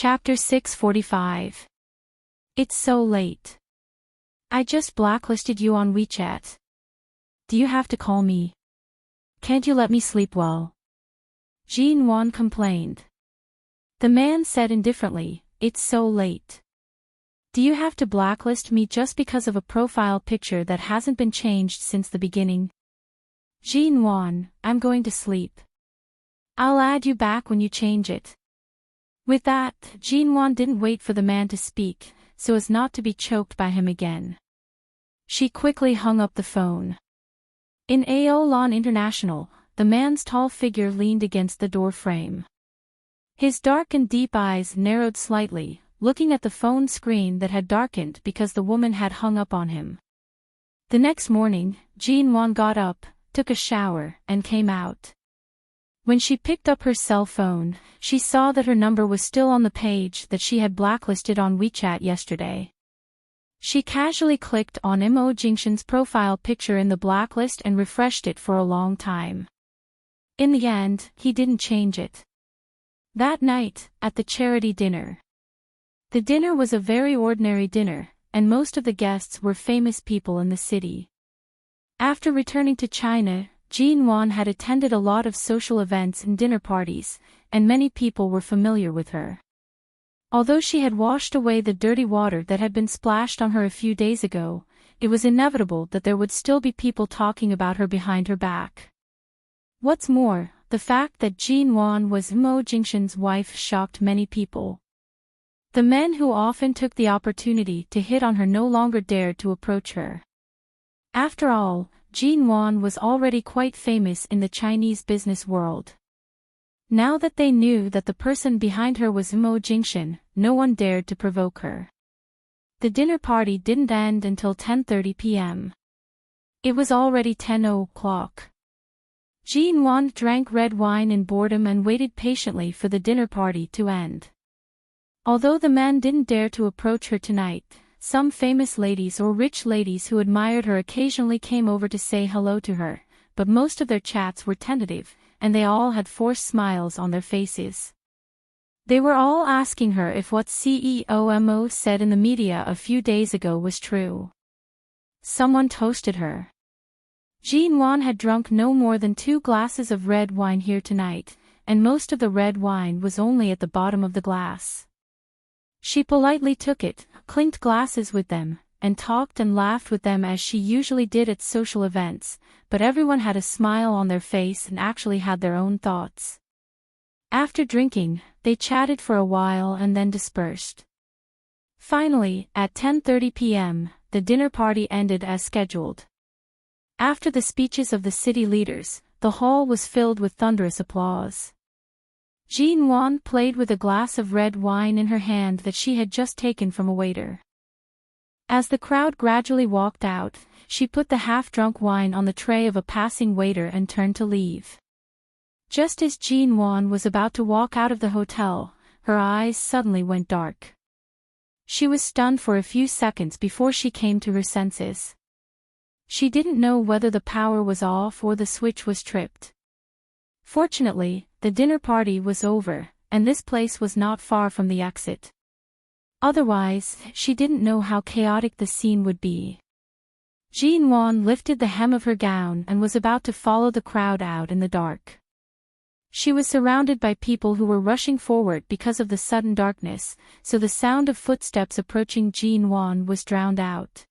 Chapter 645. It's so late. I just blacklisted you on WeChat. Do you have to call me? Can't you let me sleep well? Jean Wan complained. The man said indifferently, It's so late. Do you have to blacklist me just because of a profile picture that hasn't been changed since the beginning? Jean Wan, I'm going to sleep. I'll add you back when you change it. With that, Jean Wan didn't wait for the man to speak, so as not to be choked by him again. She quickly hung up the phone. In Aolan International, the man's tall figure leaned against the door frame. His dark and deep eyes narrowed slightly, looking at the phone screen that had darkened because the woman had hung up on him. The next morning, Jean Wan got up, took a shower, and came out. When she picked up her cell phone, she saw that her number was still on the page that she had blacklisted on WeChat yesterday. She casually clicked on Mo Jingshan's profile picture in the blacklist and refreshed it for a long time. In the end, he didn't change it. That night, at the charity dinner. The dinner was a very ordinary dinner, and most of the guests were famous people in the city. After returning to China, Jean Wan had attended a lot of social events and dinner parties, and many people were familiar with her. Although she had washed away the dirty water that had been splashed on her a few days ago, it was inevitable that there would still be people talking about her behind her back. What's more, the fact that Jean Wan was Mo Jingshan's wife shocked many people. The men who often took the opportunity to hit on her no longer dared to approach her. After all, Jean Wan was already quite famous in the Chinese business world. Now that they knew that the person behind her was Mo Jingshan, no one dared to provoke her. The dinner party didn't end until 10:30 p.m. It was already 10 o'clock. Jean Wan drank red wine in boredom and waited patiently for the dinner party to end. Although the man didn't dare to approach her tonight, some famous ladies or rich ladies who admired her occasionally came over to say hello to her, but most of their chats were tentative, and they all had forced smiles on their faces. They were all asking her if what CEO Mo said in the media a few days ago was true. Someone toasted her. Jean Wan had drunk no more than 2 glasses of red wine here tonight, and most of the red wine was only at the bottom of the glass. She politely took it, clinked glasses with them, and talked and laughed with them as she usually did at social events, but everyone had a smile on their face and actually had their own thoughts. After drinking, they chatted for a while and then dispersed. Finally, at 10:30 p.m., the dinner party ended as scheduled. After the speeches of the city leaders, the hall was filled with thunderous applause. Jean Wan played with a glass of red wine in her hand that she had just taken from a waiter. As the crowd gradually walked out, she put the half-drunk wine on the tray of a passing waiter and turned to leave. Just as Jean Wan was about to walk out of the hotel, her eyes suddenly went dark. She was stunned for a few seconds before she came to her senses. She didn't know whether the power was off or the switch was tripped. Fortunately, the dinner party was over, and this place was not far from the exit. Otherwise, she didn't know how chaotic the scene would be. Jean Wan lifted the hem of her gown and was about to follow the crowd out in the dark. She was surrounded by people who were rushing forward because of the sudden darkness, so the sound of footsteps approaching Jean Wan was drowned out.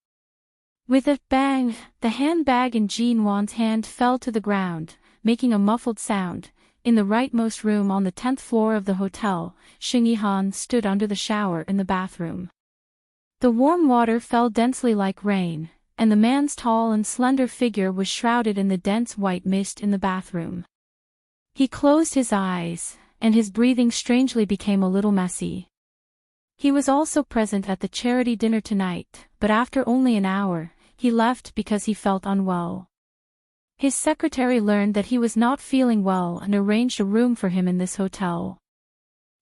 With a bang, the handbag in Jean Wan's hand fell to the ground, making a muffled sound. In the rightmost room on the 10th floor of the hotel, Xing Yihan stood under the shower in the bathroom. The warm water fell densely like rain, and the man's tall and slender figure was shrouded in the dense white mist in the bathroom. He closed his eyes, and his breathing strangely became a little messy. He was also present at the charity dinner tonight, but after only an hour, he left because he felt unwell. His secretary learned that he was not feeling well and arranged a room for him in this hotel.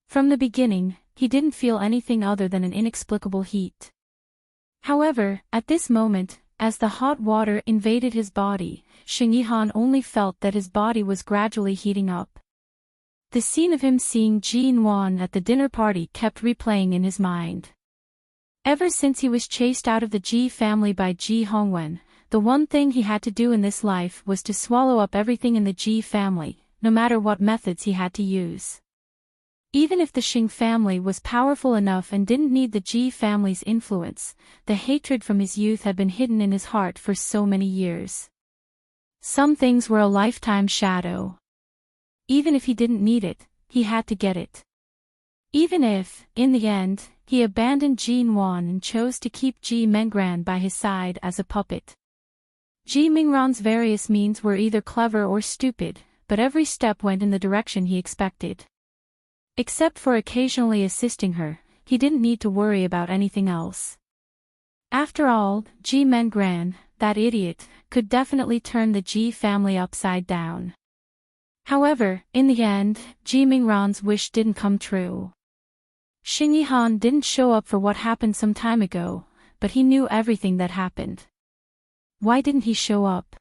From the beginning, he didn't feel anything other than an inexplicable heat. However, at this moment, as the hot water invaded his body, Xing Yihan only felt that his body was gradually heating up. The scene of him seeing Ji In-won at the dinner party kept replaying in his mind. Ever since he was chased out of the Ji family by Ji Hongwen, the one thing he had to do in this life was to swallow up everything in the Ji family, no matter what methods he had to use. Even if the Xing family was powerful enough and didn't need the Ji family's influence, the hatred from his youth had been hidden in his heart for so many years. Some things were a lifetime shadow. Even if he didn't need it, he had to get it. Even if, in the end, he abandoned Ji In-won and chose to keep Ji Mengran by his side as a puppet. Ji Mingran's various means were either clever or stupid, but every step went in the direction he expected. Except for occasionally assisting her, he didn't need to worry about anything else. After all, Ji Mengran, that idiot, could definitely turn the Ji family upside down. However, in the end, Ji Mingran's wish didn't come true. Xing Yihan didn't show up for what happened some time ago, but he knew everything that happened. Why didn't he show up?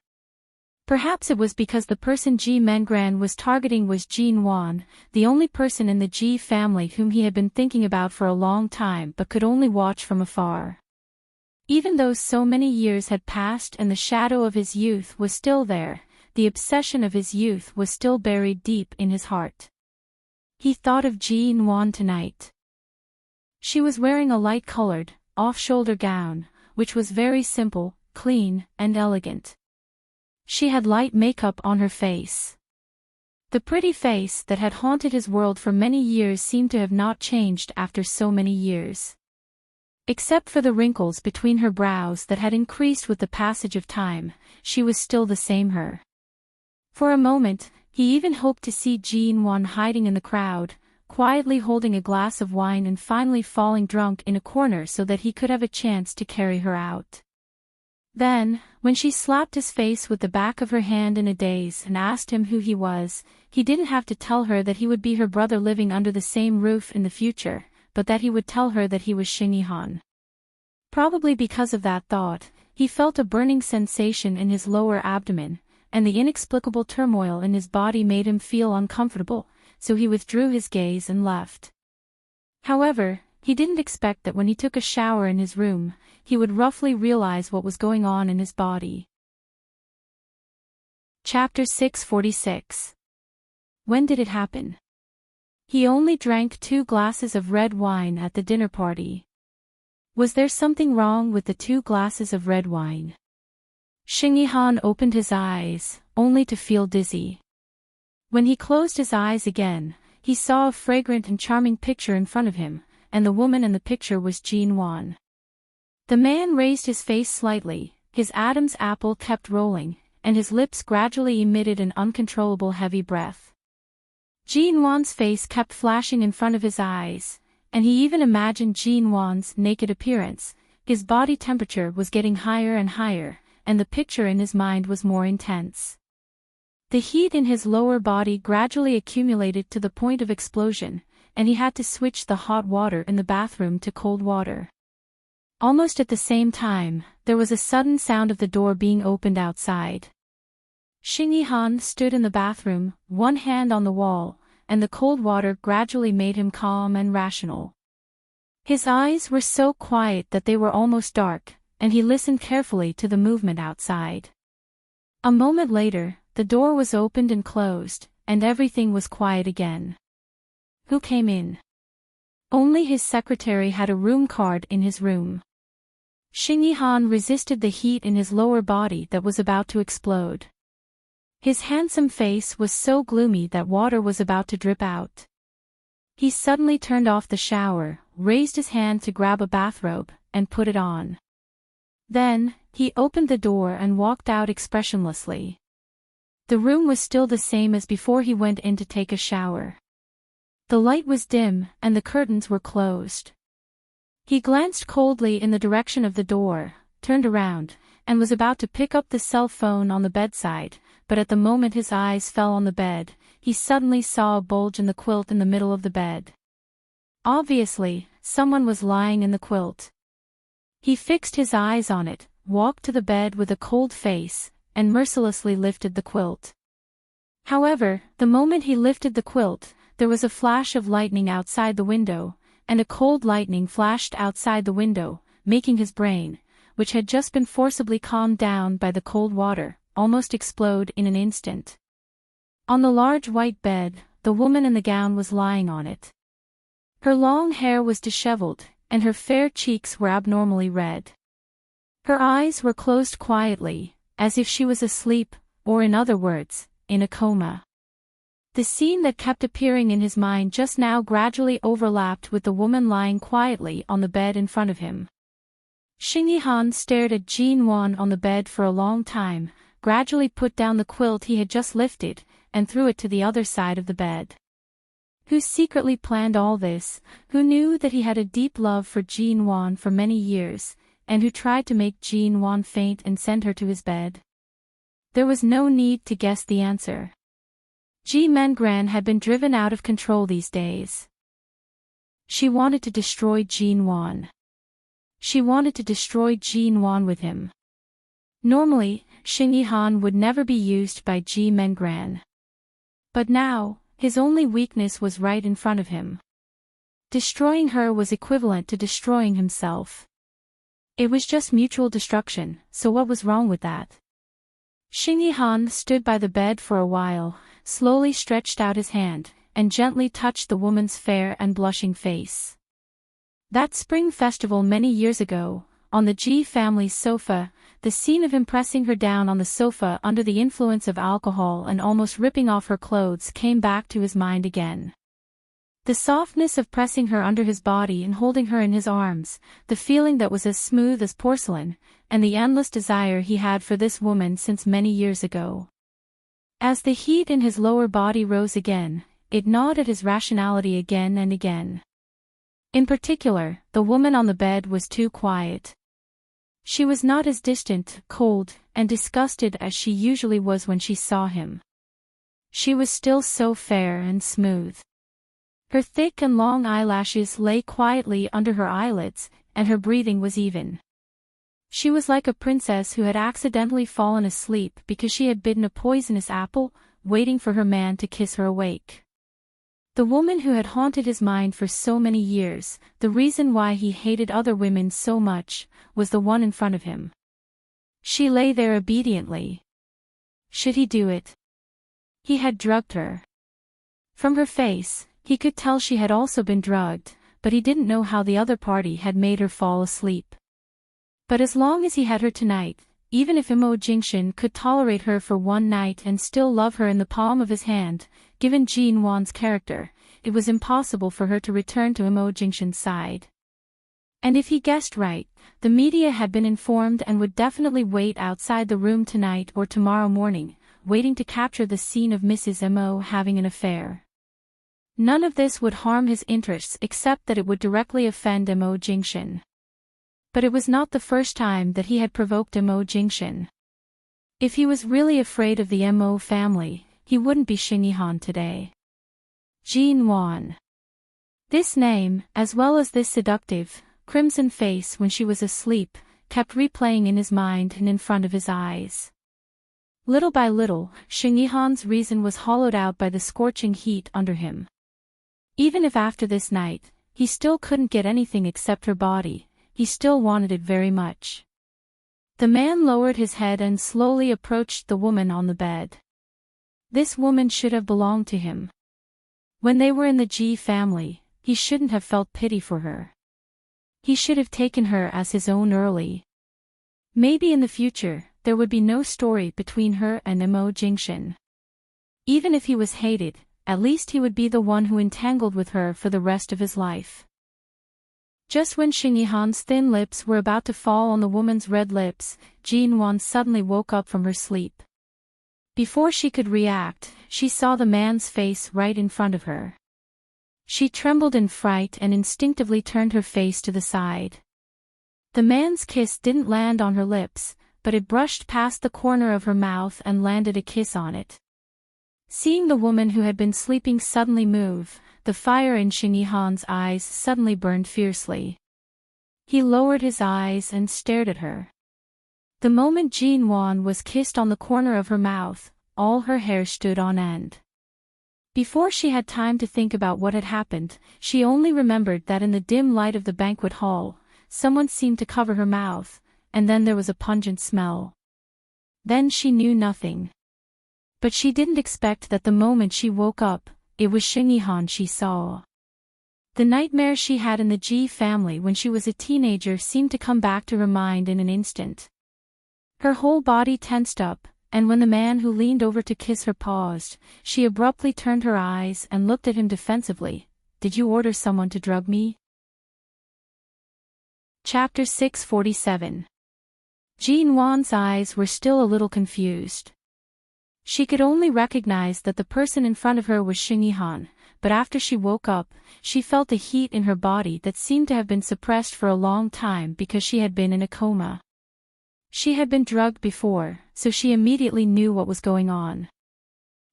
Perhaps it was because the person Ji Mengran was targeting was Ji In-won, the only person in the Ji family whom he had been thinking about for a long time but could only watch from afar. Even though so many years had passed and the shadow of his youth was still there, the obsession of his youth was still buried deep in his heart. He thought of Ji In-won tonight. She was wearing a light-colored, off-shoulder gown, which was very simple, clean, and elegant. She had light makeup on her face. The pretty face that had haunted his world for many years seemed to have not changed after so many years. Except for the wrinkles between her brows that had increased with the passage of time, she was still the same her. For a moment, he even hoped to see Ji In-won hiding in the crowd, quietly holding a glass of wine and finally falling drunk in a corner so that he could have a chance to carry her out. Then, when she slapped his face with the back of her hand in a daze and asked him who he was, he didn't have to tell her that he would be her brother living under the same roof in the future, but that he would tell her that he was Xing Yihan. Probably because of that thought, he felt a burning sensation in his lower abdomen, and the inexplicable turmoil in his body made him feel uncomfortable, so he withdrew his gaze and left. However, he didn't expect that when he took a shower in his room, he would roughly realize what was going on in his body. Chapter 646. When did it happen? He only drank 2 glasses of red wine at the dinner party. Was there something wrong with the 2 glasses of red wine? Xing Yihan opened his eyes, only to feel dizzy. When he closed his eyes again, he saw a fragrant and charming picture in front of him, and the woman in the picture was Ji In-won. The man raised his face slightly, his Adam's apple kept rolling, and his lips gradually emitted an uncontrollable heavy breath. Ji In-won's face kept flashing in front of his eyes, and he even imagined Ji In-won's naked appearance. His body temperature was getting higher and higher, and the picture in his mind was more intense. The heat in his lower body gradually accumulated to the point of explosion, and he had to switch the hot water in the bathroom to cold water. Almost at the same time, there was a sudden sound of the door being opened outside. Xing Yihan stood in the bathroom, one hand on the wall, and the cold water gradually made him calm and rational. His eyes were so quiet that they were almost dark, and he listened carefully to the movement outside. A moment later, the door was opened and closed, and everything was quiet again. Who came in? Only his secretary had a room card in his room. Xing Yihan resisted the heat in his lower body that was about to explode. His handsome face was so gloomy that water was about to drip out. He suddenly turned off the shower, raised his hand to grab a bathrobe, and put it on. Then, he opened the door and walked out expressionlessly. The room was still the same as before he went in to take a shower. The light was dim, and the curtains were closed. He glanced coldly in the direction of the door, turned around, and was about to pick up the cell phone on the bedside, but at the moment his eyes fell on the bed, he suddenly saw a bulge in the quilt in the middle of the bed. Obviously, someone was lying in the quilt. He fixed his eyes on it, walked to the bed with a cold face, and mercilessly lifted the quilt. However, the moment he lifted the quilt, there was a flash of lightning outside the window, and a cold lightning flashed outside the window, making his brain, which had just been forcibly calmed down by the cold water, almost explode in an instant. On the large white bed, the woman in the gown was lying on it. Her long hair was disheveled, and her fair cheeks were abnormally red. Her eyes were closed quietly, as if she was asleep, or in other words, in a coma. The scene that kept appearing in his mind just now gradually overlapped with the woman lying quietly on the bed in front of him. Xing Yihan stared at Jin Wan on the bed for a long time, gradually put down the quilt he had just lifted, and threw it to the other side of the bed. Who secretly planned all this, who knew that he had a deep love for Jin Wan for many years, and who tried to make Jin Wan faint and send her to his bed? There was no need to guess the answer. Ji Mengran had been driven out of control these days. She wanted to destroy Jin Wan. She wanted to destroy Jin Wan with him. Normally, Xing Yihan would never be used by Ji Mengran. But now, his only weakness was right in front of him. Destroying her was equivalent to destroying himself. It was just mutual destruction, so what was wrong with that? Xing Yihan stood by the bed for a while, slowly stretched out his hand, and gently touched the woman's fair and blushing face. That spring festival many years ago, on the Ji family's sofa, the scene of him pressing her down on the sofa under the influence of alcohol and almost ripping off her clothes came back to his mind again. The softness of pressing her under his body and holding her in his arms, the feeling that was as smooth as porcelain, and the endless desire he had for this woman since many years ago. As the heat in his lower body rose again, it gnawed at his rationality again and again. In particular, the woman on the bed was too quiet. She was not as distant, cold, and disgusted as she usually was when she saw him. She was still so fair and smooth. Her thick and long eyelashes lay quietly under her eyelids, and her breathing was even. She was like a princess who had accidentally fallen asleep because she had bitten a poisonous apple, waiting for her man to kiss her awake. The woman who had haunted his mind for so many years, the reason why he hated other women so much, was the one in front of him. She lay there obediently. Should he do it? He had drugged her. From her face, he could tell she had also been drugged, but he didn't know how the other party had made her fall asleep. But as long as he had her tonight, even if Imo Jingshan could tolerate her for one night and still love her in the palm of his hand, given Jin Wan's character, it was impossible for her to return to Imo Jingshan's side. And if he guessed right, the media had been informed and would definitely wait outside the room tonight or tomorrow morning, waiting to capture the scene of Mrs. Imo having an affair. None of this would harm his interests except that it would directly offend Imo Jingshan. But it was not the first time that he had provoked Imo Jingshan. If he was really afraid of the Imo family, he wouldn't be Xing Yihan today. Jin Wan. This name, as well as this seductive, crimson face when she was asleep, kept replaying in his mind and in front of his eyes. Little by little, Xing Yihan's reason was hollowed out by the scorching heat under him. Even if after this night, he still couldn't get anything except her body, he still wanted it very much. The man lowered his head and slowly approached the woman on the bed. This woman should have belonged to him. When they were in the Ji family, he shouldn't have felt pity for her. He should have taken her as his own early. Maybe in the future, there would be no story between her and Imo Jingshan. Even if he was hated, at least he would be the one who entangled with her for the rest of his life. Just when Xing Yihan's thin lips were about to fall on the woman's red lips, Jin Wan suddenly woke up from her sleep. Before she could react, she saw the man's face right in front of her. She trembled in fright and instinctively turned her face to the side. The man's kiss didn't land on her lips, but it brushed past the corner of her mouth and landed a kiss on it. Seeing the woman who had been sleeping suddenly move, the fire in Xing Yihan's eyes suddenly burned fiercely. He lowered his eyes and stared at her. The moment Jin Wan was kissed on the corner of her mouth, all her hair stood on end. Before she had time to think about what had happened, she only remembered that in the dim light of the banquet hall, someone seemed to cover her mouth, and then there was a pungent smell. Then she knew nothing. But she didn't expect that the moment she woke up, it was Xingyihan she saw. The nightmare she had in the Ji family when she was a teenager seemed to come back to her mind in an instant. Her whole body tensed up, and when the man who leaned over to kiss her paused, she abruptly turned her eyes and looked at him defensively. "Did you order someone to drug me?" Chapter 647. Jean Wan's eyes were still a little confused. She could only recognize that the person in front of her was Xingyihan, but after she woke up, she felt a heat in her body that seemed to have been suppressed for a long time because she had been in a coma. She had been drugged before, so she immediately knew what was going on.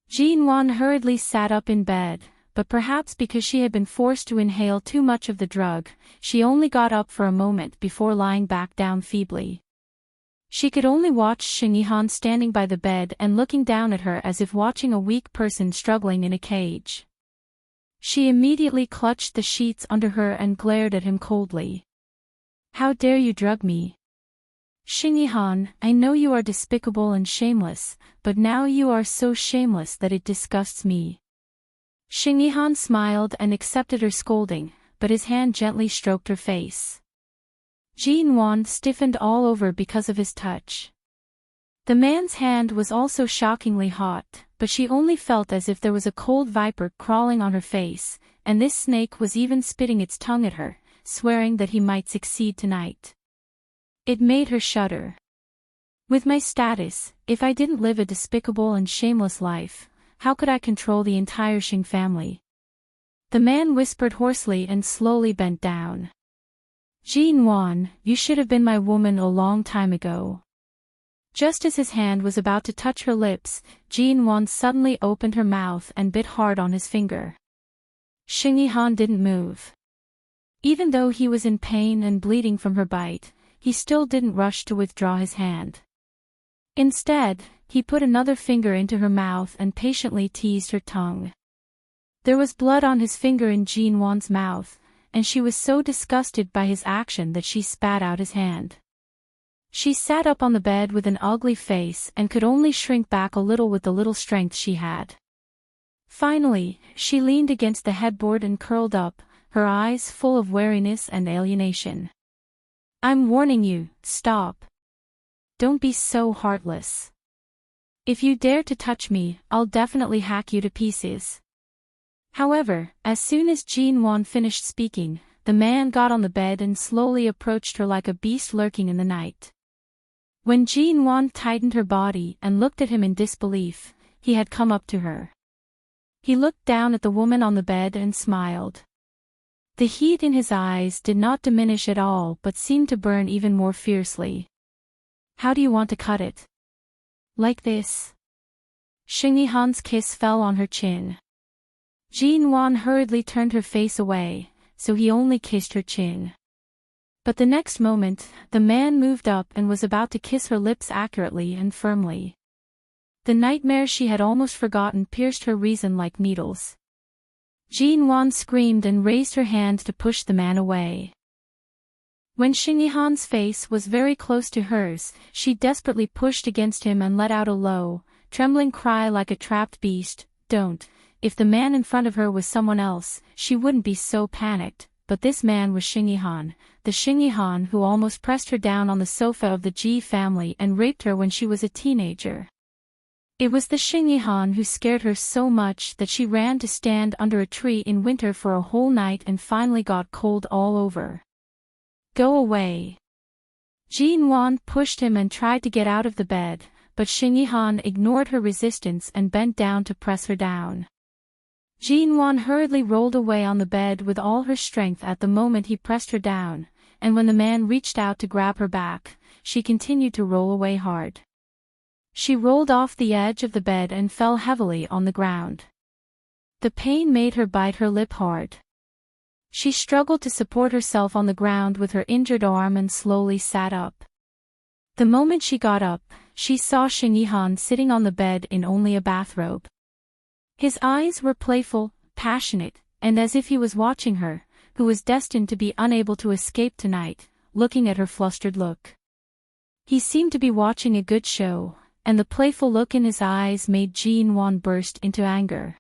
Jean Wan hurriedly sat up in bed, but perhaps because she had been forced to inhale too much of the drug, she only got up for a moment before lying back down feebly. She could only watch Xingyihan standing by the bed and looking down at her as if watching a weak person struggling in a cage. She immediately clutched the sheets under her and glared at him coldly. "How dare you drug me? Xingyihan, I know you are despicable and shameless, but now you are so shameless that it disgusts me." Xingyihan smiled and accepted her scolding, but his hand gently stroked her face. Jean Wan stiffened all over because of his touch. The man's hand was also shockingly hot, but she only felt as if there was a cold viper crawling on her face, and this snake was even spitting its tongue at her, swearing that he might succeed tonight. It made her shudder. With my status, if I didn't live a despicable and shameless life, how could I control the entire Xing family? The man whispered hoarsely and slowly bent down. "Jean Wan, you should have been my woman a long time ago." Just as his hand was about to touch her lips, Jean Wan suddenly opened her mouth and bit hard on his finger. Xingyihan didn't move. Even though he was in pain and bleeding from her bite, he still didn't rush to withdraw his hand. Instead, he put another finger into her mouth and patiently teased her tongue. There was blood on his finger in Jean Wan's mouth, and she was so disgusted by his action that she spat out his hand. She sat up on the bed with an ugly face and could only shrink back a little with the little strength she had. Finally, she leaned against the headboard and curled up, her eyes full of wariness and alienation. "I'm warning you, stop. Don't be so heartless. If you dare to touch me, I'll definitely hack you to pieces." However, as soon as Jean Wan finished speaking, the man got on the bed and slowly approached her like a beast lurking in the night. When Jean Wan tightened her body and looked at him in disbelief, he had come up to her. He looked down at the woman on the bed and smiled. The heat in his eyes did not diminish at all but seemed to burn even more fiercely. "How do you want to cut it? Like this?" Xingyihan's kiss fell on her chin. Jean Wan hurriedly turned her face away, so he only kissed her chin. But the next moment, the man moved up and was about to kiss her lips accurately and firmly. The nightmare she had almost forgotten pierced her reason like needles. Jean Wan screamed and raised her hand to push the man away. When Xingyihan's face was very close to hers, she desperately pushed against him and let out a low, trembling cry like a trapped beast. "Don't." If the man in front of her was someone else, she wouldn't be so panicked, but this man was Xingyihan, the Xingyihan who almost pressed her down on the sofa of the Ji family and raped her when she was a teenager. It was the Xingyihan who scared her so much that she ran to stand under a tree in winter for a whole night and finally got cold all over. "Go away." Jean Wan pushed him and tried to get out of the bed, but Xingyihan ignored her resistance and bent down to press her down. Jean Wan hurriedly rolled away on the bed with all her strength at the moment he pressed her down, and when the man reached out to grab her back, she continued to roll away hard. She rolled off the edge of the bed and fell heavily on the ground. The pain made her bite her lip hard. She struggled to support herself on the ground with her injured arm and slowly sat up. The moment she got up, she saw Xingyihan sitting on the bed in only a bathrobe. His eyes were playful, passionate, and as if he was watching her, who was destined to be unable to escape tonight, looking at her flustered look. He seemed to be watching a good show, and the playful look in his eyes made Jin-won burst into anger.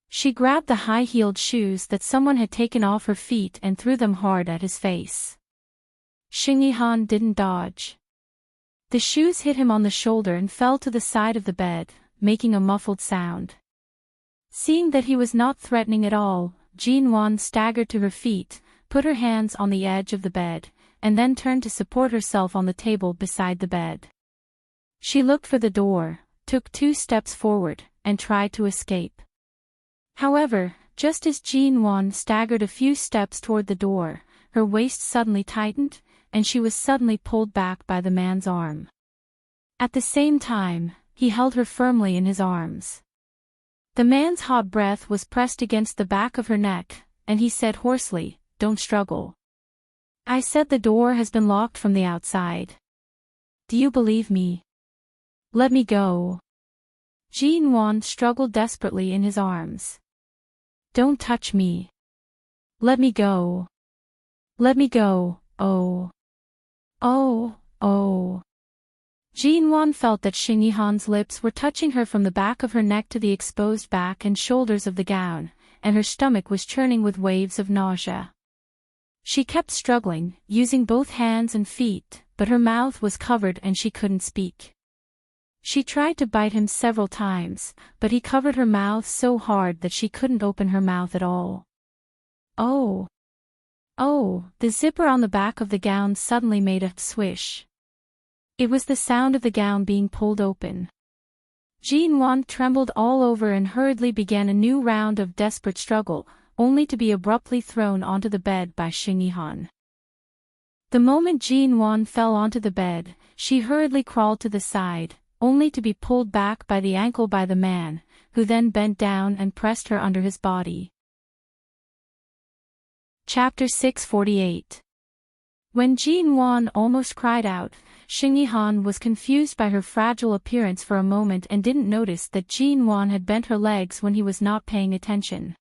She grabbed the high-heeled shoes that someone had taken off her feet and threw them hard at his face. Shin Yi-han didn't dodge. The shoes hit him on the shoulder and fell to the side of the bed, making a muffled sound. Seeing that he was not threatening at all, Jin-won staggered to her feet, put her hands on the edge of the bed, and then turned to support herself on the table beside the bed. She looked for the door, took 2 steps forward, and tried to escape. However, just as Jin-won staggered a few steps toward the door, her waist suddenly tightened, and she was suddenly pulled back by the man's arm. At the same time, he held her firmly in his arms. The man's hot breath was pressed against the back of her neck, and he said hoarsely, "Don't struggle. I said the door has been locked from the outside. Do you believe me? Let me go." Jin-won struggled desperately in his arms. "Don't touch me. Let me go. Let me go, oh. Oh, oh." Jin-won felt that Shin Yi-han's lips were touching her from the back of her neck to the exposed back and shoulders of the gown, and her stomach was churning with waves of nausea. She kept struggling, using both hands and feet, but her mouth was covered and she couldn't speak. She tried to bite him several times, but he covered her mouth so hard that she couldn't open her mouth at all. Oh! Oh! The zipper on the back of the gown suddenly made a swish. It was the sound of the gown being pulled open. Jin-won trembled all over and hurriedly began a new round of desperate struggle, only to be abruptly thrown onto the bed by Shin Yi-han. The moment Jin-won fell onto the bed, she hurriedly crawled to the side, only to be pulled back by the ankle by the man, who then bent down and pressed her under his body. Chapter 648. When Jin-won almost cried out, Shin Yi-han was confused by her fragile appearance for a moment and didn't notice that Jin-won had bent her legs when he was not paying attention.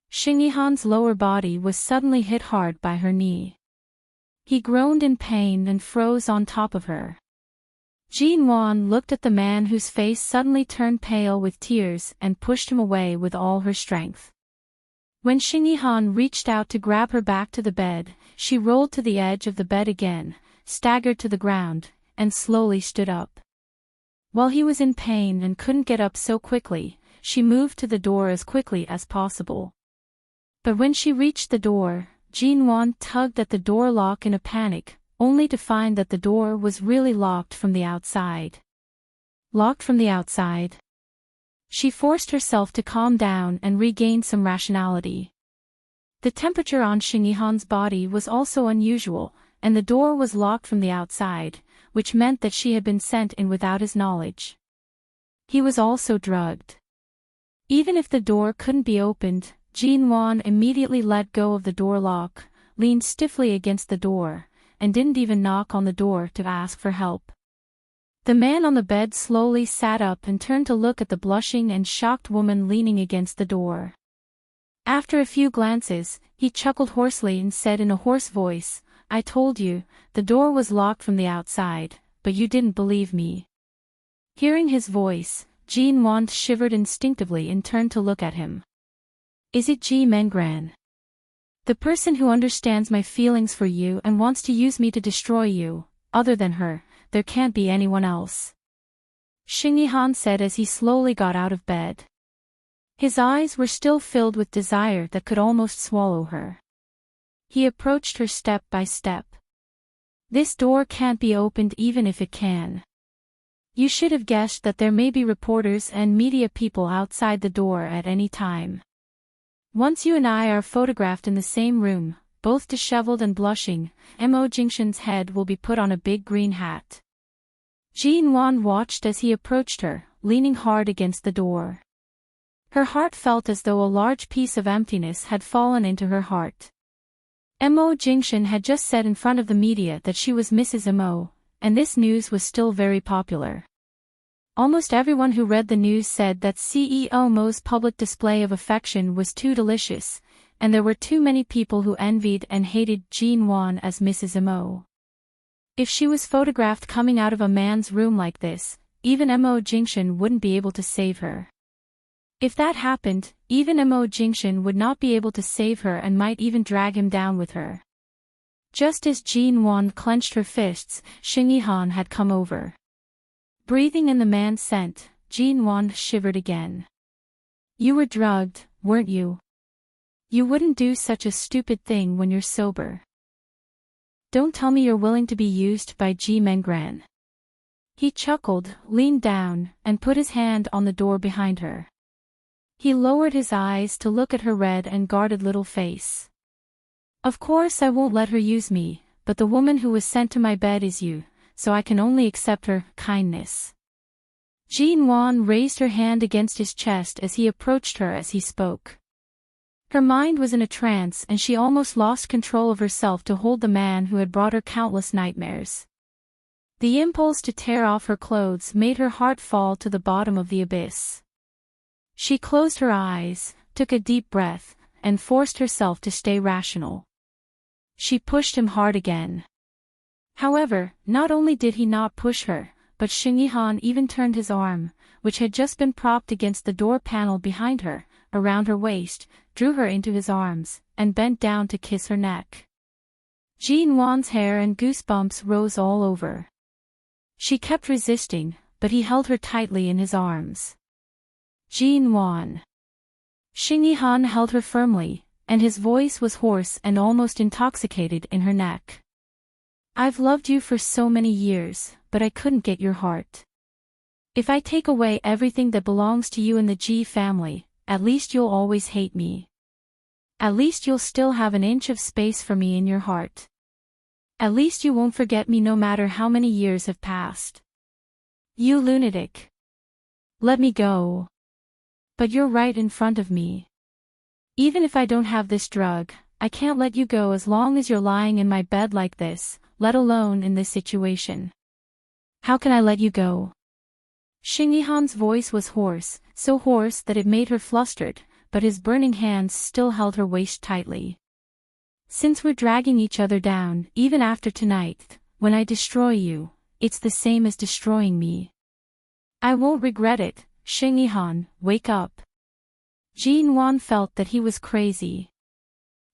Shin Yi-han's lower body was suddenly hit hard by her knee. He groaned in pain and froze on top of her. Jin-won looked at the man whose face suddenly turned pale with tears and pushed him away with all her strength. When Shin Yi-han reached out to grab her back to the bed, she rolled to the edge of the bed again, staggered to the ground, and slowly stood up. While he was in pain and couldn't get up so quickly, she moved to the door as quickly as possible. But when she reached the door, Jin-won tugged at the door lock in a panic, only to find that the door was really locked from the outside. Locked from the outside? She forced herself to calm down and regain some rationality. The temperature on Shin Yi-han's body was also unusual, and the door was locked from the outside, which meant that she had been sent in without his knowledge. He was also drugged. Even if the door couldn't be opened, Jin-won immediately let go of the door lock, leaned stiffly against the door, and didn't even knock on the door to ask for help. The man on the bed slowly sat up and turned to look at the blushing and shocked woman leaning against the door. After a few glances, he chuckled hoarsely and said in a hoarse voice, "I told you, the door was locked from the outside, but you didn't believe me." Hearing his voice, Jin-won shivered instinctively and turned to look at him. "Is it Ji Mengran? The person who understands my feelings for you and wants to use me to destroy you? Other than her, there can't be anyone else," Shin Yi-han said as he slowly got out of bed. His eyes were still filled with desire that could almost swallow her. He approached her step by step. "This door can't be opened even if it can. You should have guessed that there may be reporters and media people outside the door at any time. Once you and I are photographed in the same room, both disheveled and blushing, Mo Jingshan's head will be put on a big green hat." Jin-won watched as he approached her, leaning hard against the door. Her heart felt as though a large piece of emptiness had fallen into her heart. Mo Jingshan had just said in front of the media that she was Mrs. Mo, and this news was still very popular. Almost everyone who read the news said that CEO Mo's public display of affection was too delicious, and there were too many people who envied and hated Jean Wan as Mrs. Mo. If she was photographed coming out of a man's room like this, even Mo Jingshan wouldn't be able to save her. If that happened, even Mo Jingshan would not be able to save her and might even drag him down with her. Just as Jean Wan clenched her fists, Xing Yihan had come over. Breathing in the man's scent, Jean Wan shivered again. You were drugged, weren't you? You wouldn't do such a stupid thing when you're sober. Don't tell me you're willing to be used by Ji Menggran. He chuckled, leaned down, and put his hand on the door behind her. He lowered his eyes to look at her red and guarded little face. Of course I won't let her use me, but the woman who was sent to my bed is you, so I can only accept her kindness. Jean Wan raised her hand against his chest as he approached her as he spoke. Her mind was in a trance and she almost lost control of herself to hold the man who had brought her countless nightmares. The impulse to tear off her clothes made her heart fall to the bottom of the abyss. She closed her eyes, took a deep breath, and forced herself to stay rational. She pushed him hard again. However, not only did he not push her, but Xing Yihan even turned his arm, which had just been propped against the door panel behind her, around her waist, drew her into his arms, and bent down to kiss her neck. Jean Wan's hair and goosebumps rose all over. She kept resisting, but he held her tightly in his arms. Jean Wan. Xing Yihan held her firmly, and his voice was hoarse and almost intoxicated in her neck. I've loved you for so many years, but I couldn't get your heart. If I take away everything that belongs to you in the Ji family, at least you'll always hate me. At least you'll still have an inch of space for me in your heart. At least you won't forget me no matter how many years have passed. You lunatic. Let me go. But you're right in front of me. Even if I don't have this drug, I can't let you go as long as you're lying in my bed like this, let alone in this situation. How can I let you go? Xing Yihan's voice was hoarse, so hoarse that it made her flustered, but his burning hands still held her waist tightly. Since we're dragging each other down, even after tonight, when I destroy you, it's the same as destroying me. I won't regret it, Xing Yihan, wake up. Jean Wan felt that he was crazy.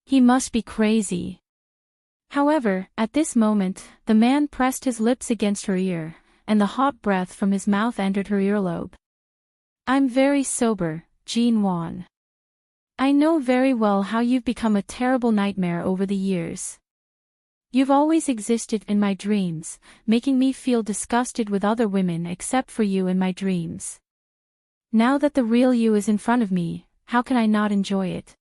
He must be crazy. However, at this moment, the man pressed his lips against her ear, and the hot breath from his mouth entered her earlobe. I'm very sober, Jean Wan. I know very well how you've become a terrible nightmare over the years. You've always existed in my dreams, making me feel disgusted with other women except for you in my dreams. Now that the real you is in front of me, how can I not enjoy it?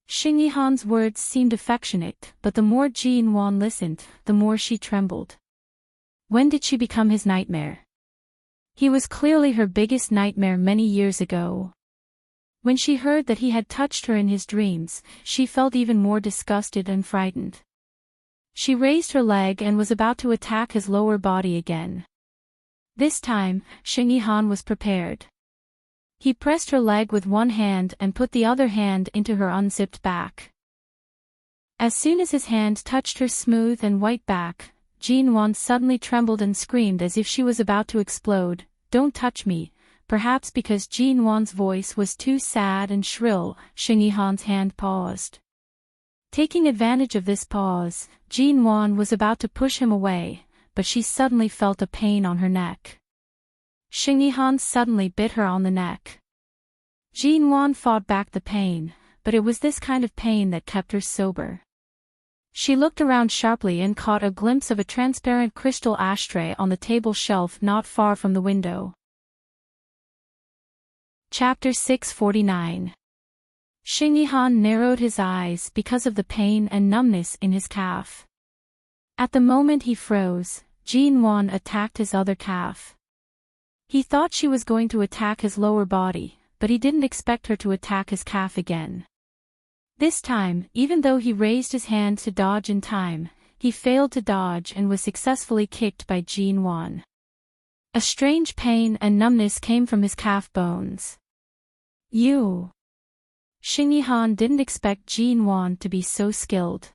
Xing Yihan's words seemed affectionate, but the more Jean Wan listened, the more she trembled. When did she become his nightmare? He was clearly her biggest nightmare many years ago. When she heard that he had touched her in his dreams, she felt even more disgusted and frightened. She raised her leg and was about to attack his lower body again. This time, Xing Yihan was prepared. He pressed her leg with one hand and put the other hand into her unzipped back. As soon as his hand touched her smooth and white back, Jean Wan suddenly trembled and screamed as if she was about to explode. Don't touch me. Perhaps because Jean Wan's voice was too sad and shrill, Xing Yihan's hand paused. Taking advantage of this pause, Jean Wan was about to push him away, but she suddenly felt a pain on her neck. Xing Yihan suddenly bit her on the neck. Jean Wan fought back the pain, but it was this kind of pain that kept her sober. She looked around sharply and caught a glimpse of a transparent crystal ashtray on the table shelf not far from the window. Chapter 649. Xing Yihan narrowed his eyes because of the pain and numbness in his calf. At the moment he froze, Jean Wan attacked his other calf. He thought she was going to attack his lower body, but he didn't expect her to attack his calf again. This time, even though he raised his hand to dodge in time, he failed to dodge and was successfully kicked by Jean Wan. A strange pain and numbness came from his calf bones. You. Xing Yihan didn't expect Jin Wan to be so skilled.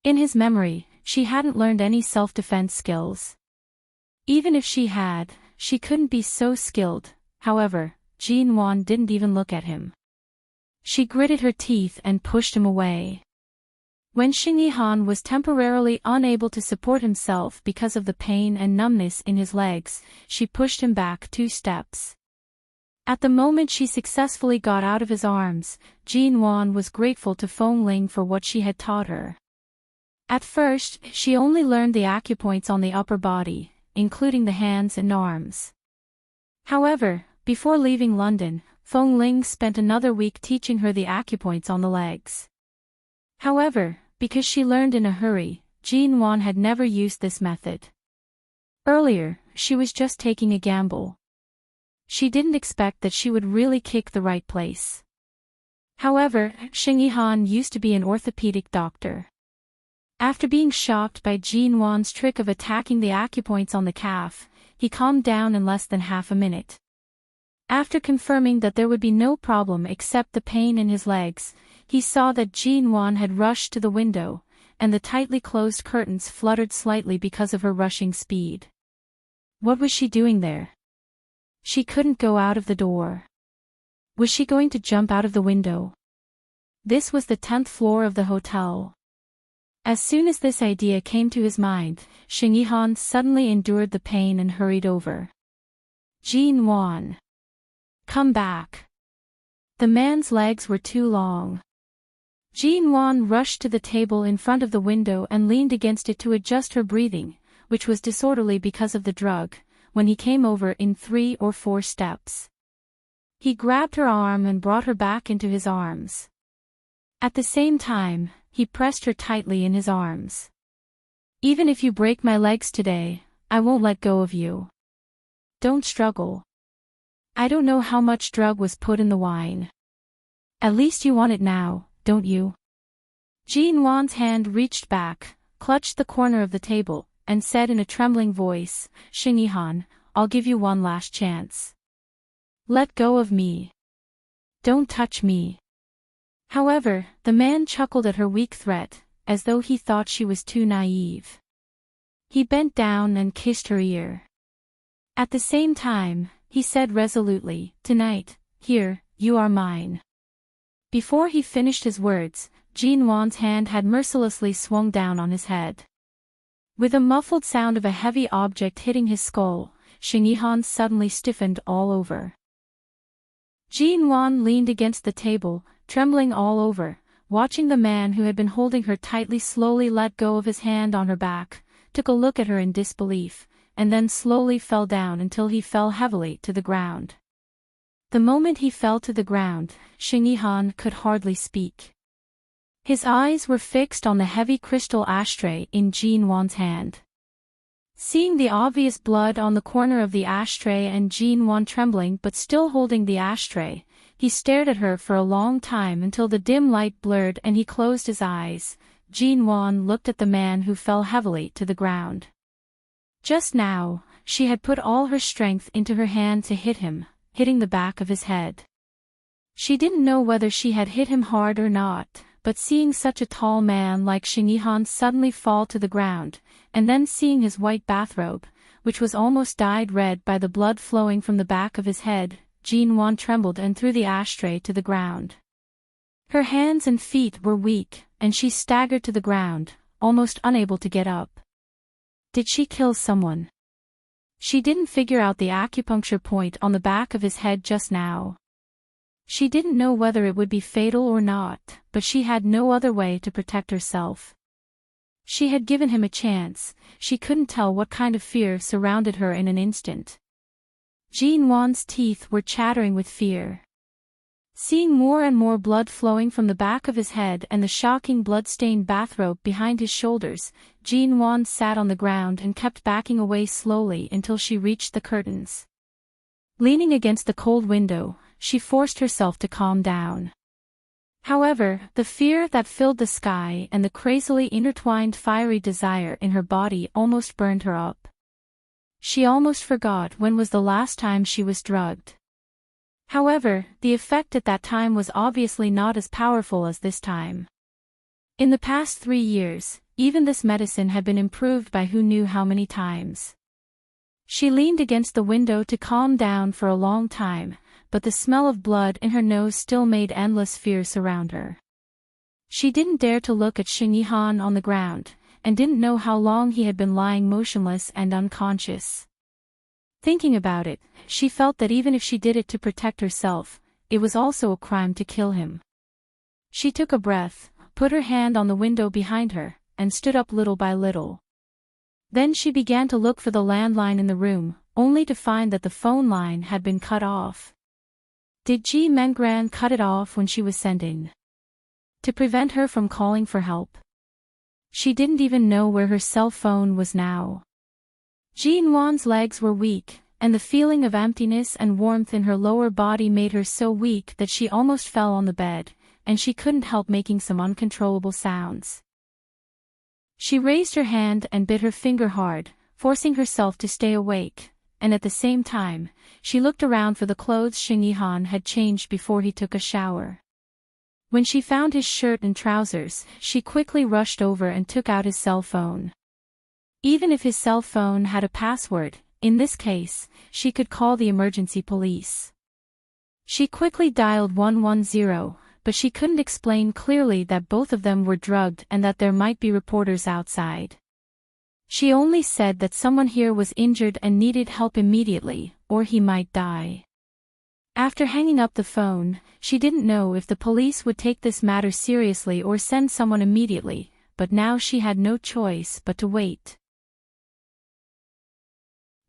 In his memory, she hadn't learned any self-defense skills. Even if she had, she couldn't be so skilled. However, Jin Wan didn't even look at him. She gritted her teeth and pushed him away. When Xing Yihan was temporarily unable to support himself because of the pain and numbness in his legs, she pushed him back 2 steps. At the moment she successfully got out of his arms, Jin Wan was grateful to Feng Ling for what she had taught her. At first, she only learned the acupoints on the upper body, including the hands and arms. However, before leaving London, Feng Ling spent another week teaching her the acupoints on the legs. However, because she learned in a hurry, Jin Wan had never used this method. Earlier, she was just taking a gamble. She didn't expect that she would really kick the right place. However, Xing Yihan used to be an orthopedic doctor. After being shocked by Jin Wan's trick of attacking the acupoints on the calf, he calmed down in less than half a minute. After confirming that there would be no problem except the pain in his legs, he saw that Jin Wan had rushed to the window, and the tightly closed curtains fluttered slightly because of her rushing speed. What was she doing there? She couldn't go out of the door. Was she going to jump out of the window? This was the 10th floor of the hotel. As soon as this idea came to his mind, Xing Yihan suddenly endured the pain and hurried over. Jin Wan. Come back. The man's legs were too long. Jin Wan rushed to the table in front of the window and leaned against it to adjust her breathing, which was disorderly because of the drug, when he came over in 3 or 4 steps. He grabbed her arm and brought her back into his arms. At the same time, he pressed her tightly in his arms. Even if you break my legs today, I won't let go of you. Don't struggle. I don't know how much drug was put in the wine. At least you want it now, don't you? Jin Wan's hand reached back, clutched the corner of the table, and said in a trembling voice, Xing Yihan, I'll give you one last chance. Let go of me. Don't touch me. However, the man chuckled at her weak threat, as though he thought she was too naive. He bent down and kissed her ear. At the same time, he said resolutely, Tonight, here, you are mine. Before he finished his words, Jin Wan's hand had mercilessly swung down on his head. With a muffled sound of a heavy object hitting his skull, Xing Yihan suddenly stiffened all over. Jin Wan leaned against the table, trembling all over, watching the man who had been holding her tightly slowly let go of his hand on her back, took a look at her in disbelief, and then slowly fell down until he fell heavily to the ground. The moment he fell to the ground, Xing Yihan could hardly speak. His eyes were fixed on the heavy crystal ashtray in Jin Wan's hand. Seeing the obvious blood on the corner of the ashtray and Jin Wan trembling but still holding the ashtray, he stared at her for a long time until the dim light blurred and he closed his eyes. Jin Wan looked at the man who fell heavily to the ground. Just now, she had put all her strength into her hand to hit him, hitting the back of his head. She didn't know whether she had hit him hard or not, but seeing such a tall man like Xing Yihan suddenly fall to the ground, and then seeing his white bathrobe, which was almost dyed red by the blood flowing from the back of his head, Jin Wan trembled and threw the ashtray to the ground. Her hands and feet were weak, and she staggered to the ground, almost unable to get up. Did she kill someone? She didn't figure out the acupuncture point on the back of his head just now. She didn't know whether it would be fatal or not, but she had no other way to protect herself. She had given him a chance, she couldn't tell what kind of fear surrounded her in an instant. Jin Wan's teeth were chattering with fear. Seeing more and more blood flowing from the back of his head and the shocking blood-stained bathrobe behind his shoulders, Jin Wan sat on the ground and kept backing away slowly until she reached the curtains. Leaning against the cold window, she forced herself to calm down. However, the fear that filled the sky and the crazily intertwined fiery desire in her body almost burned her up. She almost forgot when was the last time she was drugged. However, the effect at that time was obviously not as powerful as this time. In the past 3 years, even this medicine had been improved by who knew how many times. She leaned against the window to calm down for a long time, but the smell of blood in her nose still made endless fear surround her. She didn't dare to look at Xing Yihan on the ground, and didn't know how long he had been lying motionless and unconscious. Thinking about it, she felt that even if she did it to protect herself, it was also a crime to kill him. She took a breath, put her hand on the window behind her, and stood up little by little. Then she began to look for the landline in the room, only to find that the phone line had been cut off. Did Ji Mengran cut it off when she was sending? To prevent her from calling for help? She didn't even know where her cell phone was now. Jin Wan's legs were weak, and the feeling of emptiness and warmth in her lower body made her so weak that she almost fell on the bed, and she couldn't help making some uncontrollable sounds. She raised her hand and bit her finger hard, forcing herself to stay awake, and at the same time, she looked around for the clothes Xing Yihan had changed before he took a shower. When she found his shirt and trousers, she quickly rushed over and took out his cell phone. Even if his cell phone had a password, in this case, she could call the emergency police. She quickly dialed 110, but she couldn't explain clearly that both of them were drugged and that there might be reporters outside. She only said that someone here was injured and needed help immediately, or he might die. After hanging up the phone, she didn't know if the police would take this matter seriously or send someone immediately, but now she had no choice but to wait.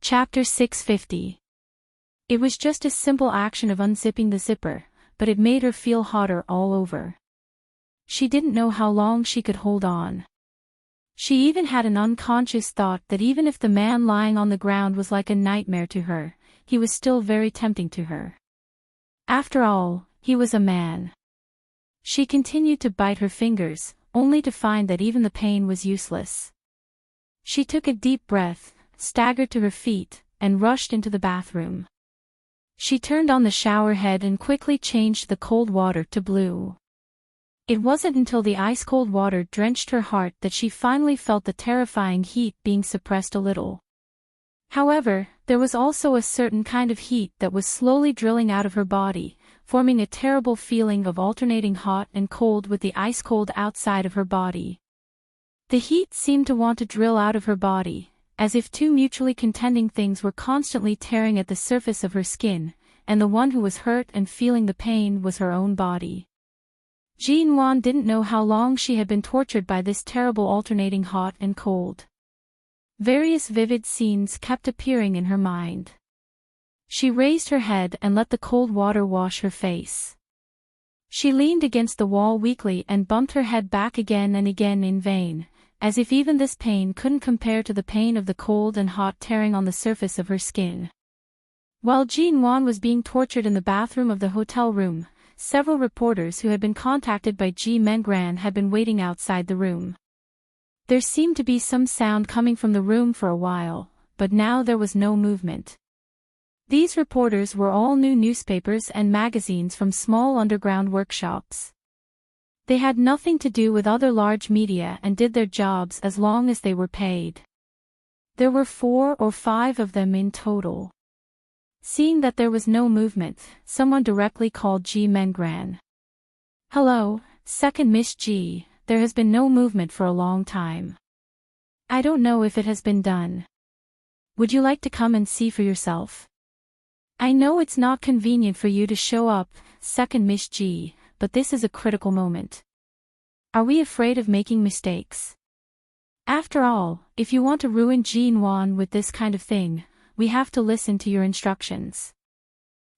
Chapter 650. It was just a simple action of unzipping the zipper, but it made her feel hotter all over. She didn't know how long she could hold on. She even had an unconscious thought that even if the man lying on the ground was like a nightmare to her, he was still very tempting to her. After all, he was a man. She continued to bite her fingers, only to find that even the pain was useless. She took a deep breath, staggered to her feet, and rushed into the bathroom. She turned on the shower head and quickly changed the cold water to blue. It wasn't until the ice-cold water drenched her heart that she finally felt the terrifying heat being suppressed a little. However, there was also a certain kind of heat that was slowly drilling out of her body, forming a terrible feeling of alternating hot and cold with the ice-cold outside of her body. The heat seemed to want to drill out of her body, as if two mutually contending things were constantly tearing at the surface of her skin, and the one who was hurt and feeling the pain was her own body. Jin Wan didn't know how long she had been tortured by this terrible alternating hot and cold. Various vivid scenes kept appearing in her mind. She raised her head and let the cold water wash her face. She leaned against the wall weakly and bumped her head back again and again in vain, as if even this pain couldn't compare to the pain of the cold and hot tearing on the surface of her skin. While Jin Wan was being tortured in the bathroom of the hotel room, several reporters who had been contacted by Ji Mengran had been waiting outside the room. There seemed to be some sound coming from the room for a while, but now there was no movement. These reporters were all new newspapers and magazines from small underground workshops. They had nothing to do with other large media and did their jobs as long as they were paid. There were 4 or 5 of them in total. Seeing that there was no movement, someone directly called Ji Mengran. "Hello, second Miss Ji, there has been no movement for a long time. I don't know if it has been done. Would you like to come and see for yourself? I know it's not convenient for you to show up, second Miss Ji, but this is a critical moment. Are we afraid of making mistakes? After all, if you want to ruin Jin Wan with this kind of thing, we have to listen to your instructions."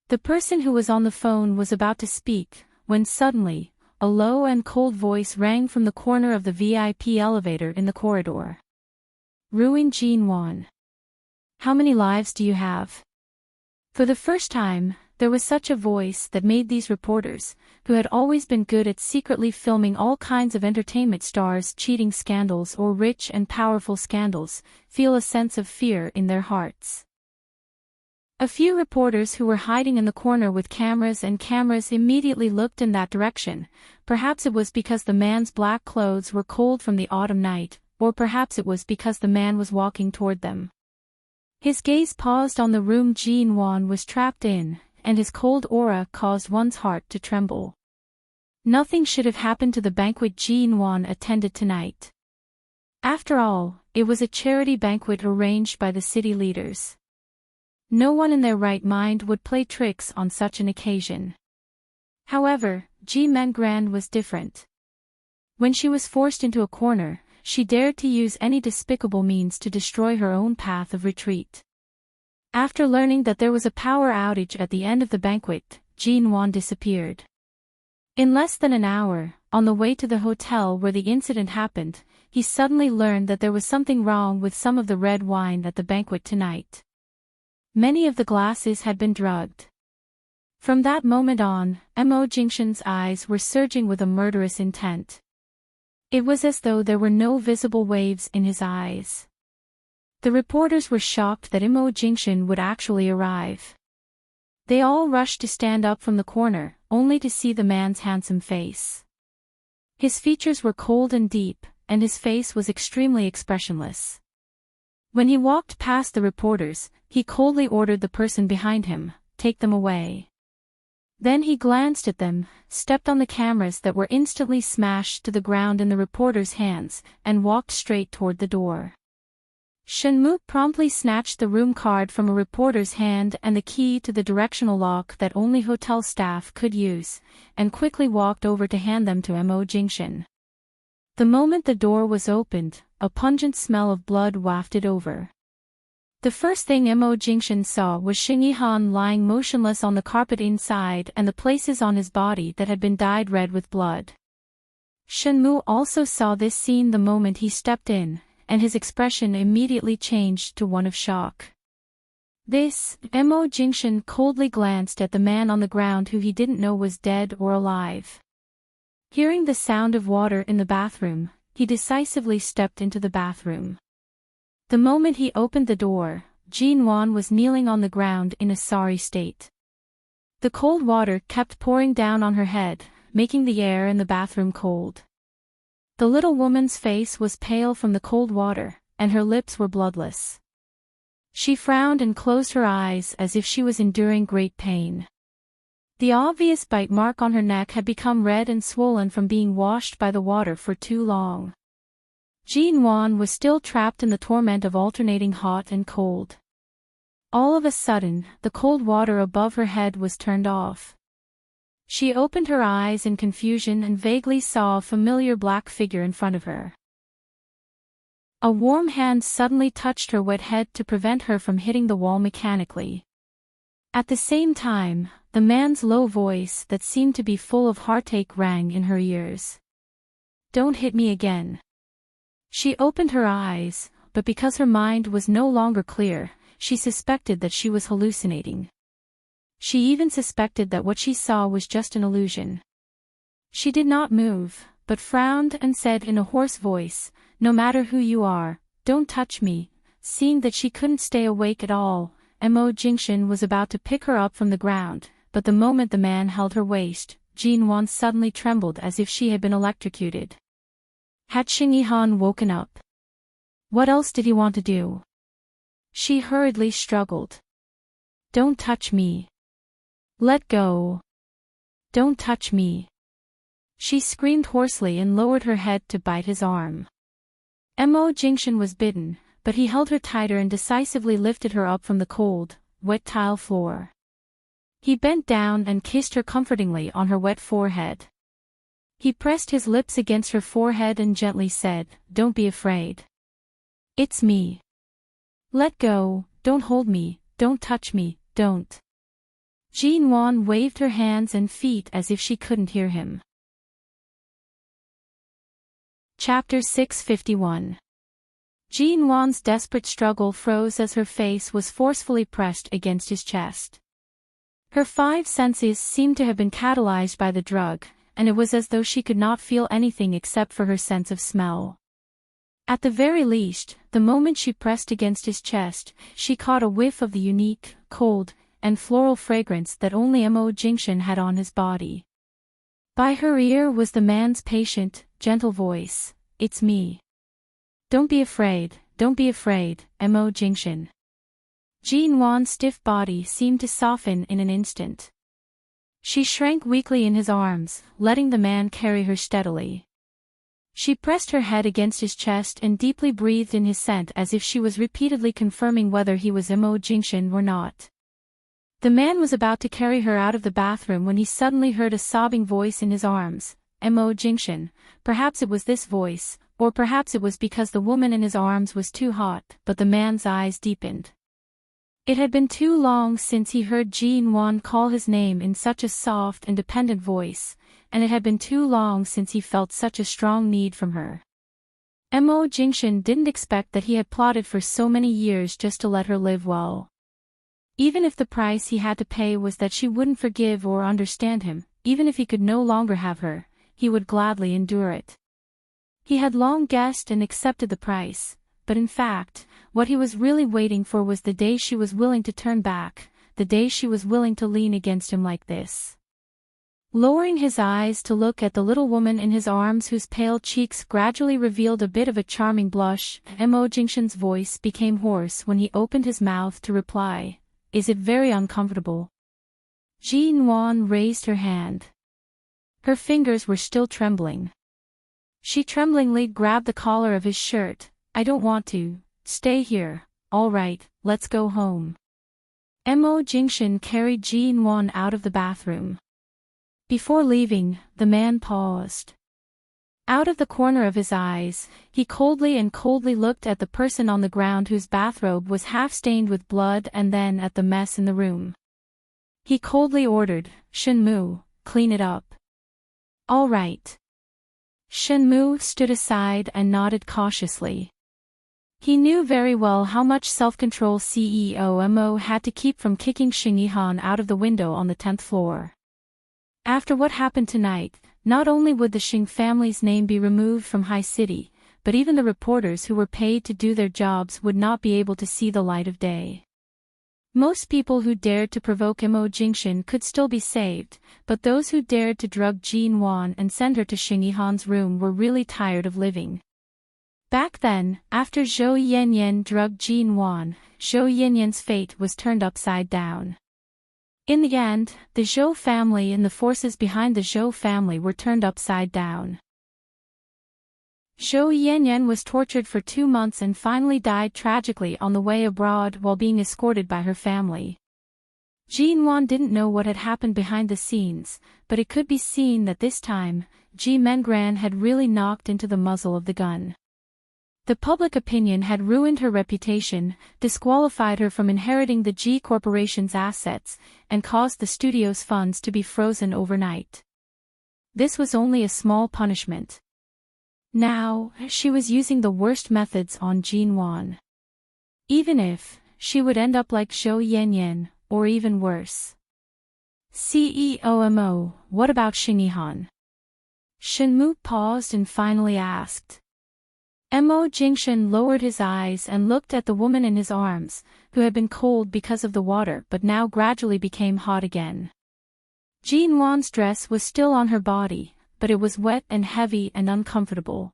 The person who was on the phone was about to speak, when suddenly, a low and cold voice rang from the corner of the VIP elevator in the corridor. "Ruin Jin Wan. How many lives do you have?" For the first time, there was such a voice that made these reporters, who had always been good at secretly filming all kinds of entertainment stars' cheating scandals or rich and powerful scandals, feel a sense of fear in their hearts. A few reporters who were hiding in the corner with cameras immediately looked in that direction. Perhaps it was because the man's black clothes were cold from the autumn night, or perhaps it was because the man was walking toward them. His gaze paused on the room Ji-in was trapped in, and his cold aura caused one's heart to tremble. Nothing should have happened to the banquet Ji-in attended tonight. After all, it was a charity banquet arranged by the city leaders. No one in their right mind would play tricks on such an occasion. However, Ji Mengran was different. When she was forced into a corner, she dared to use any despicable means to destroy her own path of retreat. After learning that there was a power outage at the end of the banquet, Ji-in disappeared. In less than an hour, on the way to the hotel where the incident happened, he suddenly learned that there was something wrong with some of the red wine at the banquet tonight. Many of the glasses had been drugged. From that moment on, Mo Jingshan's eyes were surging with a murderous intent. It was as though there were no visible waves in his eyes. The reporters were shocked that Mo Jingshan would actually arrive. They all rushed to stand up from the corner, only to see the man's handsome face. His features were cold and deep, and his face was extremely expressionless. When he walked past the reporters, he coldly ordered the person behind him, "Take them away." Then he glanced at them, stepped on the cameras that were instantly smashed to the ground in the reporters' hands, and walked straight toward the door. Shenmue promptly snatched the room card from a reporter's hand and the key to the directional lock that only hotel staff could use, and quickly walked over to hand them to Mo Jingshan. The moment the door was opened, a pungent smell of blood wafted over. The first thing Mo Jingshan saw was Xing Yihan lying motionless on the carpet inside and the places on his body that had been dyed red with blood. Shenmue also saw this scene the moment he stepped in, and his expression immediately changed to one of shock. Mo Jingshan coldly glanced at the man on the ground who he didn't know was dead or alive. Hearing the sound of water in the bathroom, he decisively stepped into the bathroom. The moment he opened the door, Ji-in was kneeling on the ground in a sorry state. The cold water kept pouring down on her head, making the air in the bathroom cold. The little woman's face was pale from the cold water, and her lips were bloodless. She frowned and closed her eyes as if she was enduring great pain. The obvious bite mark on her neck had become red and swollen from being washed by the water for too long. Ji-in was still trapped in the torment of alternating hot and cold. All of a sudden, the cold water above her head was turned off. She opened her eyes in confusion and vaguely saw a familiar black figure in front of her. A warm hand suddenly touched her wet head to prevent her from hitting the wall mechanically. At the same time, the man's low voice that seemed to be full of heartache rang in her ears. "Don't hit me again." She opened her eyes, but because her mind was no longer clear, she suspected that she was hallucinating. She even suspected that what she saw was just an illusion. She did not move, but frowned and said in a hoarse voice, "No matter who you are, don't touch me." Seeing that she couldn't stay awake at all, Mo Jingshan was about to pick her up from the ground, but the moment the man held her waist, Ji-in suddenly trembled as if she had been electrocuted. Had Xing Yihan woken up? What else did he want to do? She hurriedly struggled. "Don't touch me. Let go. Don't touch me." She screamed hoarsely and lowered her head to bite his arm. Mo Jingshan was bitten, but he held her tighter and decisively lifted her up from the cold, wet tile floor. He bent down and kissed her comfortingly on her wet forehead. He pressed his lips against her forehead and gently said, "Don't be afraid. It's me. Let go, don't hold me, don't touch me, don't." Ji-in waved her hands and feet as if she couldn't hear him. Chapter 651. Ji-in's desperate struggle froze as her face was forcefully pressed against his chest. Her five senses seemed to have been catalyzed by the drug, and it was as though she could not feel anything except for her sense of smell. At the very least, the moment she pressed against his chest, she caught a whiff of the unique, cold, and floral fragrance that only Mo Jingshan had on his body. By her ear was the man's patient, gentle voice, "It's me. Don't be afraid, Mo Jingshan." Jin Wan's stiff body seemed to soften in an instant. She shrank weakly in his arms, letting the man carry her steadily. She pressed her head against his chest and deeply breathed in his scent as if she was repeatedly confirming whether he was Mo Jingshan or not. The man was about to carry her out of the bathroom when he suddenly heard a sobbing voice in his arms, "Mo Jingshan." Perhaps it was this voice, or perhaps it was because the woman in his arms was too hot, but the man's eyes deepened. It had been too long since he heard Jin Wan call his name in such a soft and dependent voice, and it had been too long since he felt such a strong need from her. Mo Jingshan didn't expect that he had plotted for so many years just to let her live well. Even if the price he had to pay was that she wouldn't forgive or understand him, even if he could no longer have her, he would gladly endure it. He had long guessed and accepted the price, but in fact, what he was really waiting for was the day she was willing to turn back, the day she was willing to lean against him like this. Lowering his eyes to look at the little woman in his arms whose pale cheeks gradually revealed a bit of a charming blush, Mo Jingshan's voice became hoarse when he opened his mouth to reply, "Is it very uncomfortable?" Jin Wan raised her hand. Her fingers were still trembling. She tremblingly grabbed the collar of his shirt. "I don't want to. Stay here. All right, let's go home." Mo Jingshan carried Jin Wan out of the bathroom. Before leaving, the man paused. Out of the corner of his eyes, he coldly looked at the person on the ground whose bathrobe was half-stained with blood and then at the mess in the room. He coldly ordered, "Shenmu, clean it up." "All right." Shenmu stood aside and nodded cautiously. He knew very well how much self-control CEO Mo had to keep from kicking Xing Yihan out of the window on the 10th floor. After what happened tonight, not only would the Xing family's name be removed from High City, but even the reporters who were paid to do their jobs would not be able to see the light of day. Most people who dared to provoke Mo Jingshan could still be saved, but those who dared to drug Jin Wan and send her to Xing Yihan's room were really tired of living. Back then, after Zhou Yanyan drugged Jin Wan, Zhou Yanyan's fate was turned upside down. In the end, the Zhou family and the forces behind the Zhou family were turned upside down. Zhou Yanyan was tortured for 2 months and finally died tragically on the way abroad while being escorted by her family. Jin Wan didn't know what had happened behind the scenes, but it could be seen that this time, Ji Mengran had really knocked into the muzzle of the gun. The public opinion had ruined her reputation, disqualified her from inheriting the G Corporation's assets, and caused the studio's funds to be frozen overnight. This was only a small punishment. Now, she was using the worst methods on Jin Wan. Even if, she would end up like Zhou Yanyan, or even worse. CEO Mo, what about Xing Yihan? Shenmu paused and finally asked. Mo Jingshan lowered his eyes and looked at the woman in his arms, who had been cold because of the water but now gradually became hot again. Jin Wan's dress was still on her body, but it was wet and heavy and uncomfortable.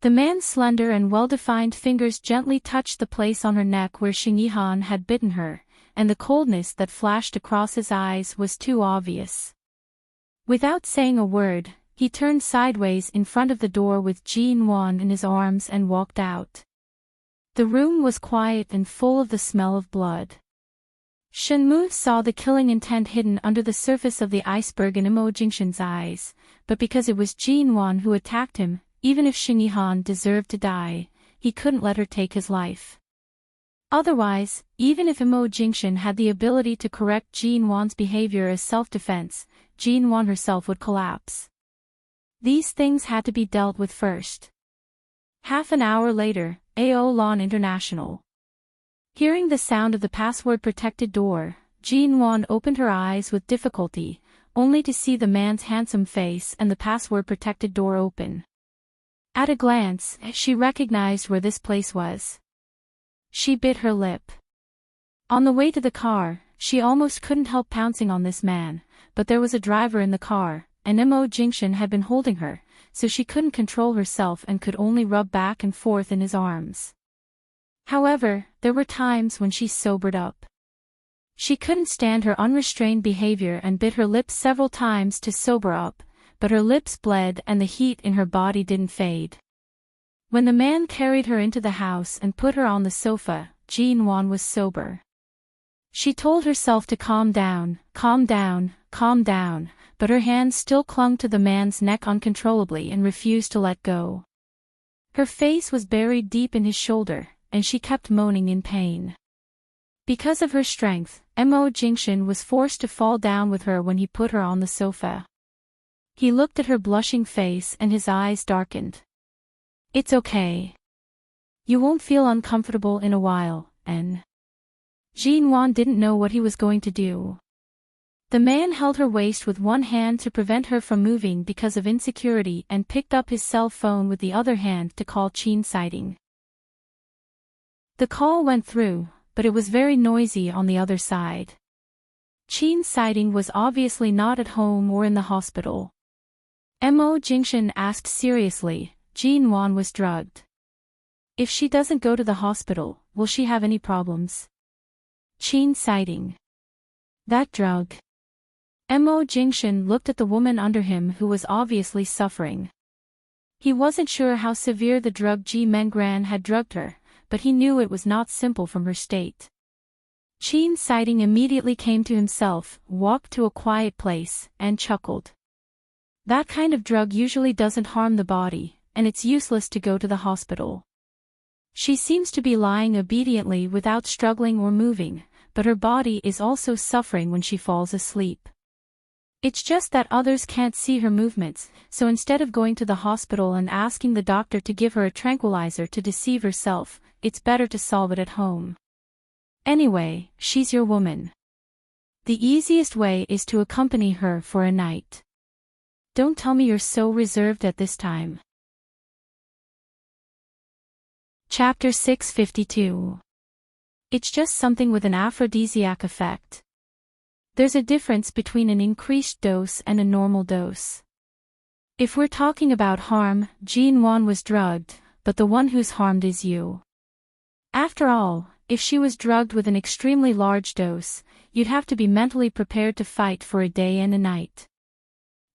The man's slender and well-defined fingers gently touched the place on her neck where Xing Yihan had bitten her, and the coldness that flashed across his eyes was too obvious. Without saying a word, he turned sideways in front of the door with Jin Wan in his arms and walked out. The room was quiet and full of the smell of blood. Shenmu saw the killing intent hidden under the surface of the iceberg in Mo Jingshan's eyes, but because it was Jin Wan who attacked him, even if Xing Yihan deserved to die, he couldn't let her take his life. Otherwise, even if Mo Jingshan had the ability to correct Jin Wan's behavior as self-defense, Jin Wan herself would collapse. These things had to be dealt with first. Half an hour later, AO Lawn International. Hearing the sound of the password-protected door, Jean-Wan opened her eyes with difficulty, only to see the man's handsome face and the password-protected door open. At a glance, she recognized where this place was. She bit her lip. On the way to the car, she almost couldn't help pouncing on this man, but there was a driver in the car, and Mo Jingshan had been holding her, so she couldn't control herself and could only rub back and forth in his arms. However, there were times when she sobered up. She couldn't stand her unrestrained behavior and bit her lips several times to sober up, but her lips bled and the heat in her body didn't fade. When the man carried her into the house and put her on the sofa, Jean-Wan was sober. She told herself to calm down, calm down, calm down, but her hands still clung to the man's neck uncontrollably and refused to let go. Her face was buried deep in his shoulder, and she kept moaning in pain. Because of her strength, Mo Jingshan was forced to fall down with her when he put her on the sofa. He looked at her blushing face and his eyes darkened. "It's okay. You won't feel uncomfortable in a while, and..." Jean-Wan didn't know what he was going to do. The man held her waist with one hand to prevent her from moving because of insecurity and picked up his cell phone with the other hand to call Enchanting. The call went through, but it was very noisy on the other side. Enchanting was obviously not at home or in the hospital. Mo Jingshan asked seriously, Jean-Wan was drugged. If she doesn't go to the hospital, will she have any problems? Enchanting. That drug. Mo Jingshan looked at the woman under him who was obviously suffering. He wasn't sure how severe the drug Ji Mengran had drugged her, but he knew it was not simple from her state. Enchanting immediately came to himself, walked to a quiet place, and chuckled. That kind of drug usually doesn't harm the body, and it's useless to go to the hospital. She seems to be lying obediently without struggling or moving, but her body is also suffering when she falls asleep. It's just that others can't see her movements, so instead of going to the hospital and asking the doctor to give her a tranquilizer to deceive herself, it's better to solve it at home. Anyway, she's your woman. The easiest way is to accompany her for a night. Don't tell me you're so reserved at this time. Chapter 652. It's just something with an aphrodisiac effect. There's a difference between an increased dose and a normal dose. If we're talking about harm, Jean-Wan was drugged, but the one who's harmed is you. After all, if she was drugged with an extremely large dose, you'd have to be mentally prepared to fight for a day and a night.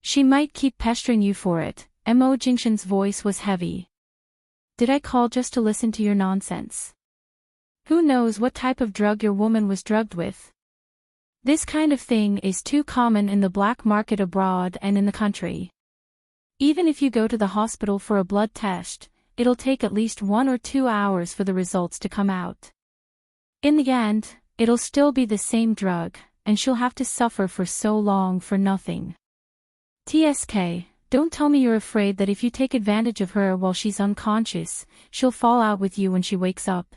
She might keep pestering you for it. Mo Jingshan's voice was heavy. Did I call just to listen to your nonsense? Who knows what type of drug your woman was drugged with? This kind of thing is too common in the black market abroad and in the country. Even if you go to the hospital for a blood test, it'll take at least 1 or 2 hours for the results to come out. In the end, it'll still be the same drug, and she'll have to suffer for so long for nothing. TSK, don't tell me you're afraid that if you take advantage of her while she's unconscious, she'll fall out with you when she wakes up.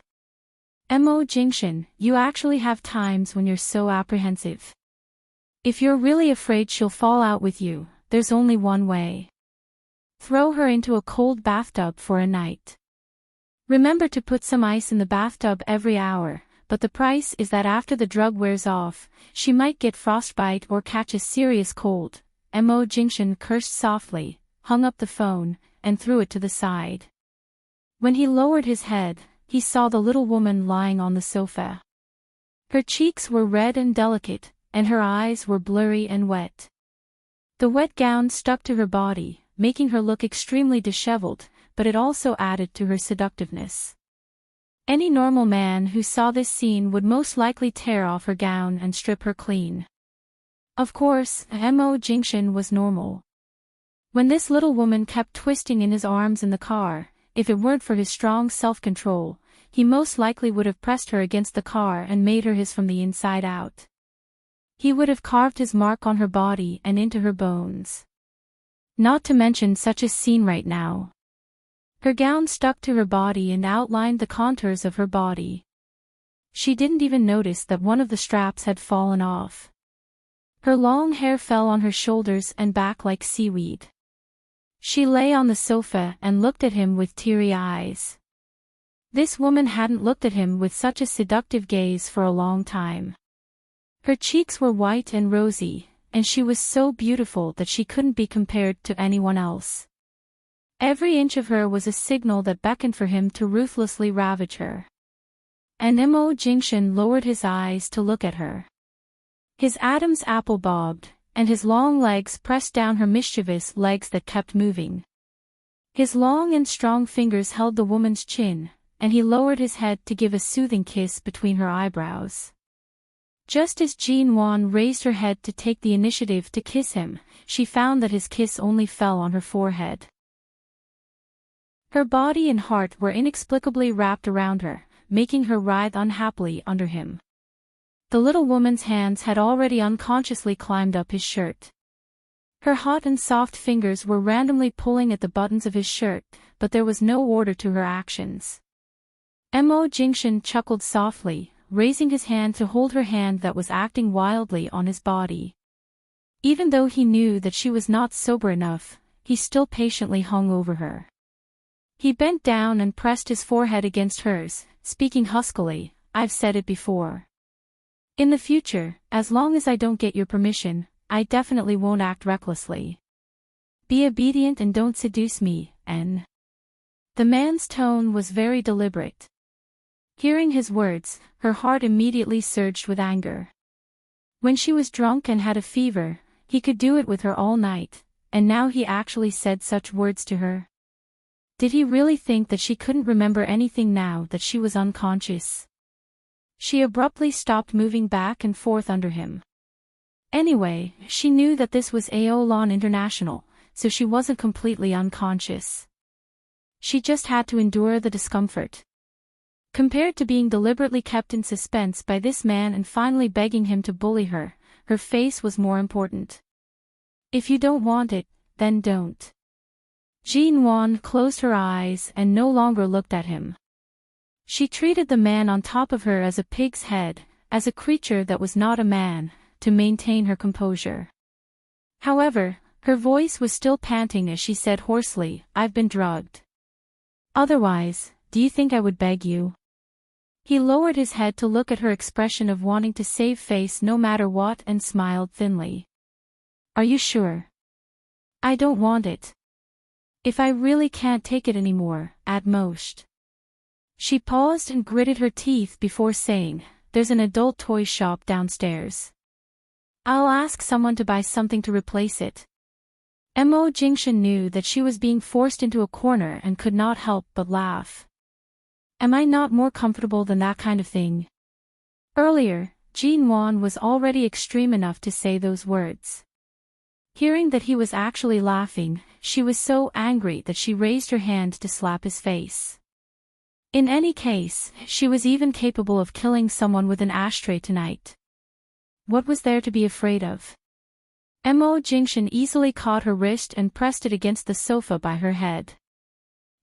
Mo Jingshan, you actually have times when you're so apprehensive. If you're really afraid she'll fall out with you, there's only one way. Throw her into a cold bathtub for a night. Remember to put some ice in the bathtub every hour, but the price is that after the drug wears off, she might get frostbite or catch a serious cold. Mo Jingshan cursed softly, hung up the phone, and threw it to the side. When he lowered his head, he saw the little woman lying on the sofa. Her cheeks were red and delicate, and her eyes were blurry and wet. The wet gown stuck to her body, making her look extremely disheveled, but it also added to her seductiveness. Any normal man who saw this scene would most likely tear off her gown and strip her clean. Of course, Mo Jingshan was normal. When this little woman kept twisting in his arms in the car, if it weren't for his strong self-control, he most likely would have pressed her against the car and made her his from the inside out. He would have carved his mark on her body and into her bones. Not to mention such a scene right now. Her gown stuck to her body and outlined the contours of her body. She didn't even notice that one of the straps had fallen off. Her long hair fell on her shoulders and back like seaweed. She lay on the sofa and looked at him with teary eyes. This woman hadn't looked at him with such a seductive gaze for a long time. Her cheeks were white and rosy, and she was so beautiful that she couldn't be compared to anyone else. Every inch of her was a signal that beckoned for him to ruthlessly ravage her. And Mo Jingshan lowered his eyes to look at her. His Adam's apple bobbed, and his long legs pressed down her mischievous legs that kept moving. His long and strong fingers held the woman's chin, and he lowered his head to give a soothing kiss between her eyebrows. Just as Jean Wan raised her head to take the initiative to kiss him, she found that his kiss only fell on her forehead. Her body and heart were inexplicably wrapped around her, making her writhe unhappily under him. The little woman's hands had already unconsciously climbed up his shirt. Her hot and soft fingers were randomly pulling at the buttons of his shirt, but there was no order to her actions. Mo Jingshan chuckled softly, raising his hand to hold her hand that was acting wildly on his body. Even though he knew that she was not sober enough, he still patiently hung over her. He bent down and pressed his forehead against hers, speaking huskily, "I've said it before. In the future, as long as I don't get your permission, I definitely won't act recklessly. Be obedient and don't seduce me, N." The man's tone was very deliberate. Hearing his words, her heart immediately surged with anger. When she was drunk and had a fever, he could do it with her all night, and now he actually said such words to her. Did he really think that she couldn't remember anything now that she was unconscious? She abruptly stopped moving back and forth under him. Anyway, she knew that this was Aolon International, so she wasn't completely unconscious. She just had to endure the discomfort. Compared to being deliberately kept in suspense by this man and finally begging him to bully her, her face was more important. If you don't want it, then don't. Jean Wan closed her eyes and no longer looked at him. She treated the man on top of her as a pig's head, as a creature that was not a man, to maintain her composure. However, her voice was still panting as she said hoarsely, "I've been drugged. Otherwise, do you think I would beg you?" He lowered his head to look at her expression of wanting to save face no matter what and smiled thinly. "Are you sure?" "I don't want it. If I really can't take it anymore, at most." She paused and gritted her teeth before saying, "There's an adult toy shop downstairs. I'll ask someone to buy something to replace it." Mo Jingshan knew that she was being forced into a corner and could not help but laugh. "Am I not more comfortable than that kind of thing?" Earlier, Jean Wan was already extreme enough to say those words. Hearing that he was actually laughing, she was so angry that she raised her hand to slap his face. In any case, she was even capable of killing someone with an ashtray tonight. What was there to be afraid of? Mo Jingshan easily caught her wrist and pressed it against the sofa by her head.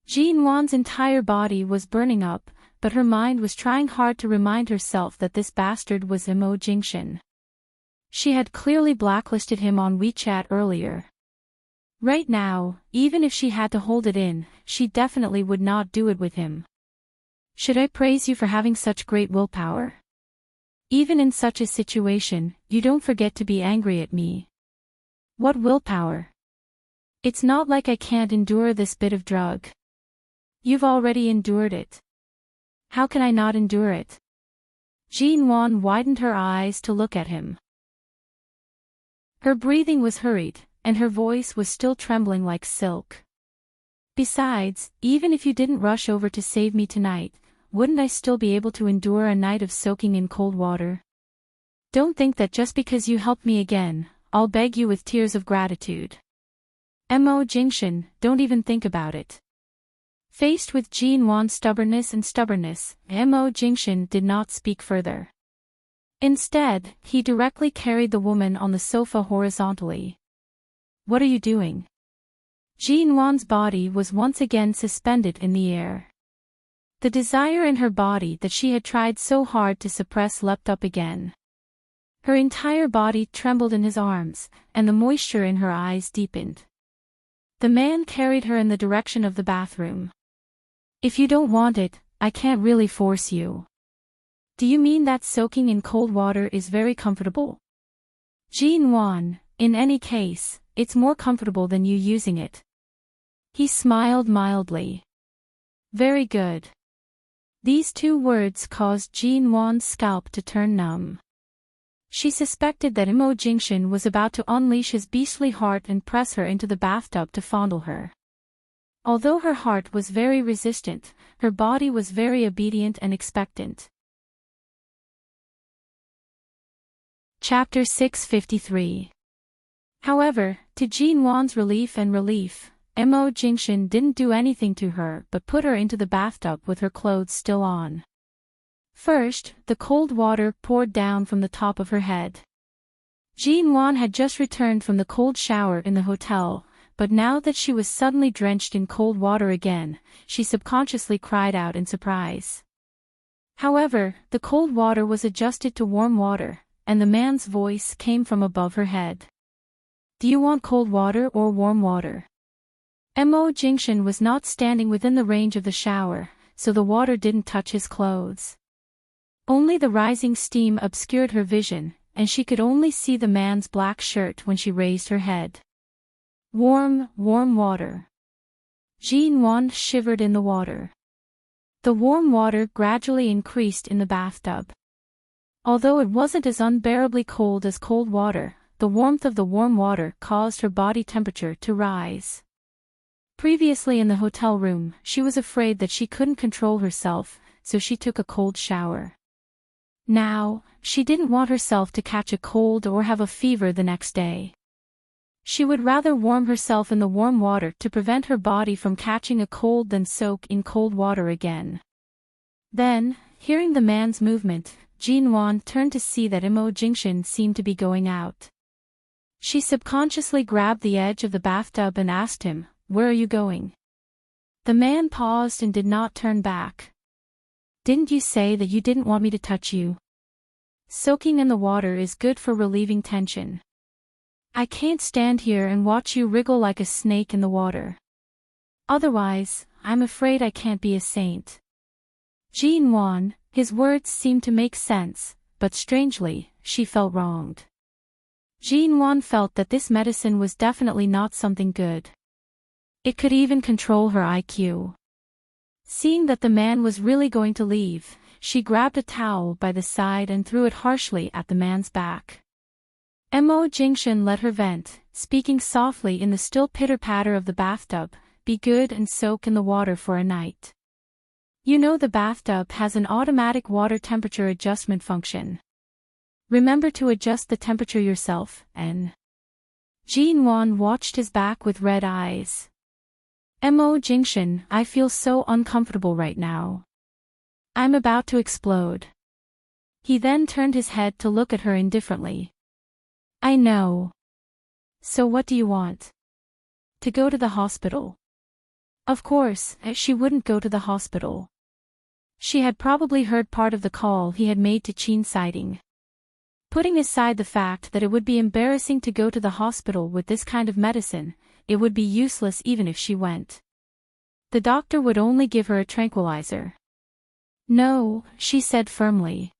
Jean Wan's entire body was burning up, but her mind was trying hard to remind herself that this bastard was Mo Jingshan. She had clearly blacklisted him on WeChat earlier. Right now, even if she had to hold it in, she definitely would not do it with him. "Should I praise you for having such great willpower? Even in such a situation, you don't forget to be angry at me." "What willpower? It's not like I can't endure this bit of drug." "You've already endured it. How can I not endure it?" Jean Wan widened her eyes to look at him. Her breathing was hurried, and her voice was still trembling like silk. "Besides, even if you didn't rush over to save me tonight, wouldn't I still be able to endure a night of soaking in cold water? Don't think that just because you helped me again, I'll beg you with tears of gratitude. Mo Jingshan, don't even think about it." Faced with Jean Wan's stubbornness, Mo Jingshan did not speak further. Instead, he directly carried the woman on the sofa horizontally. "What are you doing?" Jean Wan's body was once again suspended in the air. The desire in her body that she had tried so hard to suppress leapt up again. Her entire body trembled in his arms, and the moisture in her eyes deepened. The man carried her in the direction of the bathroom. "If you don't want it, I can't really force you." "Do you mean that soaking in cold water is very comfortable?" "Jin-won, in any case, it's more comfortable than you using it." He smiled mildly. "Very good." These two words caused Jin-won's scalp to turn numb. She suspected that Imo Jingshin was about to unleash his beastly heart and press her into the bathtub to fondle her. Although her heart was very resistant, her body was very obedient and expectant. Chapter 653. However, to Jin-won's relief, Imo Jingshin didn't do anything to her but put her into the bathtub with her clothes still on. First, the cold water poured down from the top of her head. Jin-won had just returned from the cold shower in the hotel, but now that she was suddenly drenched in cold water again, she subconsciously cried out in surprise. However, the cold water was adjusted to warm water, and the man's voice came from above her head. "Do you want cold water or warm water?" Imo Jingshin was not standing within the range of the shower, so the water didn't touch his clothes. Only the rising steam obscured her vision, and she could only see the man's black shirt when she raised her head. Warm water. Jin-won shivered in the water. The warm water gradually increased in the bathtub. Although it wasn't as unbearably cold as cold water, the warmth of the warm water caused her body temperature to rise. Previously in the hotel room, she was afraid that she couldn't control herself, so she took a cold shower. Now, she didn't want herself to catch a cold or have a fever the next day. She would rather warm herself in the warm water to prevent her body from catching a cold than soak in cold water again. Then, hearing the man's movement, Jin-won turned to see that Imo Jingshin seemed to be going out. She subconsciously grabbed the edge of the bathtub and asked him, "Where are you going?" The man paused and did not turn back. "Didn't you say that you didn't want me to touch you?" "Soaking in the water is good for relieving tension. I can't stand here and watch you wriggle like a snake in the water. Otherwise, I'm afraid I can't be a saint." Jin-won, his words seemed to make sense, but strangely, she felt wronged. Jin-won felt that this medicine was definitely not something good. It could even control her IQ. Seeing that the man was really going to leave, she grabbed a towel by the side and threw it harshly at the man's back. Imo Jingshin let her vent, speaking softly in the still pitter-patter of the bathtub, "Be good and soak in the water for a night. You know the bathtub has an automatic water temperature adjustment function. Remember to adjust the temperature yourself, and..." Jin-won watched his back with red eyes. "Imo Jingshin, I feel so uncomfortable right now. I'm about to explode." He then turned his head to look at her indifferently. "I know. So what do you want? To go to the hospital?" Of course, she wouldn't go to the hospital. She had probably heard part of the call he had made to Chin Siding. Putting aside the fact that it would be embarrassing to go to the hospital with this kind of medicine, it would be useless even if she went. The doctor would only give her a tranquilizer. "No," she said firmly.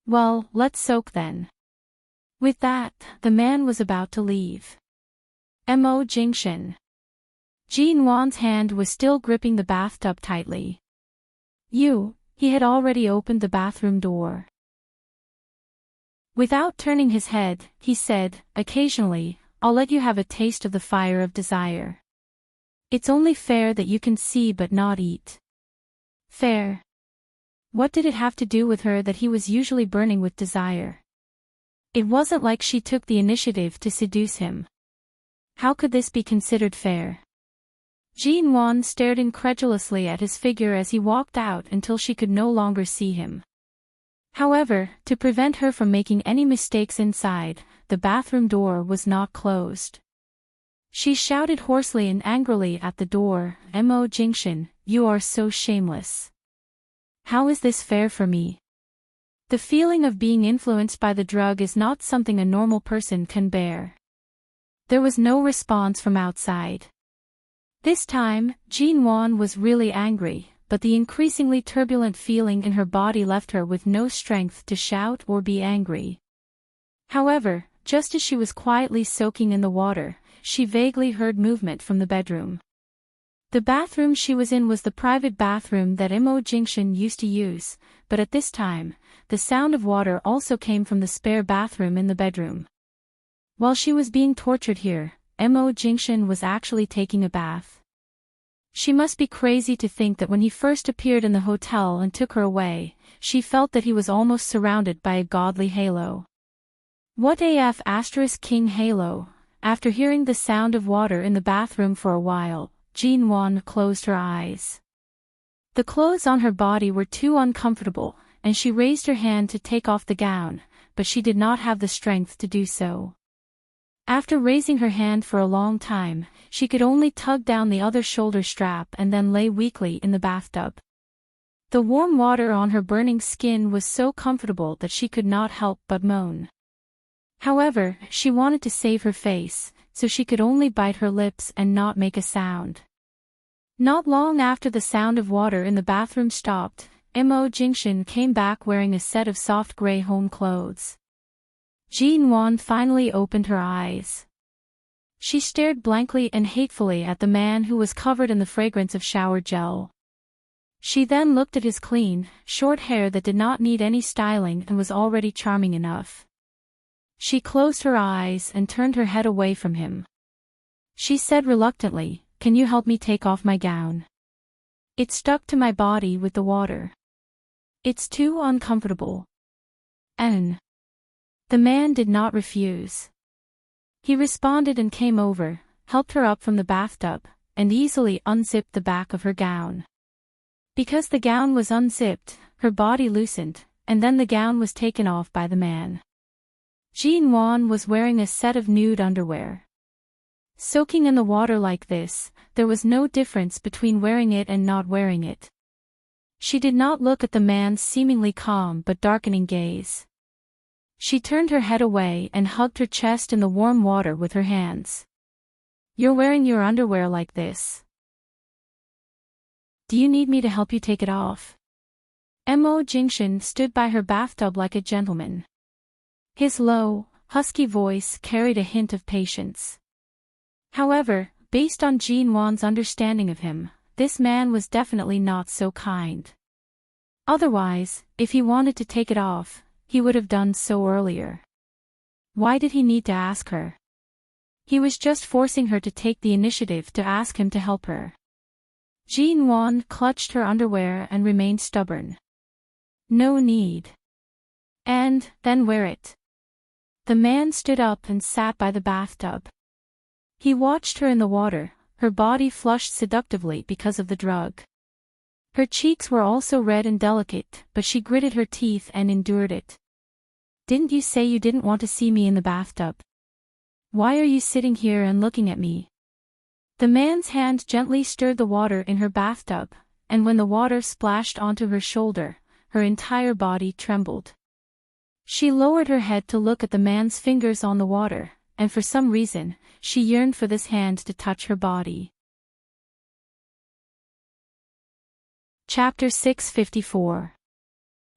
"Well, let's soak then." With that, the man was about to leave. Imo Jingshin. Jin-won's hand was still gripping the bathtub tightly. He had already opened the bathroom door. Without turning his head, he said, "Occasionally, I'll let you have a taste of the fire of desire. It's only fair that you can see but not eat." Fair? What did it have to do with her that he was usually burning with desire? It wasn't like she took the initiative to seduce him. How could this be considered fair? Jin-won stared incredulously at his figure as he walked out until she could no longer see him. However, to prevent her from making any mistakes inside, the bathroom door was not closed. She shouted hoarsely and angrily at the door, "Imo Jingshin, you are so shameless. How is this fair for me? The feeling of being influenced by the drug is not something a normal person can bear. There was no response from outside. This time, Jean Wan was really angry, but the increasingly turbulent feeling in her body left her with no strength to shout or be angry. However, just as she was quietly soaking in the water, she vaguely heard movement from the bedroom. The bathroom she was in was the private bathroom that Imo Jingshan used to use, but at this time, the sound of water also came from the spare bathroom in the bedroom. While she was being tortured here, Imo Jingshan was actually taking a bath. She must be crazy to think that when he first appeared in the hotel and took her away, she felt that he was almost surrounded by a godly halo. What AF * King Halo? After hearing the sound of water in the bathroom for a while, Jean Wan closed her eyes. The clothes on her body were too uncomfortable, and she raised her hand to take off the gown, but she did not have the strength to do so. After raising her hand for a long time, she could only tug down the other shoulder strap and then lay weakly in the bathtub. The warm water on her burning skin was so comfortable that she could not help but moan. However, she wanted to save her face, so she could only bite her lips and not make a sound. Not long after the sound of water in the bathroom stopped, Imo Jingshan came back wearing a set of soft gray home clothes. Jean Wan finally opened her eyes. She stared blankly and hatefully at the man who was covered in the fragrance of shower gel. She then looked at his clean, short hair that did not need any styling and was already charming enough. She closed her eyes and turned her head away from him. She said reluctantly, "Can you help me take off my gown? It stuck to my body with the water. It's too uncomfortable." And the man did not refuse. He responded and came over, helped her up from the bathtub, and easily unzipped the back of her gown. Because the gown was unzipped, her body loosened, and then the gown was taken off by the man. Jean Wan was wearing a set of nude underwear. Soaking in the water like this, there was no difference between wearing it and not wearing it. She did not look at the man's seemingly calm but darkening gaze. She turned her head away and hugged her chest in the warm water with her hands. "You're wearing your underwear like this. Do you need me to help you take it off?" Imo Jingshan stood by her bathtub like a gentleman. His low, husky voice carried a hint of patience. However, based on Jean Wan's understanding of him, this man was definitely not so kind. Otherwise, if he wanted to take it off, he would have done so earlier. Why did he need to ask her? He was just forcing her to take the initiative to ask him to help her. Jean Wan clutched her underwear and remained stubborn. "No need. And then wear it." The man stood up and sat by the bathtub. He watched her in the water, her body flushed seductively because of the drug. Her cheeks were also red and delicate, but she gritted her teeth and endured it. "Didn't you say you didn't want to see me in the bathtub? Why are you sitting here and looking at me?" The man's hand gently stirred the water in her bathtub, and when the water splashed onto her shoulder, her entire body trembled. She lowered her head to look at the man's fingers on the water, and for some reason, she yearned for this hand to touch her body. Chapter 654.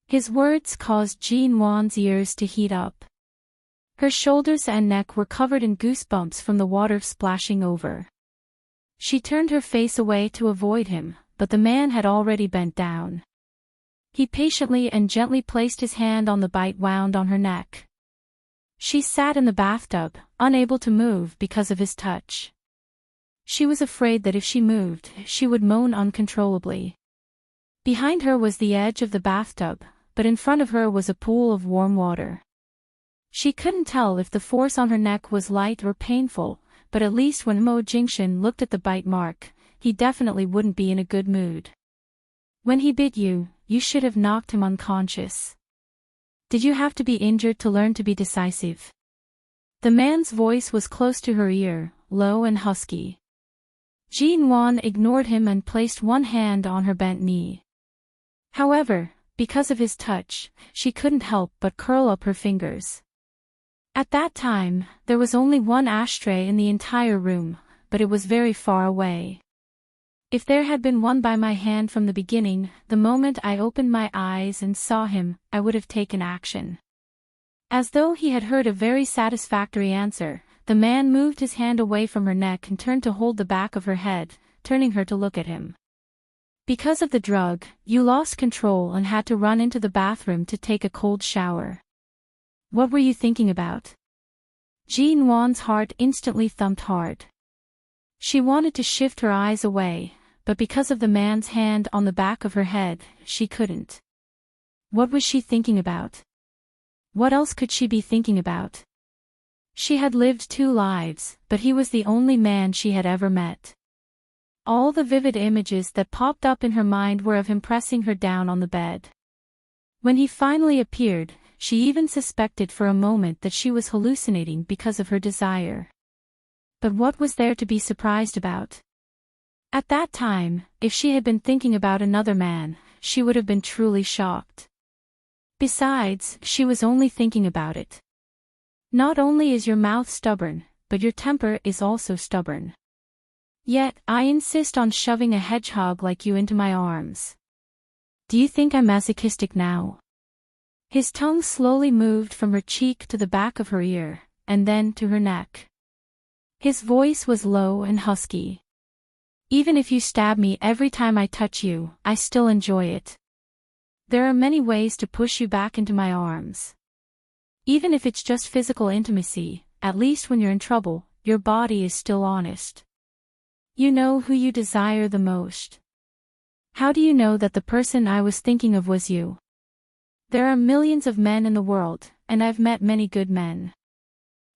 His words caused Jean Wan's ears to heat up. Her shoulders and neck were covered in goosebumps from the water splashing over. She turned her face away to avoid him, but the man had already bent down. He patiently and gently placed his hand on the bite wound on her neck. She sat in the bathtub, unable to move because of his touch. She was afraid that if she moved, she would moan uncontrollably. Behind her was the edge of the bathtub, but in front of her was a pool of warm water. She couldn't tell if the force on her neck was light or painful, but at least when Mo Jingshan looked at the bite mark, he definitely wouldn't be in a good mood. "When he bit you, you should have knocked him unconscious. Did you have to be injured to learn to be decisive?" The man's voice was close to her ear, low and husky. Jean Wan ignored him and placed one hand on her bent knee. However, because of his touch, she couldn't help but curl up her fingers. At that time, there was only one ashtray in the entire room, but it was very far away. If there had been one by my hand from the beginning, the moment I opened my eyes and saw him, I would have taken action. As though he had heard a very satisfactory answer, the man moved his hand away from her neck and turned to hold the back of her head, turning her to look at him. Because of the drug, you lost control and had to run into the bathroom to take a cold shower. What were you thinking about? Jean Wan's heart instantly thumped hard. She wanted to shift her eyes away, but because of the man's hand on the back of her head, she couldn't. What was she thinking about? What else could she be thinking about? She had lived 2 lives, but he was the only man she had ever met. All the vivid images that popped up in her mind were of him pressing her down on the bed. When he finally appeared, she even suspected for a moment that she was hallucinating because of her desire. But what was there to be surprised about? At that time, if she had been thinking about another man, she would have been truly shocked. Besides, she was only thinking about it. Not only is your mouth stubborn, but your temper is also stubborn. Yet, I insist on shoving a hedgehog like you into my arms. Do you think I'm masochistic now? His tongue slowly moved from her cheek to the back of her ear, and then to her neck. His voice was low and husky. Even if you stab me every time I touch you, I still enjoy it. There are many ways to push you back into my arms. Even if it's just physical intimacy, at least when you're in trouble, your body is still honest. You know who you desire the most. How do you know that the person I was thinking of was you? There are millions of men in the world, and I've met many good men.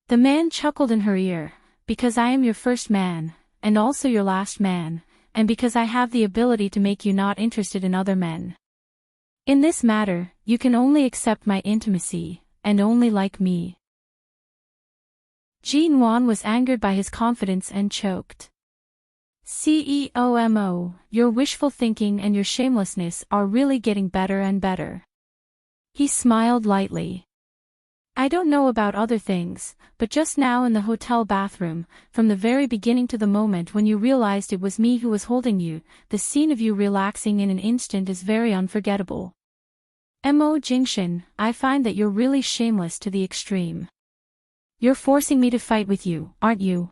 The man chuckled in her ear, because I am your first man, and also your last man, and because I have the ability to make you not interested in other men. In this matter, you can only accept my intimacy, and only like me. Jean Wan was angered by his confidence and choked. CEOMO, your wishful thinking and your shamelessness are really getting better and better. He smiled lightly. I don't know about other things, but just now in the hotel bathroom, from the very beginning to the moment when you realized it was me who was holding you, the scene of you relaxing in an instant is very unforgettable. Mo Jingshan, I find that you're really shameless to the extreme. You're forcing me to fight with you, aren't you?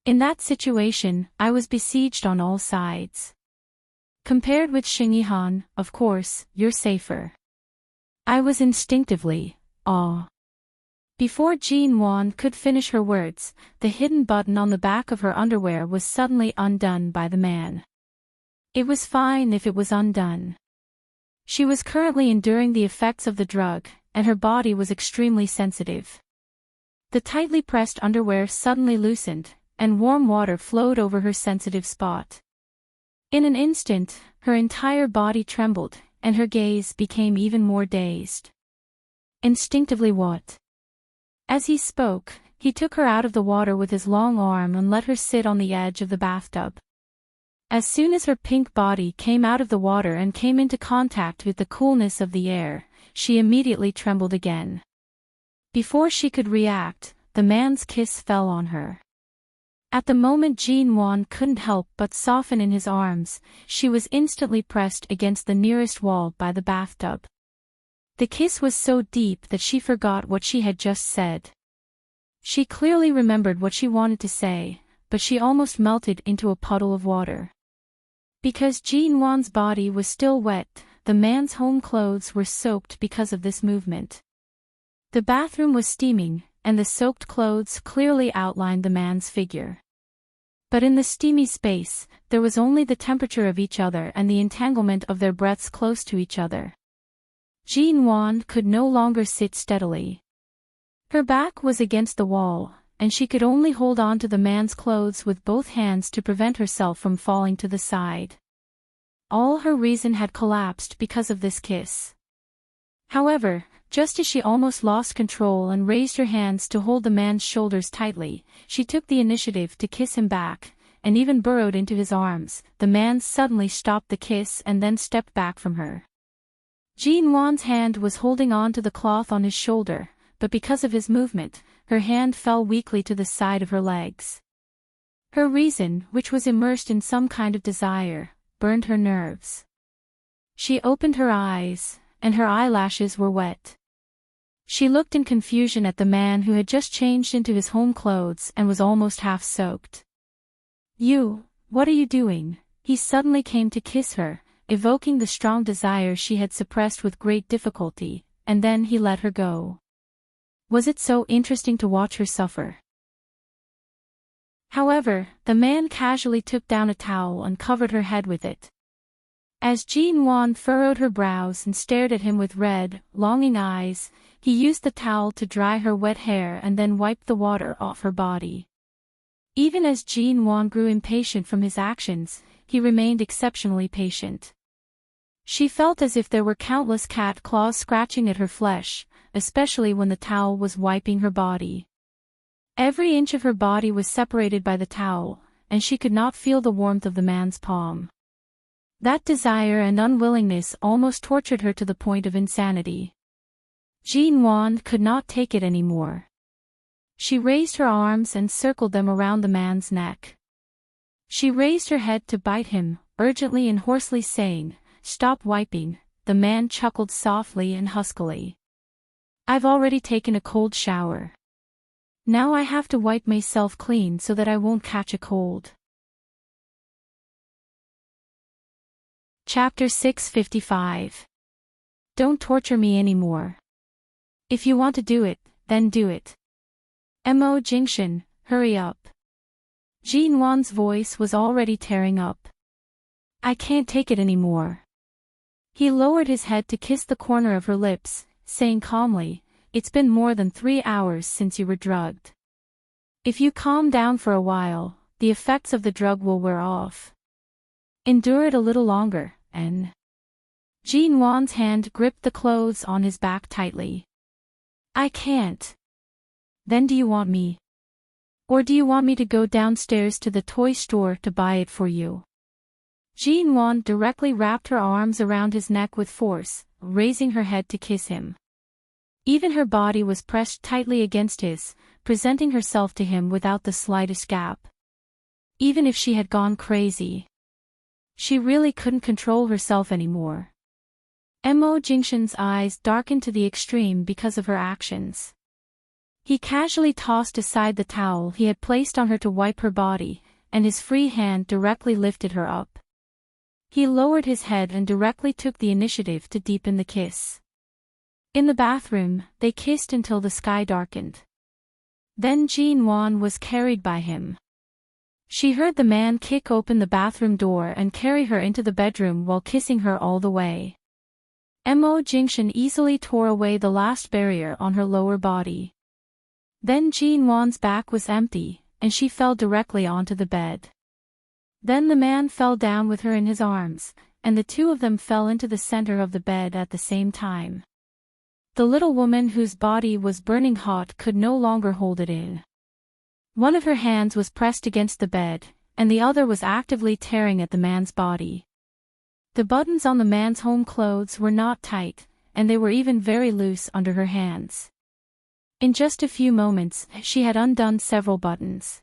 In that situation, I was besieged on all sides. Compared with Xing Yihan, of course, you're safer. I was instinctively, awe. Before Jean Wan could finish her words, the hidden button on the back of her underwear was suddenly undone by the man. It was fine if it was undone. She was currently enduring the effects of the drug, and her body was extremely sensitive. The tightly pressed underwear suddenly loosened, and warm water flowed over her sensitive spot. In an instant, her entire body trembled, and her gaze became even more dazed. Instinctively what? As he spoke, he took her out of the water with his long arm and let her sit on the edge of the bathtub. As soon as her pink body came out of the water and came into contact with the coolness of the air, she immediately trembled again. Before she could react, the man's kiss fell on her. At the moment Jean Wan couldn't help but soften in his arms, she was instantly pressed against the nearest wall by the bathtub. The kiss was so deep that she forgot what she had just said. She clearly remembered what she wanted to say, but she almost melted into a puddle of water. Because Jean Wan's body was still wet, the man's home clothes were soaked because of this movement. The bathroom was steaming, and the soaked clothes clearly outlined the man's figure. But in the steamy space, there was only the temperature of each other and the entanglement of their breaths close to each other. Jean Wan could no longer sit steadily. Her back was against the wall, and she could only hold on to the man's clothes with both hands to prevent herself from falling to the side. All her reason had collapsed because of this kiss. However, just as she almost lost control and raised her hands to hold the man's shoulders tightly, she took the initiative to kiss him back, and even burrowed into his arms. The man suddenly stopped the kiss and then stepped back from her. Jean Wan's hand was holding on to the cloth on his shoulder, but because of his movement, her hand fell weakly to the side of her legs. Her reason, which was immersed in some kind of desire, burned her nerves. She opened her eyes, and her eyelashes were wet. She looked in confusion at the man who had just changed into his home clothes and was almost half soaked. "You, what are you doing?" He suddenly came to kiss her, evoking the strong desire she had suppressed with great difficulty, and then he let her go. Was it so interesting to watch her suffer? However, the man casually took down a towel and covered her head with it. As Jean Wan furrowed her brows and stared at him with red, longing eyes, he used the towel to dry her wet hair and then wiped the water off her body. Even as Jean Wan grew impatient from his actions, he remained exceptionally patient. She felt as if there were countless cat claws scratching at her flesh, especially when the towel was wiping her body. Every inch of her body was separated by the towel, and she could not feel the warmth of the man's palm. That desire and unwillingness almost tortured her to the point of insanity. Jean Wan could not take it anymore. She raised her arms and circled them around the man's neck. She raised her head to bite him, urgently and hoarsely saying, "Stop wiping." The man chuckled softly and huskily. "I've already taken a cold shower. Now I have to wipe myself clean so that I won't catch a cold." Chapter 655. Don't torture me anymore. If you want to do it, then do it. Mo Jingshan, hurry up. Jean Wan's voice was already tearing up. "I can't take it anymore." He lowered his head to kiss the corner of her lips, saying calmly, "It's been more than 3 hours since you were drugged. If you calm down for a while, the effects of the drug will wear off. Endure it a little longer, and..." Jean Wan's hand gripped the clothes on his back tightly. "I can't." "Then do you want me? Or do you want me to go downstairs to the toy store to buy it for you?" Jean Wan directly wrapped her arms around his neck with force, raising her head to kiss him. Even her body was pressed tightly against his, presenting herself to him without the slightest gap. Even if she had gone crazy, she really couldn't control herself anymore. Mo Jingshan's eyes darkened to the extreme because of her actions. He casually tossed aside the towel he had placed on her to wipe her body, and his free hand directly lifted her up. He lowered his head and directly took the initiative to deepen the kiss. In the bathroom, they kissed until the sky darkened. Then Jean Wan was carried by him. She heard the man kick open the bathroom door and carry her into the bedroom while kissing her all the way. Mo Jingshan easily tore away the last barrier on her lower body. Then Jean Wan's back was empty, and she fell directly onto the bed. Then the man fell down with her in his arms, and the two of them fell into the center of the bed at the same time. The little woman whose body was burning hot could no longer hold it in. One of her hands was pressed against the bed, and the other was actively tearing at the man's body. The buttons on the man's home clothes were not tight, and they were even very loose under her hands. In just a few moments, she had undone several buttons.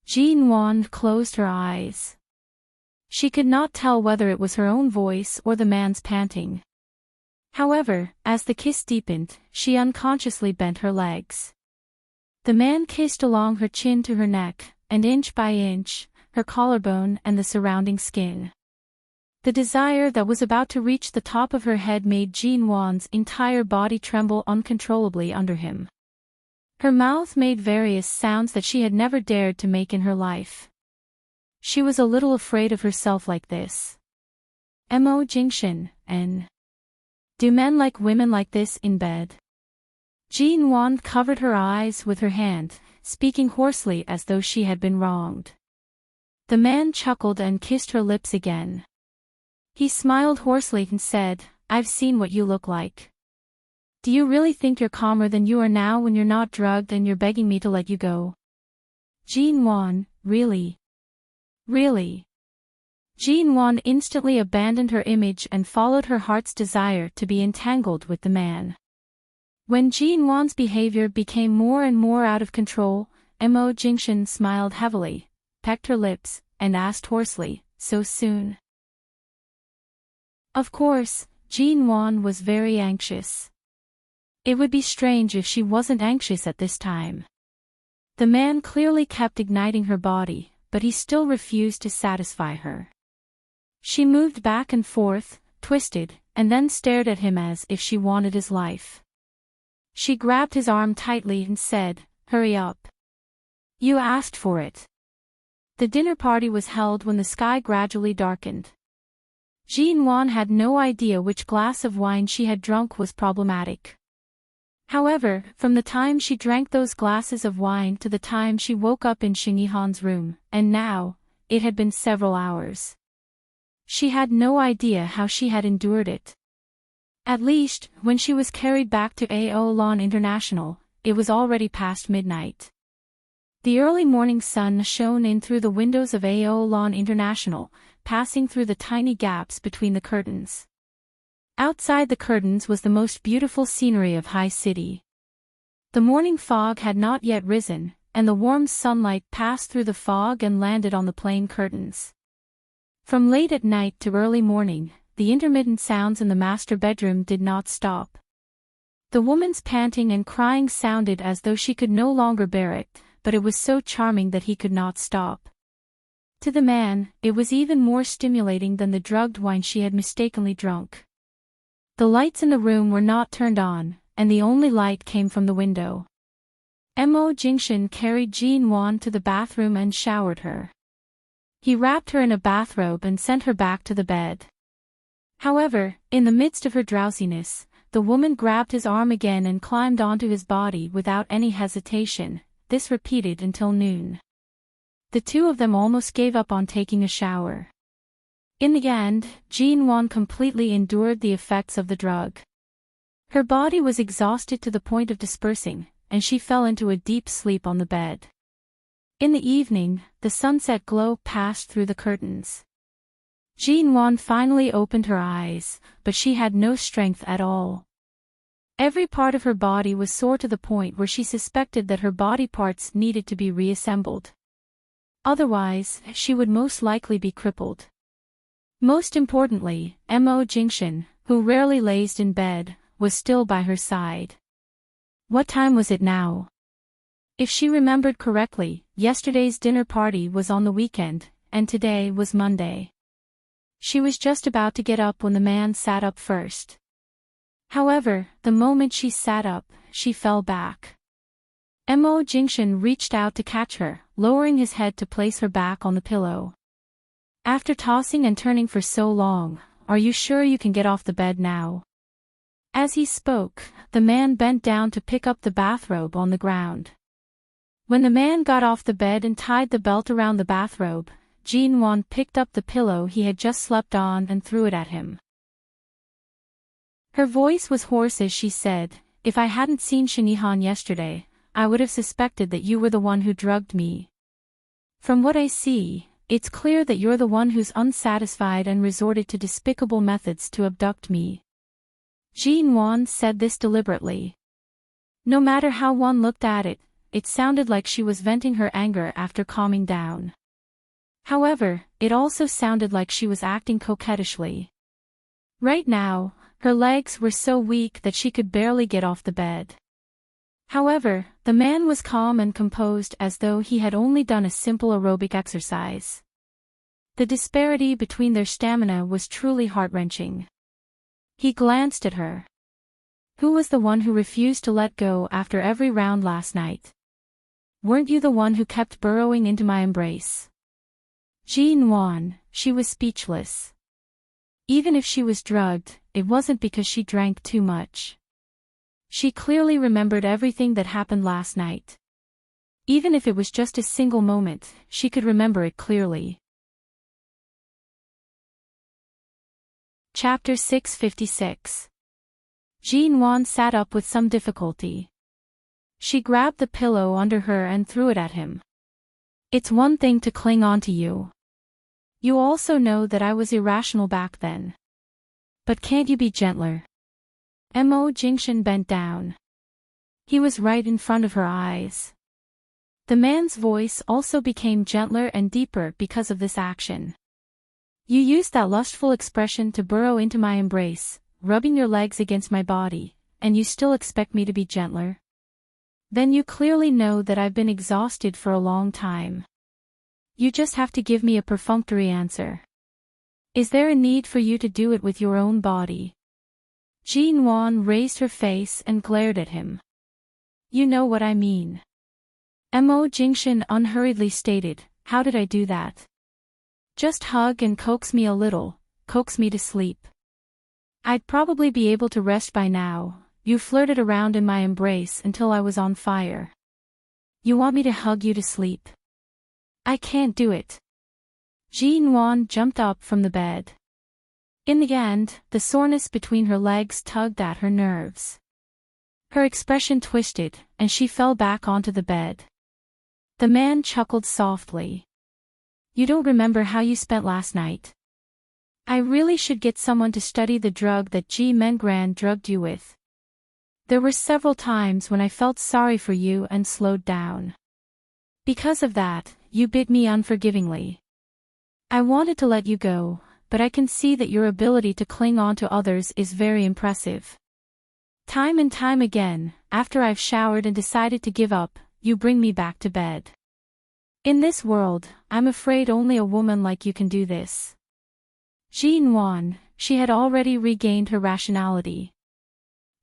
Jean Wan closed her eyes. She could not tell whether it was her own voice or the man's panting. However, as the kiss deepened, she unconsciously bent her legs. The man kissed along her chin to her neck, and inch by inch, her collarbone and the surrounding skin. The desire that was about to reach the top of her head made Jean Wan's entire body tremble uncontrollably under him. Her mouth made various sounds that she had never dared to make in her life. She was a little afraid of herself like this. Mo Jingshan, and do men like women like this in bed? Jean Wan covered her eyes with her hand, speaking hoarsely as though she had been wronged. The man chuckled and kissed her lips again. He smiled hoarsely and said, "I've seen what you look like. Do you really think you're calmer than you are now when you're not drugged and you're begging me to let you go?" Jean Wan, really? Really? Jean Wan instantly abandoned her image and followed her heart's desire to be entangled with the man. When Jean Wan's behavior became more and more out of control, Mo Jingshan smiled heavily, pecked her lips, and asked hoarsely, "So soon?" Of course, Jean Wan was very anxious. It would be strange if she wasn't anxious at this time. The man clearly kept igniting her body, but he still refused to satisfy her. She moved back and forth, twisted, and then stared at him as if she wanted his life. She grabbed his arm tightly and said, "Hurry up. You asked for it." The dinner party was held when the sky gradually darkened. Jean Wan had no idea which glass of wine she had drunk was problematic. However, from the time she drank those glasses of wine to the time she woke up in Xing Yihan's room, and now, it had been several hours. She had no idea how she had endured it. At least, when she was carried back to Aolan International, it was already past midnight. The early morning sun shone in through the windows of Aolan International, passing through the tiny gaps between the curtains. Outside the curtains was the most beautiful scenery of High City. The morning fog had not yet risen, and the warm sunlight passed through the fog and landed on the plain curtains. From late at night to early morning, the intermittent sounds in the master bedroom did not stop. The woman's panting and crying sounded as though she could no longer bear it, but it was so charming that he could not stop. To the man, it was even more stimulating than the drugged wine she had mistakenly drunk. The lights in the room were not turned on, and the only light came from the window. Mo Jingshan carried Jean Wan to the bathroom and showered her. He wrapped her in a bathrobe and sent her back to the bed. However, in the midst of her drowsiness, the woman grabbed his arm again and climbed onto his body without any hesitation. This repeated until noon. The two of them almost gave up on taking a shower. In the end, Jean Wan completely endured the effects of the drug. Her body was exhausted to the point of dispersing, and she fell into a deep sleep on the bed. In the evening, the sunset glow passed through the curtains. Jean Wan finally opened her eyes, but she had no strength at all. Every part of her body was sore to the point where she suspected that her body parts needed to be reassembled. Otherwise, she would most likely be crippled. Most importantly, Mo Jingshan, who rarely lazed in bed, was still by her side. What time was it now? If she remembered correctly, yesterday's dinner party was on the weekend, and today was Monday. She was just about to get up when the man sat up first. However, the moment she sat up, she fell back. Mo Jingshan reached out to catch her, lowering his head to place her back on the pillow. "After tossing and turning for so long, are you sure you can get off the bed now?" As he spoke, the man bent down to pick up the bathrobe on the ground. When the man got off the bed and tied the belt around the bathrobe, Jean Wan picked up the pillow he had just slept on and threw it at him. Her voice was hoarse as she said, "If I hadn't seen Xing Yihan yesterday, I would have suspected that you were the one who drugged me. From what I see, it's clear that you're the one who's unsatisfied and resorted to despicable methods to abduct me." Jean Wan said this deliberately. No matter how one looked at it, it sounded like she was venting her anger after calming down. However, it also sounded like she was acting coquettishly. Right now, her legs were so weak that she could barely get off the bed. However, the man was calm and composed as though he had only done a simple aerobic exercise. The disparity between their stamina was truly heart-wrenching. He glanced at her. "Who was the one who refused to let go after every round last night? Weren't you the one who kept burrowing into my embrace?" Jean Wan, she was speechless. Even if she was drugged, it wasn't because she drank too much. She clearly remembered everything that happened last night. Even if it was just a single moment, she could remember it clearly. Chapter 656. Jean Wan sat up with some difficulty. She grabbed the pillow under her and threw it at him. "It's one thing to cling on to you. You also know that I was irrational back then. But can't you be gentler? Mo Jingshan bent down. He was right in front of her eyes. The man's voice also became gentler and deeper because of this action. You used that lustful expression to burrow into my embrace, rubbing your legs against my body, and you still expect me to be gentler? Then you clearly know that I've been exhausted for a long time. You just have to give me a perfunctory answer. Is there a need for you to do it with your own body? Jean Wan raised her face and glared at him. You know what I mean. Mo Jingshan unhurriedly stated, how did I do that? Just hug and coax me a little, coax me to sleep. I'd probably be able to rest by now. You flirted around in my embrace until I was on fire. You want me to hug you to sleep? I can't do it. Jean Wan jumped up from the bed. In the end, the soreness between her legs tugged at her nerves. Her expression twisted, and she fell back onto the bed. The man chuckled softly. You don't remember how you spent last night? I really should get someone to study the drug that Ji Mengran drugged you with. There were several times when I felt sorry for you and slowed down. Because of that, you bit me unforgivingly. I wanted to let you go, but I can see that your ability to cling on to others is very impressive. Time and time again, after I've showered and decided to give up, you bring me back to bed. In this world, I'm afraid only a woman like you can do this. Jean Wan, she had already regained her rationality.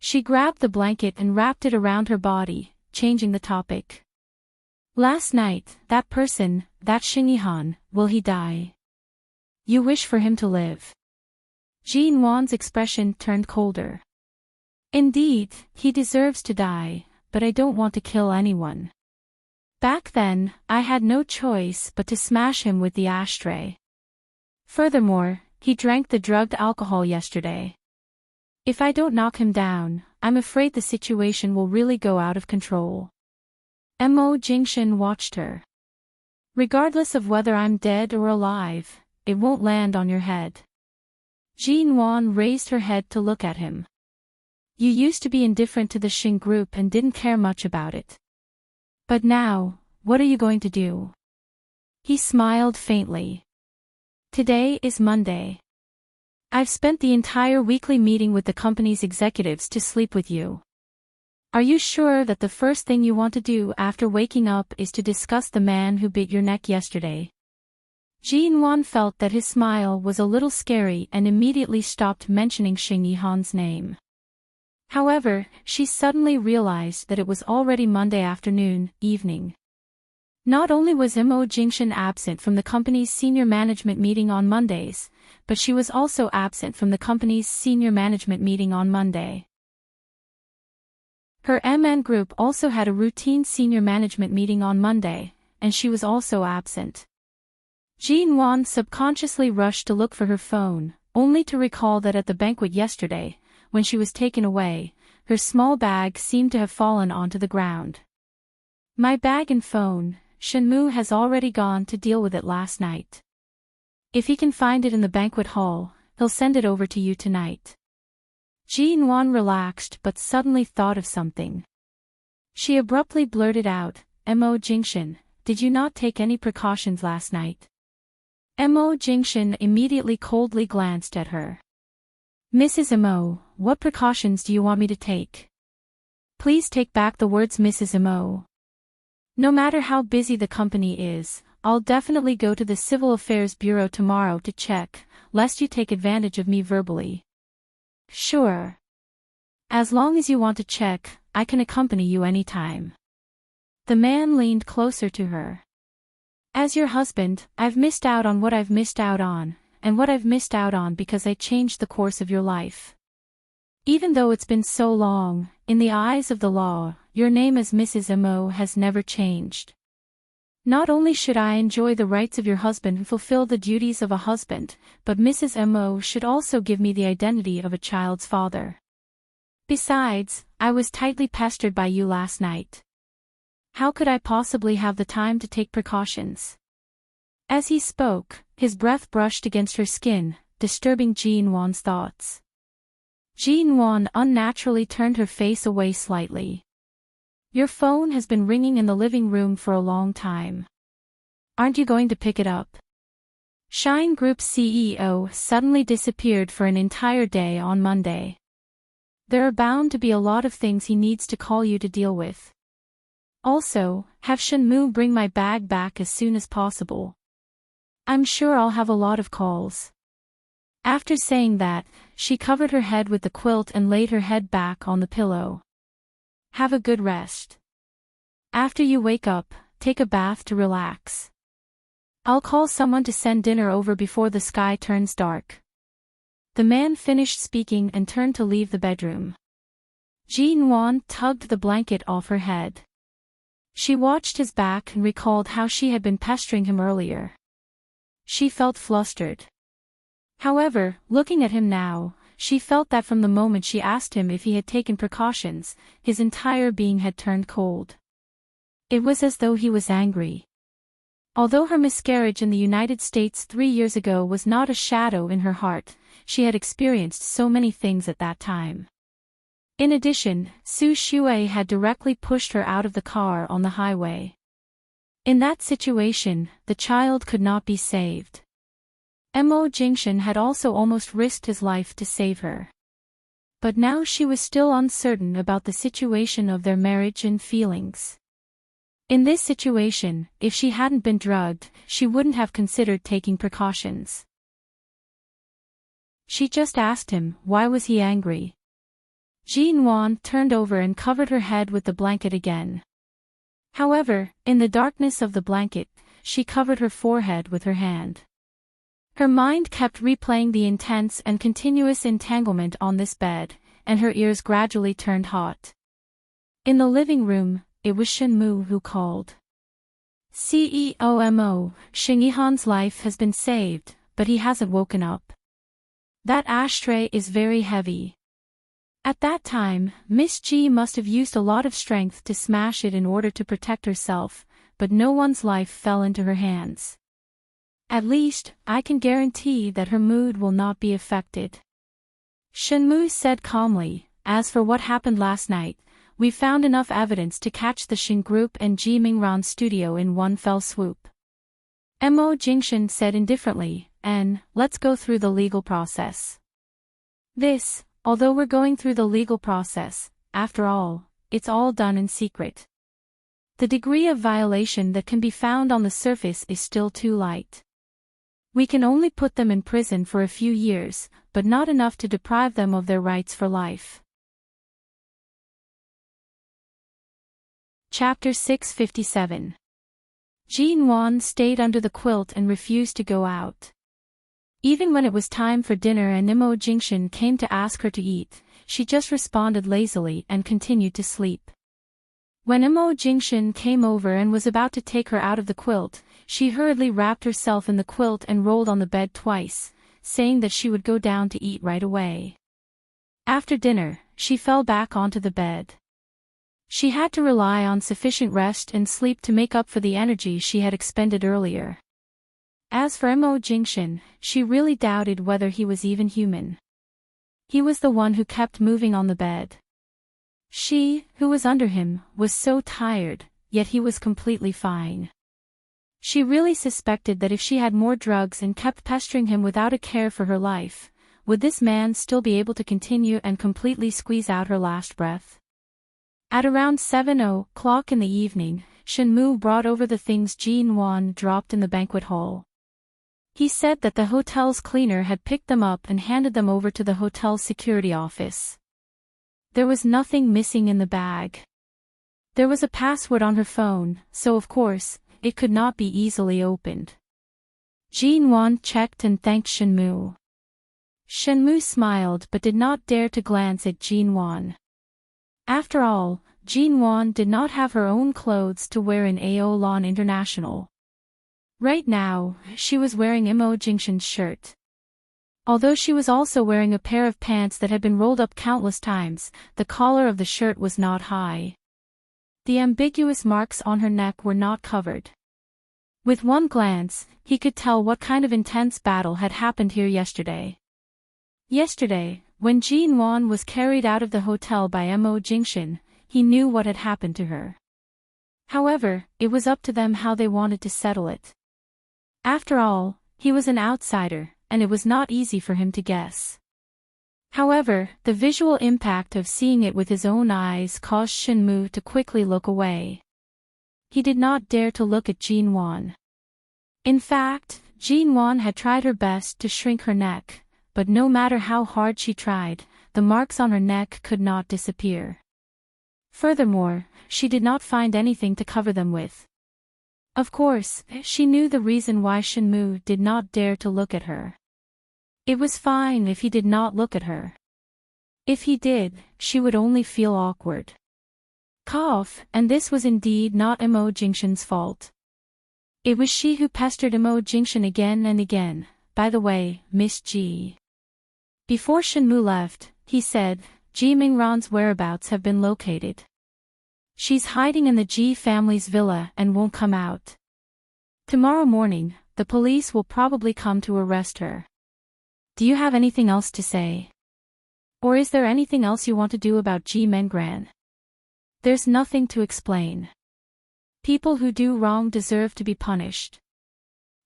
She grabbed the blanket and wrapped it around her body, changing the topic. Last night, that person, that Xingyihan, will he die? You wish for him to live. Jean Wan's expression turned colder. Indeed, he deserves to die, but I don't want to kill anyone. Back then, I had no choice but to smash him with the ashtray. Furthermore, he drank the drugged alcohol yesterday. If I don't knock him down, I'm afraid the situation will really go out of control. Mo Jingshan watched her. Regardless of whether I'm dead or alive, it won't land on your head. Jean Wan raised her head to look at him. You used to be indifferent to the Xing group and didn't care much about it. But now, what are you going to do? He smiled faintly. Today is Monday. I've spent the entire weekly meeting with the company's executives to sleep with you. Are you sure that the first thing you want to do after waking up is to discuss the man who bit your neck yesterday? Jean Wan felt that his smile was a little scary and immediately stopped mentioning Xingyihan's name. However, she suddenly realized that it was already Monday afternoon, evening. Not only was Mo Jingshan absent from the company's senior management meeting on Mondays, but she was also absent from the company's senior management meeting on Monday. Her MN group also had a routine senior management meeting on Monday, and she was also absent. Jean Wan subconsciously rushed to look for her phone, only to recall that at the banquet yesterday, when she was taken away, her small bag seemed to have fallen onto the ground. My bag and phone, Shenmu has already gone to deal with it last night. If he can find it in the banquet hall, he'll send it over to you tonight. Jean Wan relaxed but suddenly thought of something. She abruptly blurted out, Mo Jingshan, did you not take any precautions last night? Mo Jingshan immediately coldly glanced at her. Mrs. Mo, what precautions do you want me to take? Please take back the words Mrs. Mo. No matter how busy the company is, I'll definitely go to the Civil Affairs Bureau tomorrow to check, lest you take advantage of me verbally. Sure. As long as you want to check, I can accompany you anytime. The man leaned closer to her. As your husband, I've missed out on what I've missed out on, and what I've missed out on because I changed the course of your life. Even though it's been so long, in the eyes of the law, your name as Mrs. Mo has never changed. Not only should I enjoy the rights of your husband and fulfill the duties of a husband, but Mrs. Mo should also give me the identity of a child's father. Besides, I was tightly pestered by you last night. How could I possibly have the time to take precautions? As he spoke, his breath brushed against her skin, disturbing Ji-won's thoughts. Ji-won unnaturally turned her face away slightly. Your phone has been ringing in the living room for a long time. Aren't you going to pick it up? Shine Group's CEO suddenly disappeared for an entire day on Monday. There are bound to be a lot of things he needs to call you to deal with. Also, have Shinmu bring my bag back as soon as possible. I'm sure I'll have a lot of calls. After saying that, she covered her head with the quilt and laid her head back on the pillow. Have a good rest. After you wake up, take a bath to relax. I'll call someone to send dinner over before the sky turns dark. The man finished speaking and turned to leave the bedroom. Ji-won tugged the blanket off her head. She watched his back and recalled how she had been pestering him earlier. She felt flustered. However, looking at him now, she felt that from the moment she asked him if he had taken precautions, his entire being had turned cold. It was as though he was angry. Although her miscarriage in the United States 3 years ago was not a shadow in her heart, she had experienced so many things at that time. In addition, Su Shui had directly pushed her out of the car on the highway. In that situation, the child could not be saved. Mo Jingshan had also almost risked his life to save her. But now she was still uncertain about the situation of their marriage and feelings. In this situation, if she hadn't been drugged, she wouldn't have considered taking precautions. She just asked him, why was he angry? Ji-won turned over and covered her head with the blanket again. However, in the darkness of the blanket, she covered her forehead with her hand. Her mind kept replaying the intense and continuous entanglement on this bed, and her ears gradually turned hot. In the living room, it was Shinmu who called. CEO Mo, Xing life has been saved, but he hasn't woken up. That ashtray is very heavy. At that time, Miss G must have used a lot of strength to smash it in order to protect herself, but no one's life fell into her hands. At least, I can guarantee that her mood will not be affected. Shinmu said calmly, as for what happened last night, we found enough evidence to catch the Shin Group and Ji Mingran studio in one fell swoop. Mo Jingshan said indifferently, and, let's go through the legal process. Although we're going through the legal process, after all, it's all done in secret. The degree of violation that can be found on the surface is still too light. We can only put them in prison for a few years, but not enough to deprive them of their rights for life. Chapter 657. Ji-won stayed under the quilt and refused to go out. Even when it was time for dinner and Mo Jingshan came to ask her to eat, she just responded lazily and continued to sleep. When Mo Jingshan came over and was about to take her out of the quilt, she hurriedly wrapped herself in the quilt and rolled on the bed twice, saying that she would go down to eat right away. After dinner, she fell back onto the bed. She had to rely on sufficient rest and sleep to make up for the energy she had expended earlier. As for Mo Jingshan, she really doubted whether he was even human. He was the one who kept moving on the bed. She, who was under him, was so tired, yet he was completely fine. She really suspected that if she had more drugs and kept pestering him without a care for her life, would this man still be able to continue and completely squeeze out her last breath? At around 7:00 in the evening, Shinmu brought over the things Ji-won dropped in the banquet hall. He said that the hotel's cleaner had picked them up and handed them over to the hotel's security office. There was nothing missing in the bag. There was a password on her phone, so of course, it could not be easily opened. Ji-won checked and thanked Shinmu. Shinmu smiled but did not dare to glance at Ji-won. After all, Ji-won did not have her own clothes to wear in Aolon International. Right now, she was wearing Mo Jingshan's shirt. Although she was also wearing a pair of pants that had been rolled up countless times, the collar of the shirt was not high. The ambiguous marks on her neck were not covered. With one glance, he could tell what kind of intense battle had happened here yesterday. Yesterday, when Jin Won was carried out of the hotel by Mo Jingshin, he knew what had happened to her. However, it was up to them how they wanted to settle it. After all, he was an outsider, and it was not easy for him to guess. However, the visual impact of seeing it with his own eyes caused Shinmu to quickly look away. He did not dare to look at Jin Won. In fact, Jin Won had tried her best to shrink her neck, but no matter how hard she tried, the marks on her neck could not disappear. Furthermore, she did not find anything to cover them with. Of course, she knew the reason why Shinmu did not dare to look at her. It was fine if he did not look at her. If he did, she would only feel awkward. Cough, and this was indeed not Mo Jingshin's fault. It was she who pestered Mo Jingshin again and again. By the way, Miss Ji. Before Shinmu left, he said, Ji Mingran's whereabouts have been located. She's hiding in the Ji family's villa and won't come out. Tomorrow morning, the police will probably come to arrest her. Do you have anything else to say? Or is there anything else you want to do about Ji Mengran? There's nothing to explain. People who do wrong deserve to be punished.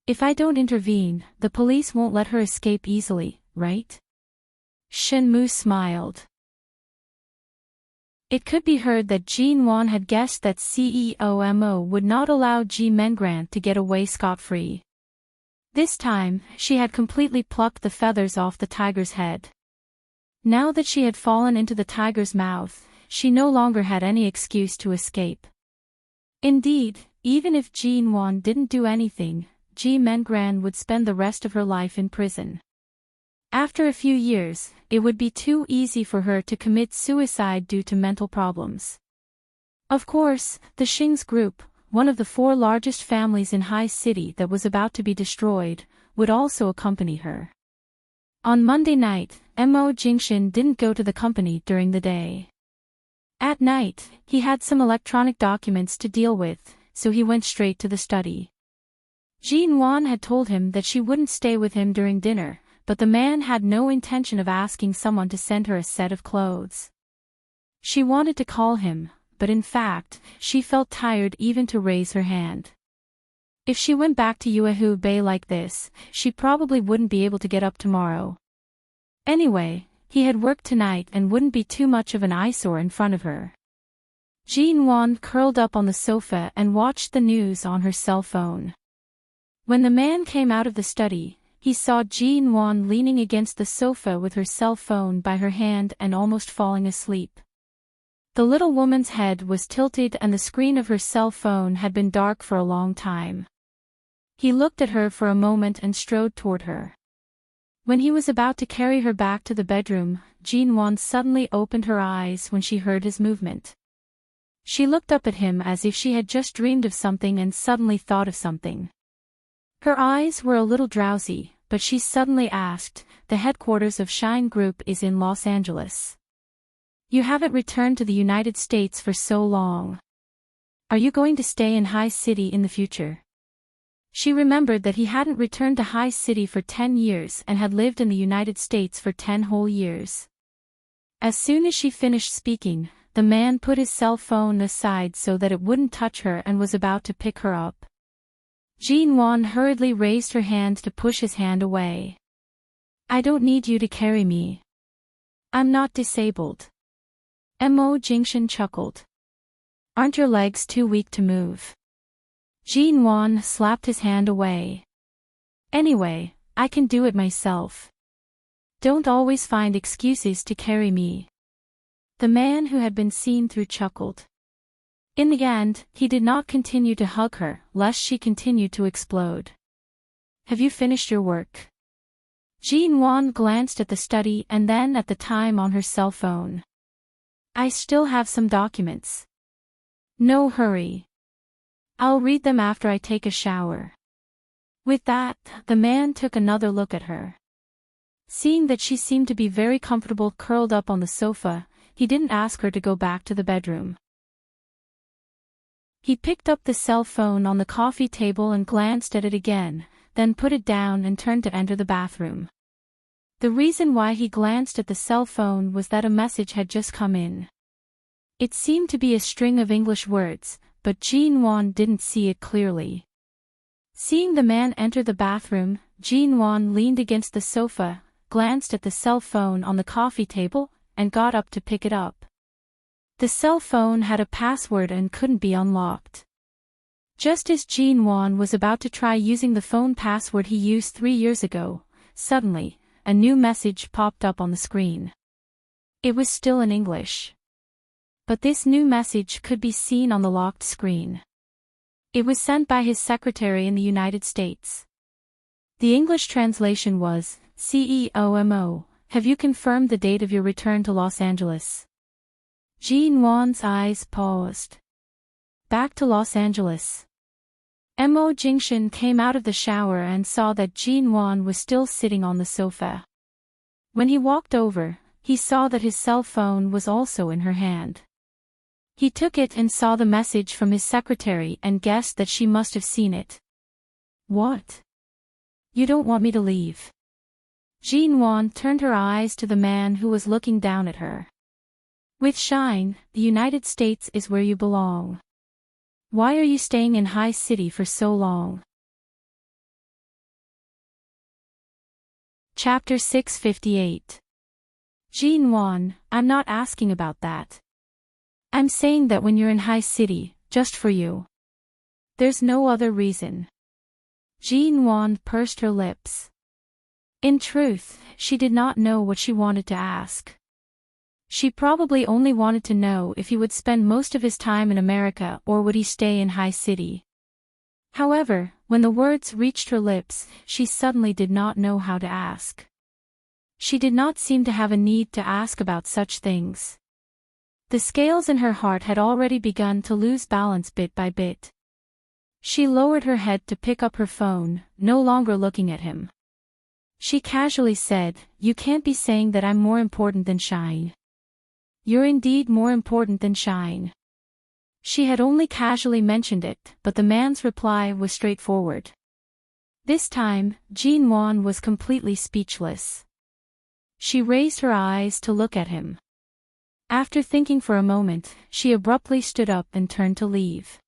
If I don't intervene, the police won't let her escape easily, right? Shinmu smiled. It could be heard that Jin Won had guessed that CEO Mo would not allow Ji Mengran to get away scot-free. This time, she had completely plucked the feathers off the tiger's head. Now that she had fallen into the tiger's mouth, she no longer had any excuse to escape. Indeed, even if Jin Won didn't do anything, Ji Mengran would spend the rest of her life in prison. After a few years, it would be too easy for her to commit suicide due to mental problems. Of course, the Xing's group, one of the 4 largest families in High City that was about to be destroyed, would also accompany her. On Monday night, Mo Jingshin didn't go to the company during the day. At night, he had some electronic documents to deal with, so he went straight to the study. Jin Won had told him that she wouldn't stay with him during dinner, but the man had no intention of asking someone to send her a set of clothes. She wanted to call him, but in fact, she felt tired even to raise her hand. If she went back to Yuehu Bay like this, she probably wouldn't be able to get up tomorrow. Anyway, he had worked tonight and wouldn't be too much of an eyesore in front of her. Jin Won curled up on the sofa and watched the news on her cell phone. When the man came out of the study, he saw Jin Won leaning against the sofa with her cell phone by her hand and almost falling asleep. The little woman's head was tilted and the screen of her cell phone had been dark for a long time. He looked at her for a moment and strode toward her. When he was about to carry her back to the bedroom, Jin Won suddenly opened her eyes when she heard his movement. She looked up at him as if she had just dreamed of something and suddenly thought of something. Her eyes were a little drowsy, but she suddenly asked, "The headquarters of Shine Group is in Los Angeles. You haven't returned to the United States for so long. Are you going to stay in High City in the future?" She remembered that he hadn't returned to High City for 10 years and had lived in the United States for 10 whole years. As soon as she finished speaking, the man put his cell phone aside so that it wouldn't touch her and was about to pick her up. Jin Won hurriedly raised her hand to push his hand away. "I don't need you to carry me. I'm not disabled." Mo Jingshin chuckled. "Aren't your legs too weak to move?" Jin Won slapped his hand away. "Anyway, I can do it myself. Don't always find excuses to carry me." The man who had been seen through chuckled. In the end, he did not continue to hug her, lest she continued to explode. "Have you finished your work?" Jin Won glanced at the study and then at the time on her cell phone. "I still have some documents." "No hurry. I'll read them after I take a shower." With that, the man took another look at her. Seeing that she seemed to be very comfortable curled up on the sofa, he didn't ask her to go back to the bedroom. He picked up the cell phone on the coffee table and glanced at it again, then put it down and turned to enter the bathroom. The reason why he glanced at the cell phone was that a message had just come in. It seemed to be a string of English words, but Jean-Wan didn't see it clearly. Seeing the man enter the bathroom, Jean-Wan leaned against the sofa, glanced at the cell phone on the coffee table, and got up to pick it up. The cell phone had a password and couldn't be unlocked. Just as Jean-Wan was about to try using the phone password he used 3 years ago, suddenly, a new message popped up on the screen. It was still in English. But this new message could be seen on the locked screen. It was sent by his secretary in the United States. The English translation was, CEOMO, have you confirmed the date of your return to Los Angeles? Jean-Wan's eyes paused. Back to Los Angeles. Mo Jingshan came out of the shower and saw that Jean-Wan was still sitting on the sofa. When he walked over, he saw that his cell phone was also in her hand. He took it and saw the message from his secretary and guessed that she must have seen it. What? You don't want me to leave? Jean-Wan turned her eyes to the man who was looking down at her. With Shine, the United States is where you belong. Why are you staying in High City for so long? Chapter 658. Jean-Wan, I'm not asking about that. I'm saying that when you're in High City, just for you. There's no other reason. Jean-Wan pursed her lips. In truth, she did not know what she wanted to ask. She probably only wanted to know if he would spend most of his time in America or would he stay in High City. However, when the words reached her lips, she suddenly did not know how to ask. She did not seem to have a need to ask about such things. The scales in her heart had already begun to lose balance bit by bit. She lowered her head to pick up her phone, no longer looking at him. She casually said, "You can't be saying that I'm more important than Shine." You're indeed more important than Shine. She had only casually mentioned it, but the man's reply was straightforward. This time, Jean-Wan was completely speechless. She raised her eyes to look at him. After thinking for a moment, she abruptly stood up and turned to leave.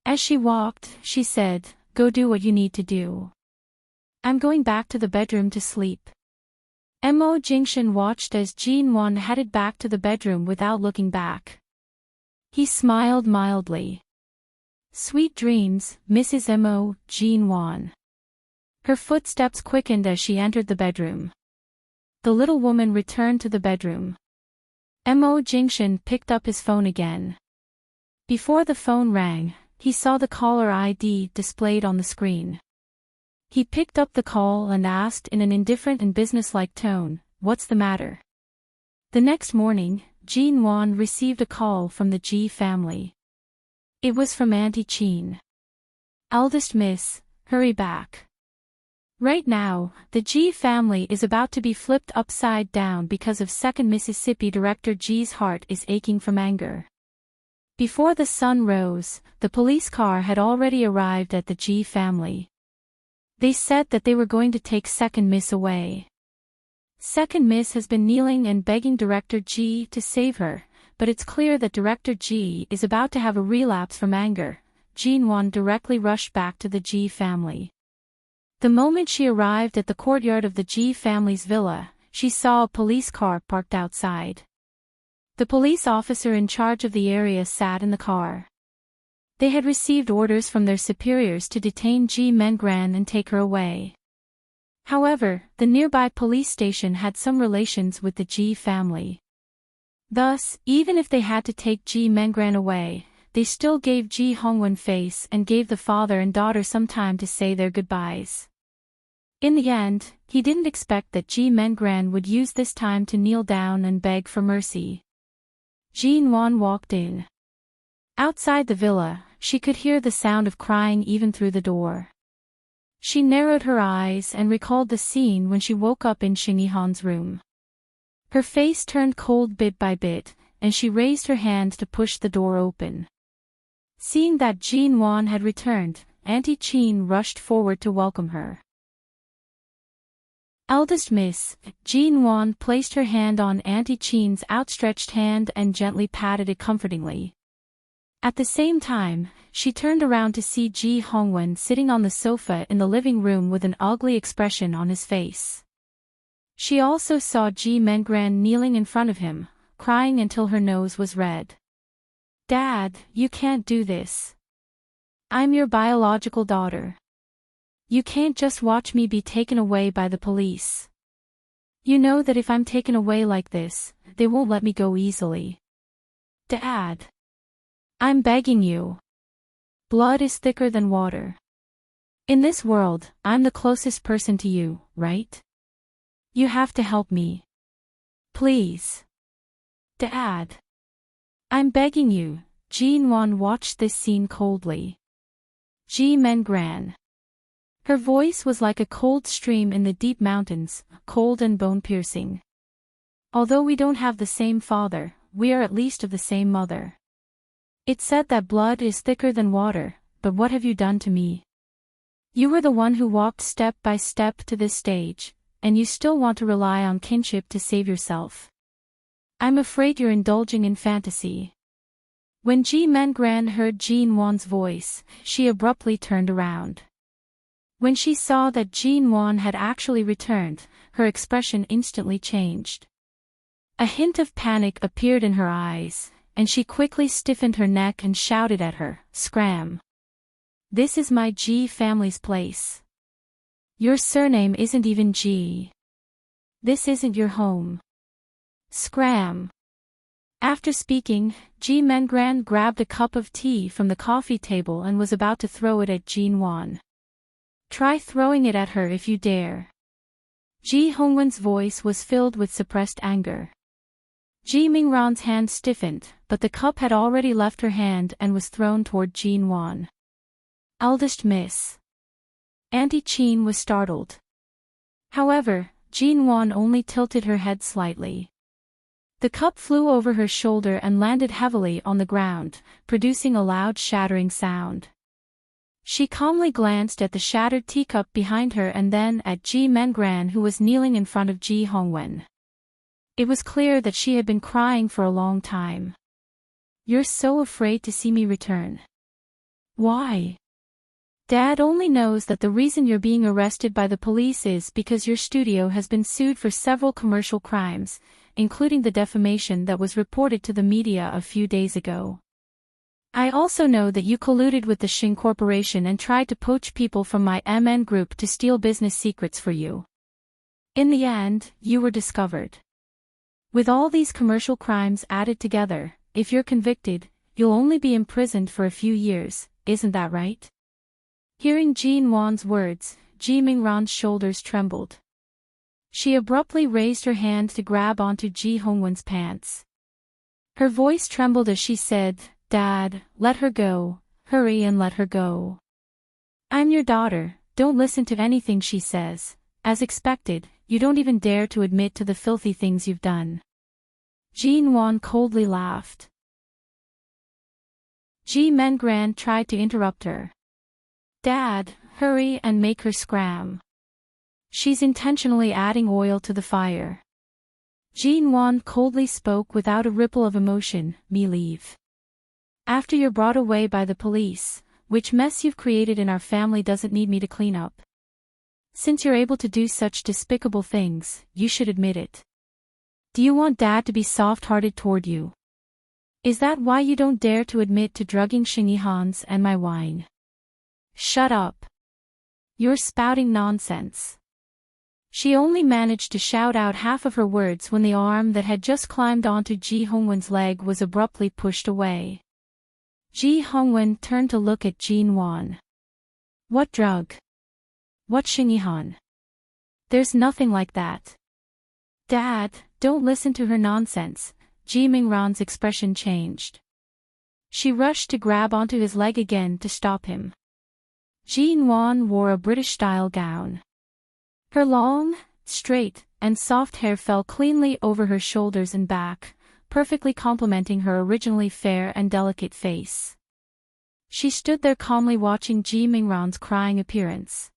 As she walked, she said, "Go do what you need to do. I'm going back to the bedroom to sleep." Mo Jingshan watched as Jean-Wan headed back to the bedroom without looking back. He smiled mildly. "Sweet dreams, Mrs. Mo Jean-Wan." Her footsteps quickened as she entered the bedroom. The little woman returned to the bedroom. Mo Jingshan picked up his phone again. Before the phone rang, he saw the caller ID displayed on the screen. He picked up the call and asked in an indifferent and businesslike tone, "What's the matter?" The next morning, Jean-Wan received a call from the Ji family. It was from Auntie Chin. "Eldest miss, hurry back. Right now, the Ji family is about to be flipped upside down because of second Mississippi Director Ji's heart is aching from anger." Before the sun rose, the police car had already arrived at the Ji family. They said that they were going to take Second Miss away. Second Miss has been kneeling and begging Director Ji to save her, but it's clear that Director Ji is about to have a relapse from anger. Jean-Wan directly rushed back to the Ji family. The moment she arrived at the courtyard of the Ji family's villa, she saw a police car parked outside. The police officer in charge of the area sat in the car. They had received orders from their superiors to detain Ji Mengran and take her away. However, the nearby police station had some relations with the Ji family. Thus, even if they had to take Ji Mengran away, they still gave Ji Hongwen face and gave the father and daughter some time to say their goodbyes. In the end, he didn't expect that Ji Mengran would use this time to kneel down and beg for mercy. Jean-Wan walked in. Outside the villa, she could hear the sound of crying even through the door. She narrowed her eyes and recalled the scene when she woke up in Xing Yihan's room. Her face turned cold bit by bit, and she raised her hand to push the door open. Seeing that Jean Wan had returned, Auntie Chin rushed forward to welcome her. Eldest Miss, Jean Wan placed her hand on Auntie Chin's outstretched hand and gently patted it comfortingly. At the same time, she turned around to see Ji Hongwen sitting on the sofa in the living room with an ugly expression on his face. She also saw Ji Mengran kneeling in front of him, crying until her nose was red. "Dad, you can't do this. I'm your biological daughter. You can't just watch me be taken away by the police. You know that if I'm taken away like this, they won't let me go easily. Dad. I'm begging you. Blood is thicker than water. In this world, I'm the closest person to you, right? You have to help me. Please. Dad. I'm begging you." Jean Wan watched this scene coldly. Ji Mengran. Her voice was like a cold stream in the deep mountains, cold and bone-piercing. "Although we don't have the same father, we are at least of the same mother. It said that blood is thicker than water, but what have you done to me? You were the one who walked step by step to this stage, and you still want to rely on kinship to save yourself. I'm afraid you're indulging in fantasy." When Ji Mengran heard Jean Wan's voice, she abruptly turned around. When she saw that Jean Wan had actually returned, her expression instantly changed. A hint of panic appeared in her eyes, and she quickly stiffened her neck and shouted at her, "Scram! This is my Ji family's place. Your surname isn't even Ji. This isn't your home. Scram!" After speaking, Ji Mengran grabbed a cup of tea from the coffee table and was about to throw it at Jean Wan. "Try throwing it at her if you dare." Ji Hongwen's voice was filled with suppressed anger. Ji Mingran's hand stiffened, but the cup had already left her hand and was thrown toward Jean Wan. "Eldest Miss." Auntie Chin was startled. However, Jean Wan only tilted her head slightly. The cup flew over her shoulder and landed heavily on the ground, producing a loud shattering sound. She calmly glanced at the shattered teacup behind her and then at Ji Mengran, who was kneeling in front of Ji Hongwen. It was clear that she had been crying for a long time. "You're so afraid to see me return. Why? Dad only knows that the reason you're being arrested by the police is because your studio has been sued for several commercial crimes, including the defamation that was reported to the media a few days ago. I also know that you colluded with the Xing Corporation and tried to poach people from my MN group to steal business secrets for you. In the end, you were discovered. With all these commercial crimes added together, if you're convicted, you'll only be imprisoned for a few years, isn't that right?" Hearing Jean Wan's words, Ji Mingran's shoulders trembled. She abruptly raised her hand to grab onto Ji Hongwen's pants. Her voice trembled as she said, "Dad, let her go, hurry and let her go. I'm your daughter, don't listen to anything she says. As expected, you don't even dare to admit to the filthy things you've done." Jean Wan coldly laughed. Ji Mengran tried to interrupt her. "Dad, hurry and make her scram. She's intentionally adding oil to the fire." Jean Wan coldly spoke without a ripple of emotion, "Me leave. After you're brought away by the police, which mess you've created in our family doesn't need me to clean up. Since you're able to do such despicable things, you should admit it. Do you want Dad to be soft-hearted toward you? Is that why you don't dare to admit to drugging Xingyi and my wine? Shut up. You're spouting nonsense." She only managed to shout out half of her words when the arm that had just climbed onto Ji Hongwen's leg was abruptly pushed away. Ji Hongwen turned to look at Jean Wan. "What drug? What Xingyi? There's nothing like that." "Dad, don't listen to her nonsense." Ji Mingran's expression changed. She rushed to grab onto his leg again to stop him. Jean Wan wore a British-style gown. Her long, straight, and soft hair fell cleanly over her shoulders and back, perfectly complementing her originally fair and delicate face. She stood there calmly watching Ji Mingran's crying appearance.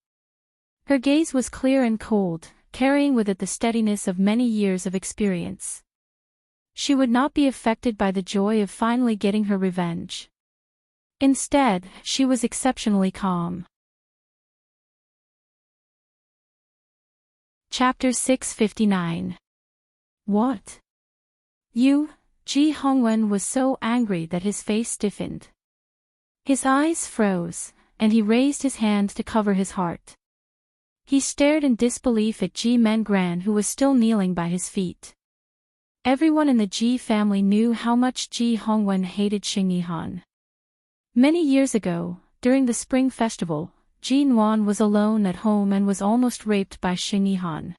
Her gaze was clear and cold, carrying with it the steadiness of many years of experience. She would not be affected by the joy of finally getting her revenge. Instead, she was exceptionally calm. Chapter 659. What? You? Ji Hongwen was so angry that his face stiffened. His eyes froze, and he raised his hand to cover his heart. He stared in disbelief at Ji Mengran, who was still kneeling by his feet. Everyone in the Ji family knew how much Ji Hongwen hated Xing Yihan. Many years ago, during the spring festival, Ji Nuan was alone at home and was almost raped by Xing Yihan.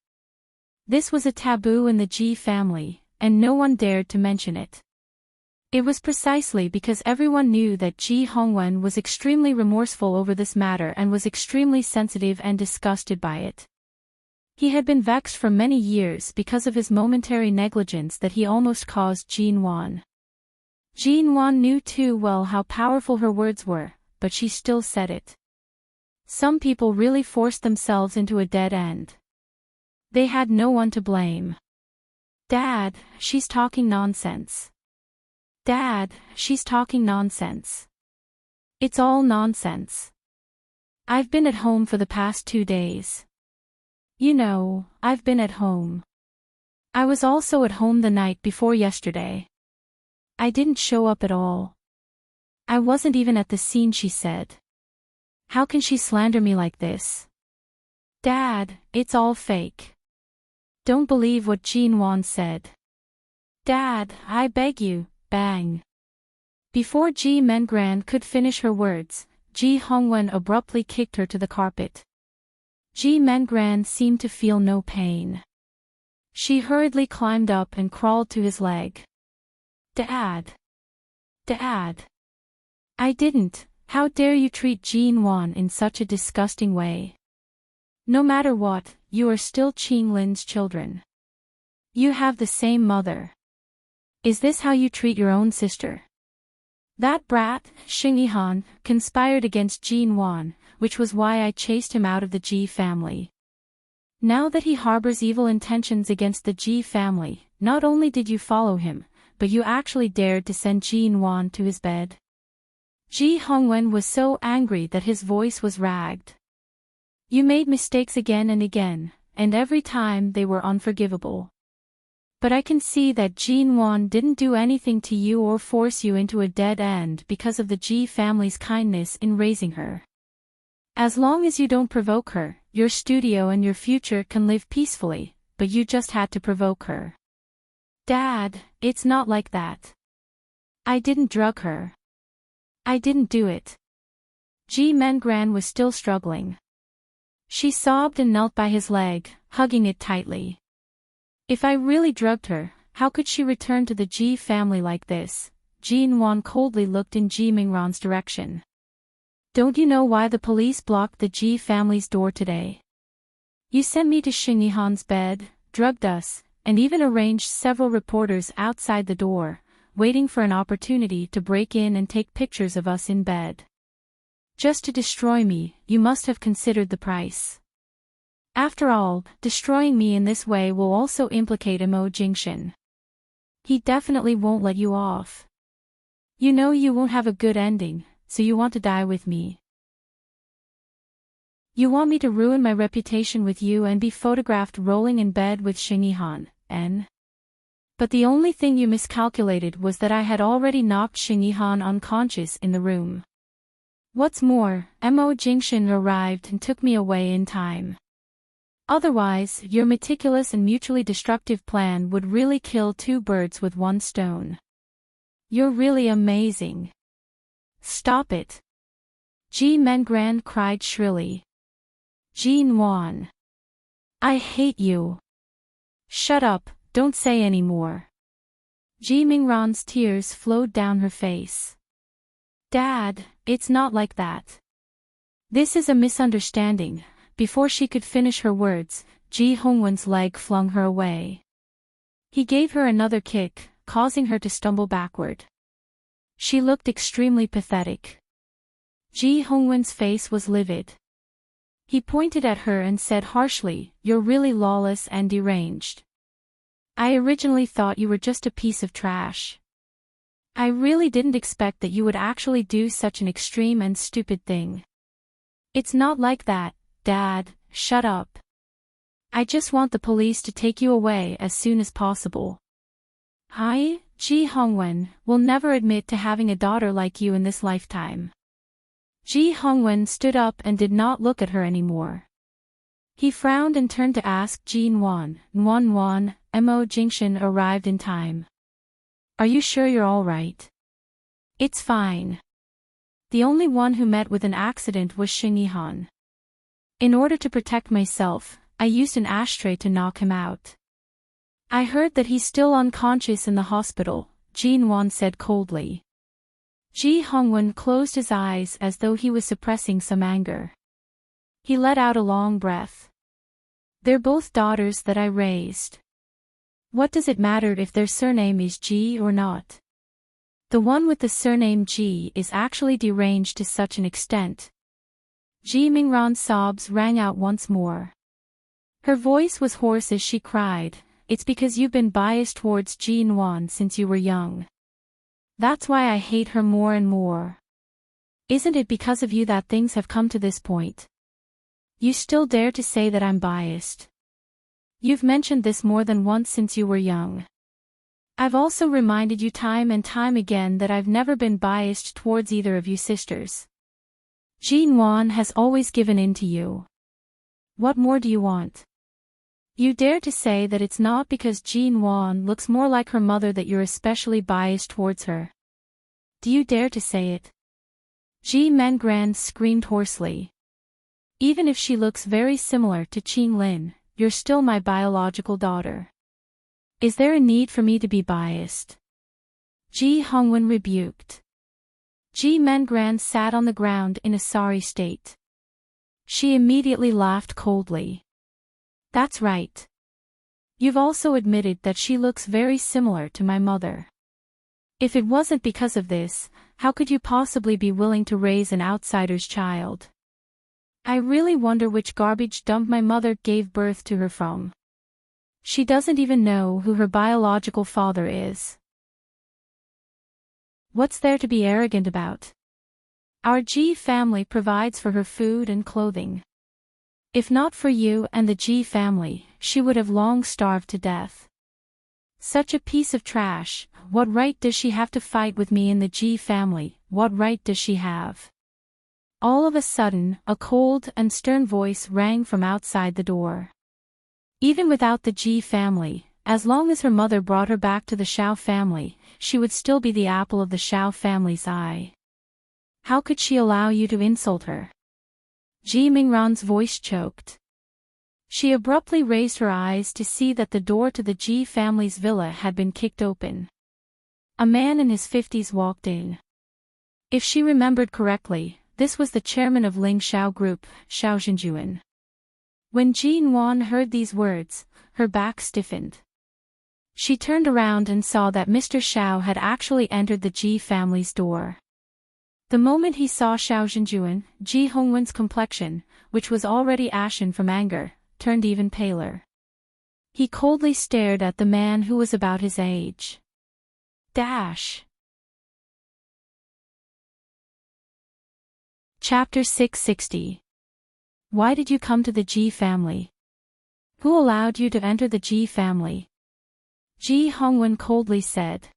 This was a taboo in the Ji family, and no one dared to mention it. It was precisely because everyone knew that Ji Hongwen was extremely remorseful over this matter and was extremely sensitive and disgusted by it. He had been vexed for many years because of his momentary negligence that he almost caused Ji Nuan. Ji Nuan knew too well how powerful her words were, but she still said it. Some people really forced themselves into a dead end. They had no one to blame. Dad, she's talking nonsense. Dad, she's talking nonsense. It's all nonsense. I've been at home for the past 2 days. You know, I've been at home. I was also at home the night before yesterday. I didn't show up at all. I wasn't even at the scene, she said. How can she slander me like this? Dad, it's all fake. Don't believe what Ji Nuan said. Dad, I beg you, bang. Before Ji Mengran could finish her words, Ji Hongwen abruptly kicked her to the carpet. Ji Mengran seemed to feel no pain. She hurriedly climbed up and crawled to his leg. Dad. Dad. I didn't. How dare you treat Ji Nuan in such a disgusting way? No matter what, you are still Qing Lin's children. You have the same mother. Is this how you treat your own sister? That brat, Xing Yihan, conspired against Ji Nuan, which was why I chased him out of the Ji family. Now that he harbors evil intentions against the Ji family, not only did you follow him, but you actually dared to send Ji Nuan to his bed. Ji Hongwen was so angry that his voice was ragged. You made mistakes again and again, and every time they were unforgivable. But I can see that Ji Nuan didn't do anything to you or force you into a dead end because of the Ji family's kindness in raising her. As long as you don't provoke her, your studio and your future can live peacefully, but you just had to provoke her. Dad, it's not like that. I didn't drug her. I didn't do it. Ji Mengran was still struggling. She sobbed and knelt by his leg, hugging it tightly. If I really drugged her, how could she return to the Ji family like this? Ji Nuan coldly looked in Ji Mingran's direction. Don't you know why the police blocked the Ji family's door today? You sent me to Xing Yihan's bed, drugged us, and even arranged several reporters outside the door, waiting for an opportunity to break in and take pictures of us in bed. Just to destroy me, you must have considered the price. After all, destroying me in this way will also implicate Mo Jingshan. He definitely won't let you off. You know you won't have a good ending, so you want to die with me. You want me to ruin my reputation with you and be photographed rolling in bed with Xing Yihan, N. But the only thing you miscalculated was that I had already knocked Xing Yihan unconscious in the room. What's more, Mo Jingshan arrived and took me away in time. Otherwise, your meticulous and mutually destructive plan would really kill 2 birds with 1 stone. You're really amazing. Stop it. Ji Mengran cried shrilly. Ji Nuan. I hate you. Shut up, don't say any more. Ji Mingran's tears flowed down her face. Dad, it's not like that. This is a misunderstanding. Before she could finish her words, Ji Hongwen's leg flung her away. He gave her another kick, causing her to stumble backward. She looked extremely pathetic. Ji Hongwen's face was livid. He pointed at her and said harshly, "You're really lawless and deranged. I originally thought you were just a piece of trash. I really didn't expect that you would actually do such an extreme and stupid thing." "It's not like that, Dad, shut up. I just want the police to take you away as soon as possible. Ji Hongwen will never admit to having a daughter like you in this lifetime." Ji Hongwen stood up and did not look at her anymore. He frowned and turned to ask Ji Nuan, "Nuan, Mo Jingshan arrived in time. Are you sure you're all right?" "It's fine. The only one who met with an accident was Xing Yihan. In order to protect myself, I used an ashtray to knock him out." "I heard that he's still unconscious in the hospital," Ji Nuan said coldly. Ji Hongwen closed his eyes as though he was suppressing some anger. He let out a long breath. "They're both daughters that I raised. What does it matter if their surname is Ji or not? The one with the surname Ji is actually deranged to such an extent." Ji Mingran's sobs rang out once more. Her voice was hoarse as she cried, "It's because you've been biased towards Ji Nuan since you were young. That's why I hate her more and more. Isn't it because of you that things have come to this point? You still dare to say that I'm biased. You've mentioned this more than once since you were young. I've also reminded you time and time again that I've never been biased towards either of you sisters. Ji Nuan has always given in to you. What more do you want? You dare to say that it's not because Ji Nuan looks more like her mother that you're especially biased towards her. Do you dare to say it?" Ji Mengran screamed hoarsely. "Even if she looks very similar to Qing Lin, you're still my biological daughter. Is there a need for me to be biased?" Ji Hongwen rebuked. Ji Mengran sat on the ground in a sorry state. She immediately laughed coldly. "That's right. You've also admitted that she looks very similar to my mother. If it wasn't because of this, how could you possibly be willing to raise an outsider's child? I really wonder which garbage dump my mother gave birth to her from. She doesn't even know who her biological father is. What's there to be arrogant about? Our Ji family provides for her food and clothing. If not for you and the Ji family, she would have long starved to death. Such a piece of trash, what right does she have to fight with me in the Ji family, what right does she have?" All of a sudden, a cold and stern voice rang from outside the door. Even without the Ji family, as long as her mother brought her back to the Shao family, she would still be the apple of the Shao family's eye. How could she allow you to insult her? Ji Mingran's voice choked. She abruptly raised her eyes to see that the door to the Ji family's villa had been kicked open. A man in his 50s walked in. If she remembered correctly, this was the chairman of Ling Shao Group, Shao Zhenjuan. When Ji Nuan heard these words, her back stiffened. She turned around and saw that Mr. Shao had actually entered the Ji family's door. The moment he saw Shao Zhenjuan, Ji Hongwen's complexion, which was already ashen from anger, turned even paler. He coldly stared at the man who was about his age. Chapter 660. Why did you come to the Ji family? Who allowed you to enter the Ji family? Ji Hongwen coldly said.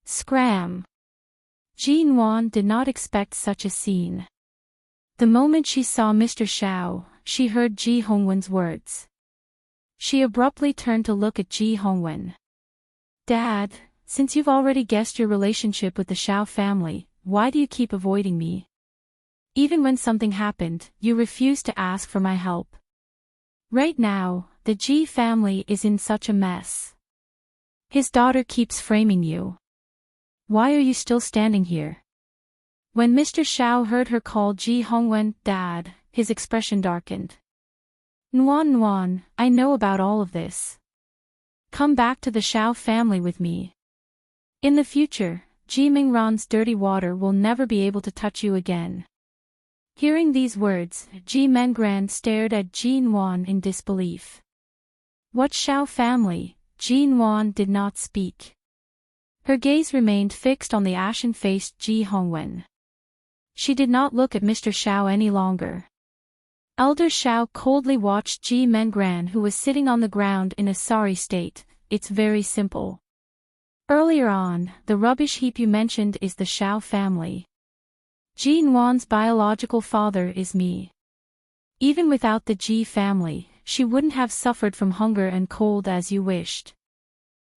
Scram. Ji Nuan did not expect such a scene. The moment she saw Mr. Shao, she heard Ji Hongwen's words. She abruptly turned to look at Ji Hongwen. Dad, since you've already guessed your relationship with the Shao family, why do you keep avoiding me? Even when something happened, you refused to ask for my help. Right now, the Ji family is in such a mess. His daughter keeps framing you. Why are you still standing here? When Mr. Shao heard her call Ji Hongwen Dad, his expression darkened. Nuan, I know about all of this. Come back to the Shao family with me. In the future, Ji Mingran's dirty water will never be able to touch you again. Hearing these words, Ji Mengran stared at Jin Wan in disbelief. What Shao family? Jin Wan did not speak. Her gaze remained fixed on the ashen-faced Ji Hongwen. She did not look at Mr. Shao any longer. Elder Shao coldly watched Ji Mengran, who was sitting on the ground in a sorry state. It's very simple. Earlier on, the rubbish heap you mentioned is the Shao family. Jin Wan's biological father is me. Even without the Ji family, she wouldn't have suffered from hunger and cold as you wished.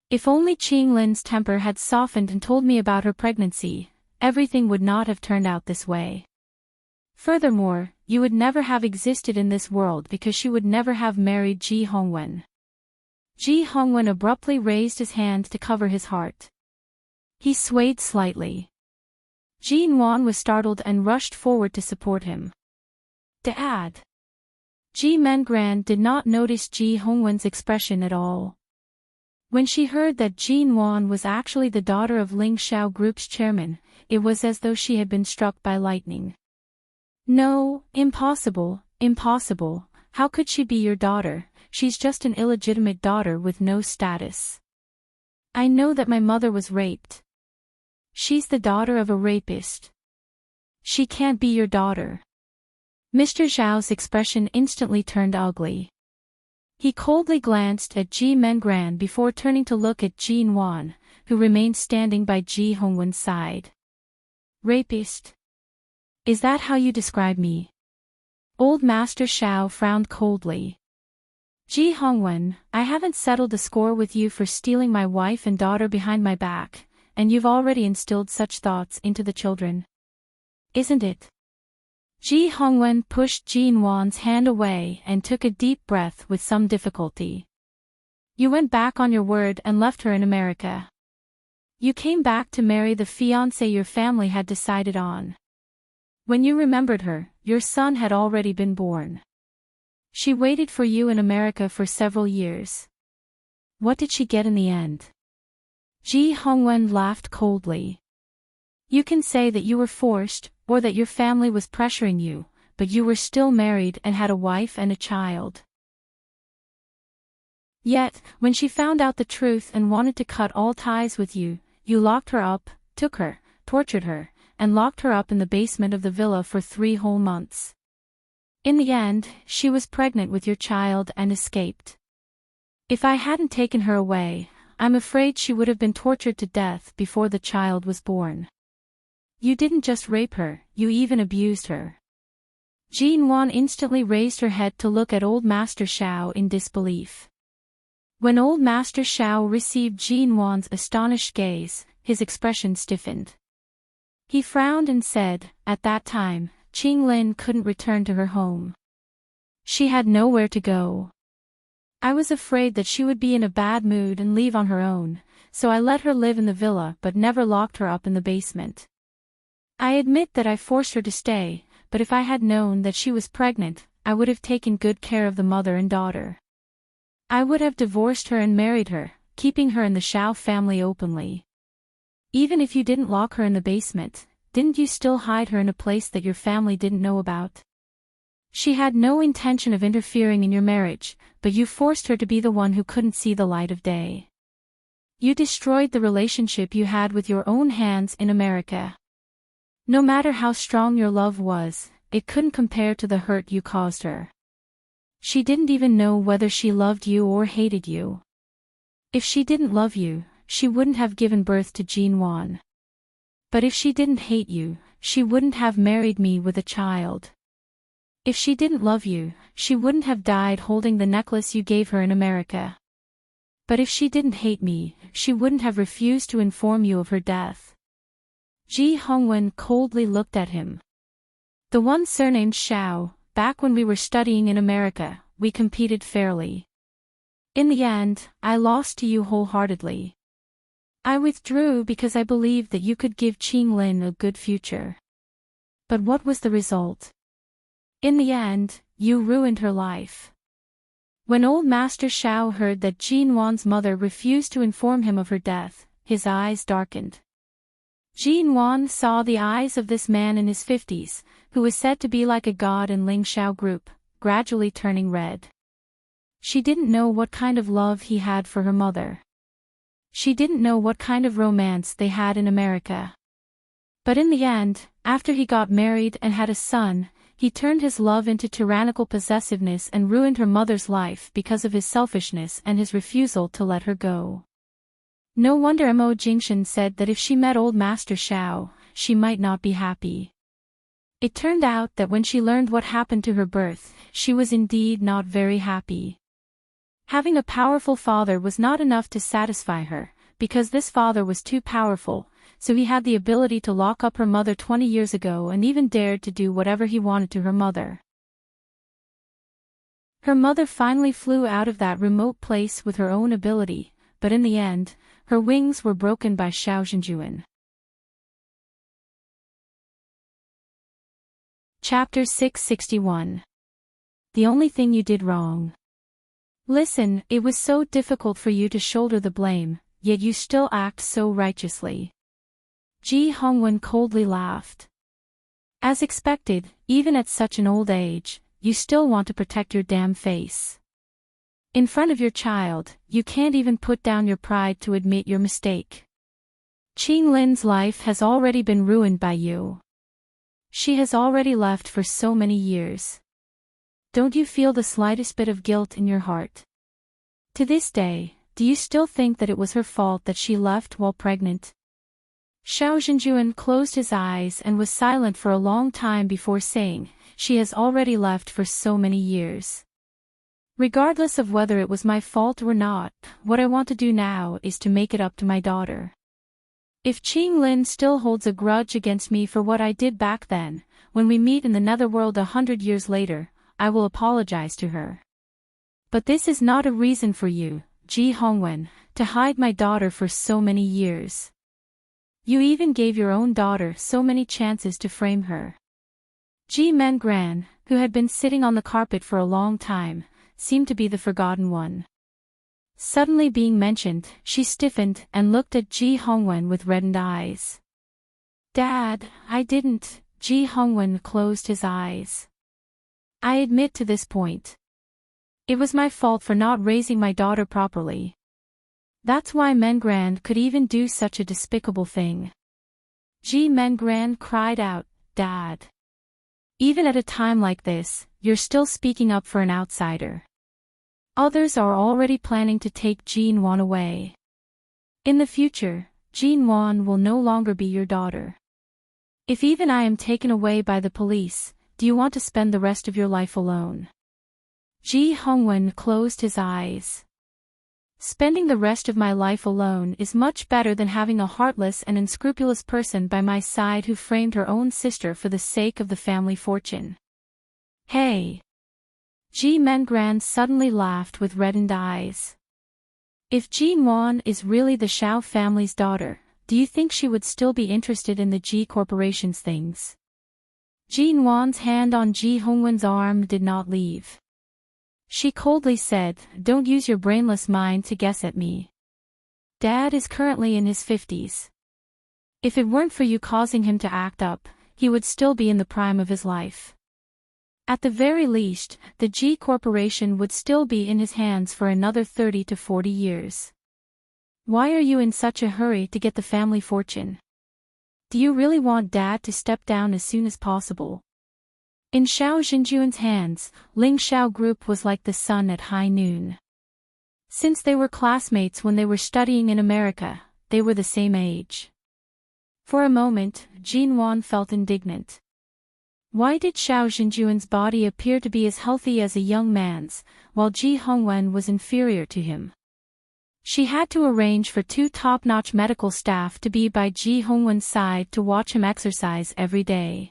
If only Qing Lin's temper had softened and told me about her pregnancy, everything would not have turned out this way. Furthermore, you would never have existed in this world because she would never have married Ji Hongwen. Ji Hongwen abruptly raised his hand to cover his heart. He swayed slightly. Jin Wan was startled and rushed forward to support him. Dad! Ji Mengran did not notice Ji Hongwen's expression at all. When she heard that Jin Wan was actually the daughter of Ling Shao Group's chairman, it was as though she had been struck by lightning. No, impossible, impossible. How could she be your daughter? She's just an illegitimate daughter with no status. I know that my mother was raped. She's the daughter of a rapist. She can't be your daughter. Mr. Zhao's expression instantly turned ugly. He coldly glanced at Ji Mengran before turning to look at Jin Wan, who remained standing by Ji Hongwen's side. Rapist? Is that how you describe me? Old Master Shao frowned coldly. Ji Hongwen, I haven't settled the score with you for stealing my wife and daughter behind my back, and you've already instilled such thoughts into the children. Isn't it? Ji Hongwen pushed Jin Wan's hand away and took a deep breath with some difficulty. You went back on your word and left her in America. You came back to marry the fiancé your family had decided on. When you remembered her, your son had already been born. She waited for you in America for several years. What did she get in the end? Ji Hongwen laughed coldly. You can say that you were forced, or that your family was pressuring you, but you were still married and had a wife and a child. Yet, when she found out the truth and wanted to cut all ties with you, you locked her up, took her, tortured her, and locked her up in the basement of the villa for 3 whole months. In the end, she was pregnant with your child and escaped. If I hadn't taken her away, I'm afraid she would have been tortured to death before the child was born. You didn't just rape her, you even abused her. Jin Wan instantly raised her head to look at Old Master Shao in disbelief. When Old Master Shao received Jin Wan's astonished gaze, his expression stiffened. He frowned and said, at that time, Qing Lin couldn't return to her home. She had nowhere to go. I was afraid that she would be in a bad mood and leave on her own, so I let her live in the villa but never locked her up in the basement. I admit that I forced her to stay, but if I had known that she was pregnant, I would have taken good care of the mother and daughter. I would have divorced her and married her, keeping her in the Shao family openly. Even if you didn't lock her in the basement, didn't you still hide her in a place that your family didn't know about? She had no intention of interfering in your marriage, but you forced her to be the one who couldn't see the light of day. You destroyed the relationship you had with your own hands in America. No matter how strong your love was, it couldn't compare to the hurt you caused her. She didn't even know whether she loved you or hated you. If she didn't love you, she wouldn't have given birth to Jin Wan. But if she didn't hate you, she wouldn't have married me with a child. If she didn't love you, she wouldn't have died holding the necklace you gave her in America. But if she didn't hate me, she wouldn't have refused to inform you of her death. Ji Hongwen coldly looked at him. The one surnamed Shao, back when we were studying in America, we competed fairly. In the end, I lost to you wholeheartedly. I withdrew because I believed that you could give Qing Lin a good future. But what was the result? In the end, you ruined her life. When Old Master Shao heard that Jin Wan's mother refused to inform him of her death, his eyes darkened. Jin Wan saw the eyes of this man in his 50s, who was said to be like a god in Ling Xiao group, gradually turning red. She didn't know what kind of love he had for her mother. She didn't know what kind of romance they had in America. But in the end, after he got married and had a son, he turned his love into tyrannical possessiveness and ruined her mother's life because of his selfishness and his refusal to let her go. No wonder Mo Jingshan said that if she met old Master Xiao, she might not be happy. It turned out that when she learned what happened to her birth, she was indeed not very happy. Having a powerful father was not enough to satisfy her, because this father was too powerful, so he had the ability to lock up her mother 20 years ago and even dared to do whatever he wanted to her mother. Her mother finally flew out of that remote place with her own ability, but in the end, her wings were broken by Xiao Zhenjuan. Chapter 661. The only thing you did wrong. Listen, it was so difficult for you to shoulder the blame, yet you still act so righteously. Ji Hongwen coldly laughed. As expected, even at such an old age, you still want to protect your damn face. In front of your child, you can't even put down your pride to admit your mistake. Qing Lin's life has already been ruined by you. She has already left for so many years. Don't you feel the slightest bit of guilt in your heart? To this day, do you still think that it was her fault that she left while pregnant? Xiao Zhenjuan closed his eyes and was silent for a long time before saying, she has already left for so many years. Regardless of whether it was my fault or not, what I want to do now is to make it up to my daughter. If Qing Lin still holds a grudge against me for what I did back then, when we meet in the netherworld 100 years later, I will apologize to her. But this is not a reason for you, Ji Hongwen, to hide my daughter for so many years. You even gave your own daughter so many chances to frame her. Ji Mengran, who had been sitting on the carpet for a long time, seemed to be the forgotten one. Suddenly being mentioned, she stiffened and looked at Ji Hongwen with reddened eyes. Dad, I didn't. Ji Hongwen closed his eyes. I admit to this point. It was my fault for not raising my daughter properly. That's why Mengran could even do such a despicable thing. Ji Mengran cried out, Dad. Even at a time like this, you're still speaking up for an outsider. Others are already planning to take Jin Wan away. In the future, Jin Wan will no longer be your daughter. If even I am taken away by the police, do you want to spend the rest of your life alone? Ji Hongwen closed his eyes. Spending the rest of my life alone is much better than having a heartless and unscrupulous person by my side who framed her own sister for the sake of the family fortune. Hey! Ji Mengran suddenly laughed with reddened eyes. If Jin Wan is really the Xiao family's daughter, do you think she would still be interested in the Ji Corporation's things? Jin Wan's hand on Ji Hongwen's arm did not leave. She coldly said, Don't use your brainless mind to guess at me. Dad is currently in his 50s. If it weren't for you causing him to act up, he would still be in the prime of his life. At the very least, the Ji Corporation would still be in his hands for another 30 to 40 years. Why are you in such a hurry to get the family fortune? Do you really want Dad to step down as soon as possible? In Xiao Zhenjuan's hands, Ling Xiao Group was like the sun at high noon. Since they were classmates when they were studying in America, they were the same age. For a moment, Jin Wan felt indignant. Why did Xiao Zhenjuan's body appear to be as healthy as a young man's, while Ji Hongwen was inferior to him? She had to arrange for 2 top-notch medical staff to be by Ji Hongwen's side to watch him exercise every day.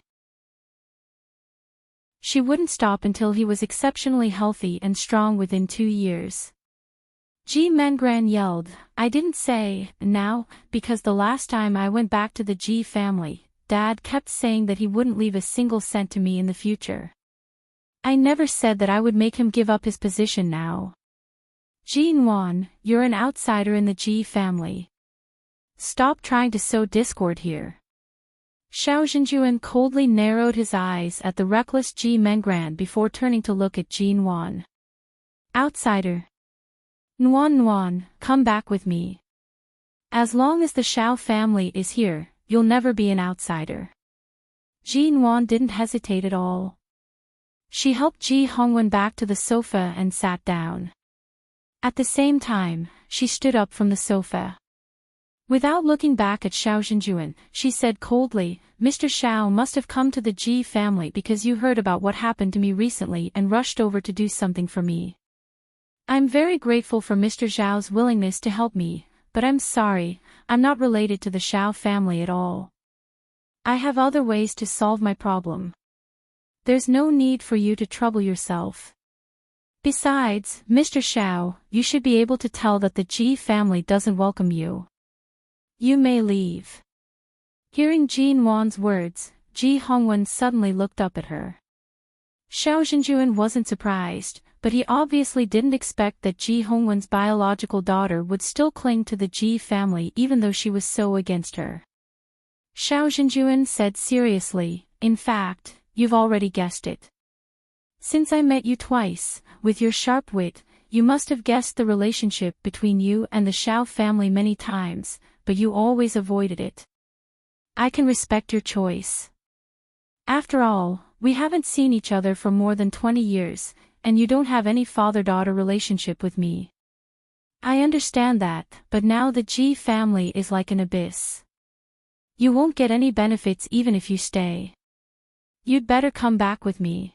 She wouldn't stop until he was exceptionally healthy and strong within 2 years. Ji Mengran yelled, I didn't say, now, because the last time I went back to the Ji family, Dad kept saying that he wouldn't leave a single cent to me in the future. I never said that I would make him give up his position now. Jin Wan, you're an outsider in the Ji family. Stop trying to sow discord here. Xiao Zhenjuan coldly narrowed his eyes at the reckless Ji Mengran before turning to look at Ji Nuan. Outsider. Nuan, come back with me. As long as the Xiao family is here, you'll never be an outsider. Ji Nuan didn't hesitate at all. She helped Ji Hongwen back to the sofa and sat down. At the same time, she stood up from the sofa. Without looking back at Xiao Zhenjuan, she said coldly, Mr. Xiao must have come to the Ji family because you heard about what happened to me recently and rushed over to do something for me. I'm very grateful for Mr. Xiao's willingness to help me, but I'm sorry, I'm not related to the Xiao family at all. I have other ways to solve my problem. There's no need for you to trouble yourself. Besides, Mr. Xiao, you should be able to tell that the Ji family doesn't welcome you. You may leave. Hearing Ji Nuan's words, Ji Hongwen suddenly looked up at her. Xiao Zhenjuan wasn't surprised, but he obviously didn't expect that Ji Hongwen's biological daughter would still cling to the Ji family even though she was so against her. Xiao Zhenjuan said seriously, in fact, you've already guessed it. Since I met you twice, with your sharp wit, you must have guessed the relationship between you and the Xiao family many times, but you always avoided it. I can respect your choice. After all, we haven't seen each other for more than 20 years, and you don't have any father-daughter relationship with me. I understand that, but now the Ji family is like an abyss. You won't get any benefits even if you stay. You'd better come back with me.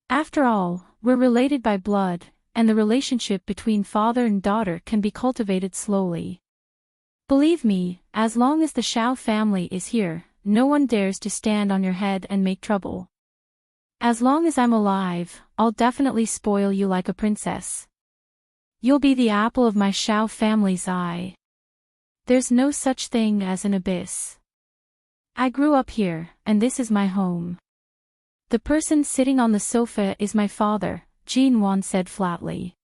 After all, we're related by blood, and the relationship between father and daughter can be cultivated slowly. Believe me, as long as the Xiao family is here, no one dares to stand on your head and make trouble. As long as I'm alive, I'll definitely spoil you like a princess. You'll be the apple of my Xiao family's eye. There's no such thing as an abyss. I grew up here, and this is my home. The person sitting on the sofa is my father, Ji Nuan said flatly.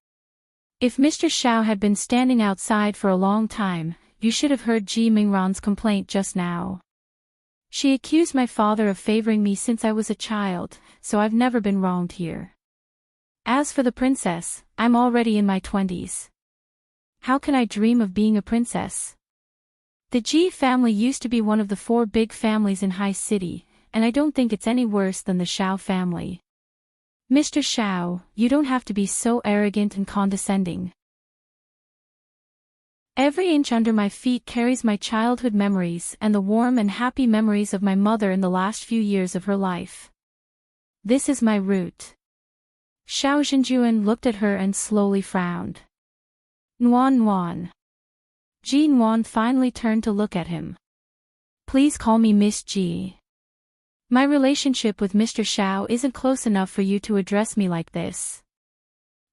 If Mr. Xiao had been standing outside for a long time, you should have heard Ji Mingran's complaint just now. She accused my father of favoring me since I was a child, so I've never been wronged here. As for the princess, I'm already in my 20s. How can I dream of being a princess? The Ji family used to be one of the 4 big families in High City, and I don't think it's any worse than the Xiao family. Mr. Xiao, you don't have to be so arrogant and condescending. Every inch under my feet carries my childhood memories and the warm and happy memories of my mother in the last few years of her life. This is my root. Xiao Zhenjuan looked at her and slowly frowned. Nuan. Ji Nuan finally turned to look at him. Please call me Miss Ji. My relationship with Mr. Xiao isn't close enough for you to address me like this.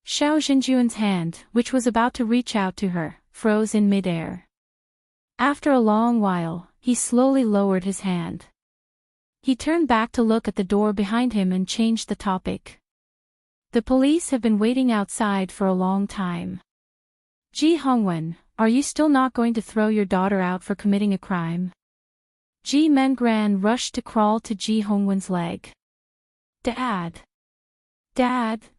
Xiao Zhenjuan's hand, which was about to reach out to her, froze in midair. After a long while, he slowly lowered his hand. He turned back to look at the door behind him and changed the topic. The police have been waiting outside for a long time. Ji Hongwen, are you still not going to throw your daughter out for committing a crime? Ji Mengran rushed to crawl to Ji Hongwen's leg. Dad,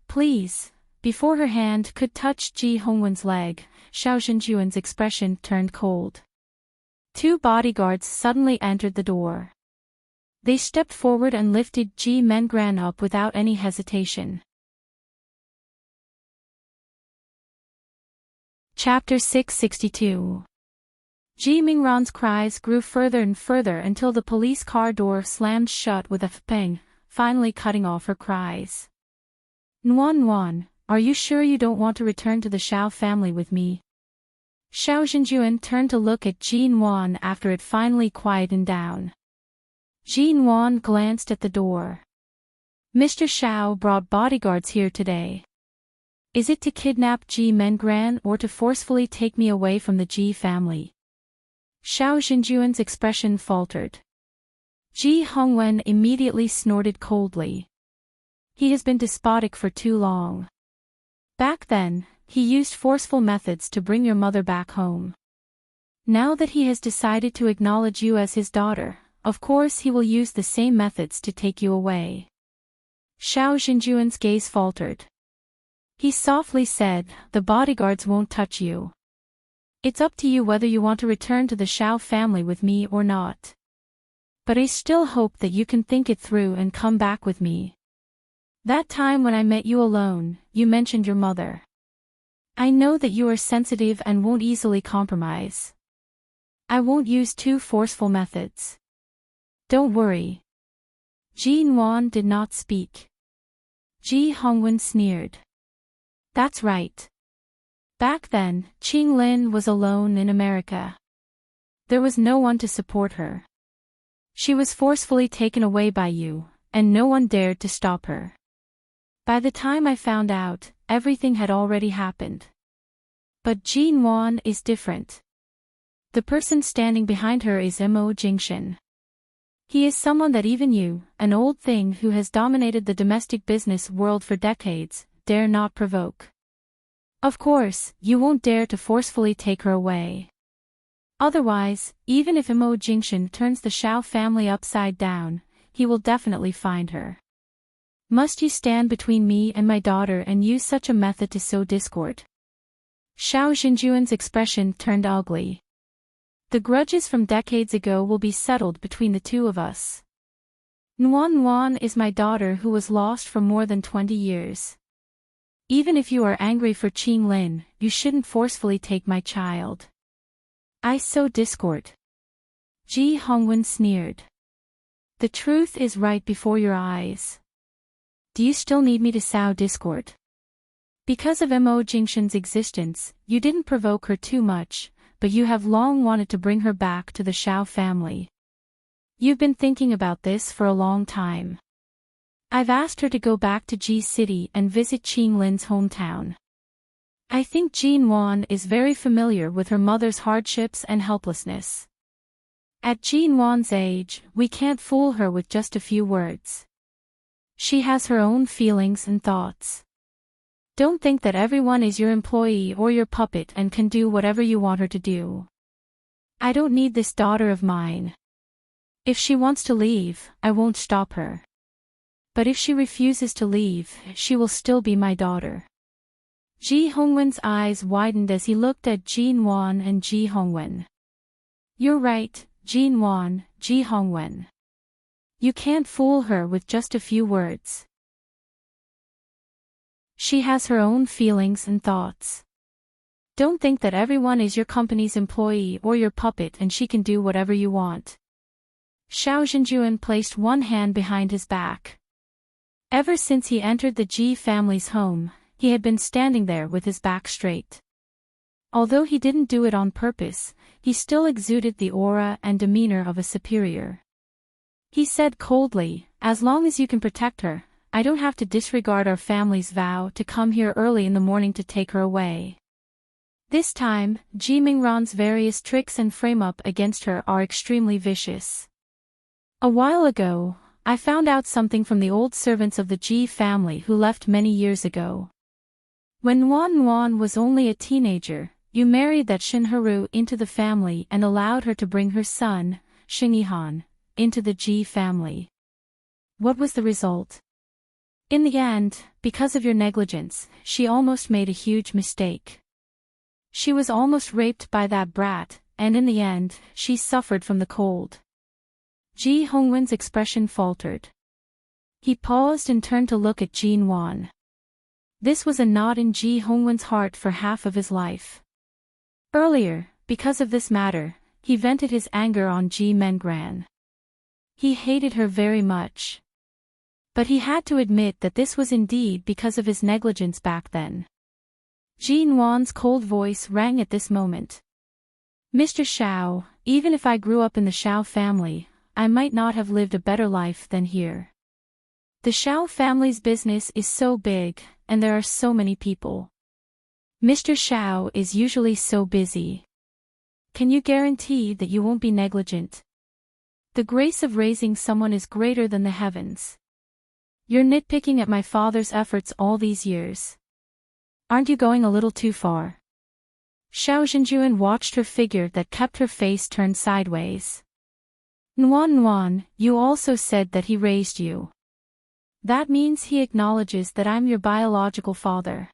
please. Before her hand could touch Ji Hongwen's leg, Xiao Zhenjuan's expression turned cold. 2 bodyguards suddenly entered the door. They stepped forward and lifted Ji Mengran up without any hesitation. Chapter 662. Ji Mingran's cries grew further and further until the police car door slammed shut with a bang, finally cutting off her cries. Nuan, are you sure you don't want to return to the Xiao family with me? Xiao Zhenjuan turned to look at Ji Nuan after it finally quietened down. Ji Nuan glanced at the door. Mr. Xiao brought bodyguards here today. Is it to kidnap Ji Mengran or to forcefully take me away from the Ji family? Xiao Zhenjuan's expression faltered. Ji Hongwen immediately snorted coldly. He has been despotic for too long. Back then, he used forceful methods to bring your mother back home. Now that he has decided to acknowledge you as his daughter, of course he will use the same methods to take you away. Xiao Xinjuan's gaze faltered. He softly said, "The bodyguards won't touch you. It's up to you whether you want to return to the Xiao family with me or not. But I still hope that you can think it through and come back with me. That time when I met you alone, you mentioned your mother. I know that you are sensitive and won't easily compromise. I won't use too forceful methods. Don't worry." Ji Nuan did not speak. Ji Hongwen sneered. "That's right. Back then, Qing Lin was alone in America. There was no one to support her. She was forcefully taken away by you, and no one dared to stop her. By the time I found out, everything had already happened. But Ji Nuan is different. The person standing behind her is Mo Jingshan. He is someone that even you, an old thing who has dominated the domestic business world for decades, dare not provoke. Of course, you won't dare to forcefully take her away. Otherwise, even if Mo Jingshan turns the Xiao family upside down, he will definitely find her. Must you stand between me and my daughter and use such a method to sow discord?" Xiao Xinjuan's expression turned ugly. "The grudges from decades ago will be settled between the two of us. Nuan is my daughter who was lost for more than 20 years. Even if you are angry for Qing Lin, you shouldn't forcefully take my child. I sow discord." Ji Hongwen sneered. "The truth is right before your eyes. Do you still need me to sow discord? Because of Mo Jingshan's existence, you didn't provoke her too much, but you have long wanted to bring her back to the Xiao family. You've been thinking about this for a long time. I've asked her to go back to Ji City and visit Qing Lin's hometown. I think Ji Nuan is very familiar with her mother's hardships and helplessness. At Ji Nuan's age, we can't fool her with just a few words. She has her own feelings and thoughts. Don't think that everyone is your employee or your puppet and can do whatever you want her to do. I don't need this daughter of mine. If she wants to leave, I won't stop her. But if she refuses to leave, she will still be my daughter." Ji Hongwen's eyes widened as he looked at Ji Nuan and Ji Hongwen. "You're right, Ji Nuan, Ji Hongwen. You can't fool her with just a few words. She has her own feelings and thoughts. Don't think that everyone is your company's employee or your puppet and she can do whatever you want." Xiao Xinjuan placed one hand behind his back. Ever since he entered the Ji family's home, he had been standing there with his back straight. Although he didn't do it on purpose, he still exuded the aura and demeanor of a superior. He said coldly, "As long as you can protect her, I don't have to disregard our family's vow to come here early in the morning to take her away. This time, Ji Mingran's various tricks and frame-up against her are extremely vicious. A while ago, I found out something from the old servants of the Ji family who left many years ago. When Nuan was only a teenager, you married that Shinharu into the family and allowed her to bring her son, Xingyihan, into the Ji family. What was the result? In the end, because of your negligence, she almost made a huge mistake. She was almost raped by that brat, and in the end, she suffered from the cold." Ji Hongwen's expression faltered. He paused and turned to look at Ji Nuan. This was a knot in Ji Hongwen's heart for half of his life. Earlier, because of this matter, he vented his anger on Ji Mengran. He hated her very much. But he had to admit that this was indeed because of his negligence back then. Ji Nuan's cold voice rang at this moment. "Mr. Xiao, even if I grew up in the Xiao family, I might not have lived a better life than here. The Xiao family's business is so big, and there are so many people. Mr. Xiao is usually so busy. Can you guarantee that you won't be negligent? The grace of raising someone is greater than the heavens. You're nitpicking at my father's efforts all these years. Aren't you going a little too far?" Xiao Zhenjuan watched her figure that kept her face turned sideways. Nuan, you also said that he raised you. That means he acknowledges that I'm your biological father.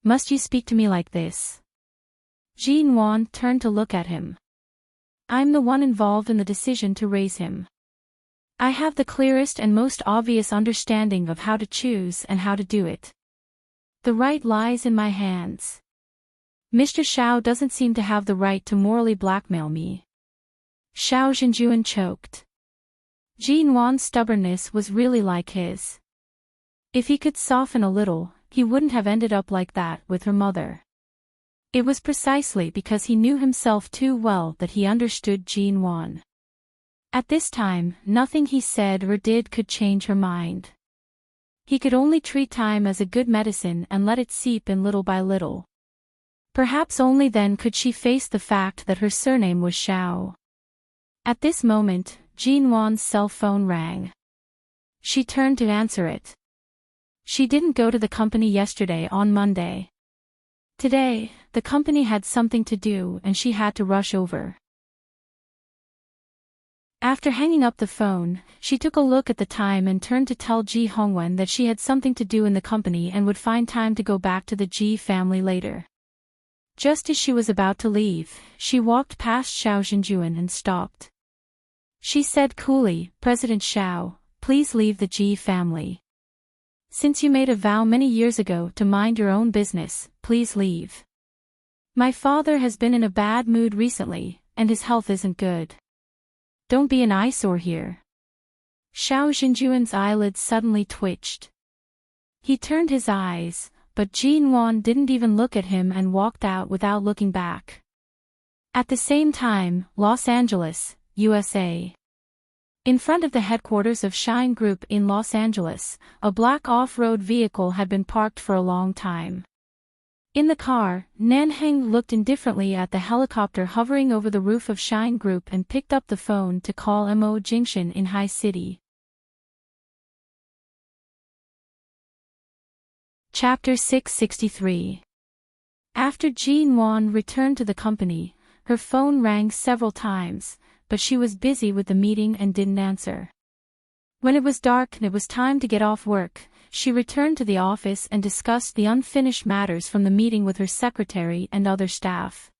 Must you speak to me like this? Ji Nuan turned to look at him. I'm the one involved in the decision to raise him. I have the clearest and most obvious understanding of how to choose and how to do it. The right lies in my hands. Mr. Xiao doesn't seem to have the right to morally blackmail me. Xiao Zhenjuan choked. Ji Nuan's stubbornness was really like his. If he could soften a little, he wouldn't have ended up like that with her mother. It was precisely because he knew himself too well that he understood Ji Nuan. At this time, nothing he said or did could change her mind. He could only treat time as a good medicine and let it seep in little by little. Perhaps only then could she face the fact that her surname was Xiao. At this moment, Ji Nuan's cell phone rang. She turned to answer it. She didn't go to the company yesterday on Monday. Today, the company had something to do and she had to rush over. After hanging up the phone, she took a look at the time and turned to tell Ji Hongwen that she had something to do in the company and would find time to go back to the Ji family later. Just as she was about to leave, she walked past Xiao Zhenjuan and stopped. She said coolly, President Xiao, please leave the Ji family. Since you made a vow many years ago to mind your own business, please leave. My father has been in a bad mood recently, and his health isn't good. Don't be an eyesore here. Xiao Zhenjuan's eyelids suddenly twitched. He turned his eyes, but Ji Nuan didn't even look at him and walked out without looking back. At the same time, Los Angeles, USA. In front of the headquarters of Shine Group in Los Angeles, a black off-road vehicle had been parked for a long time. In the car, Nanheng looked indifferently at the helicopter hovering over the roof of Shine Group and picked up the phone to call Mo Jingshan in High City. Chapter 663. After Ji Nuan returned to the company, her phone rang several times, but she was busy with the meeting and didn't answer. When it was dark and it was time to get off work, she returned to the office and discussed the unfinished matters from the meeting with her secretary and other staff.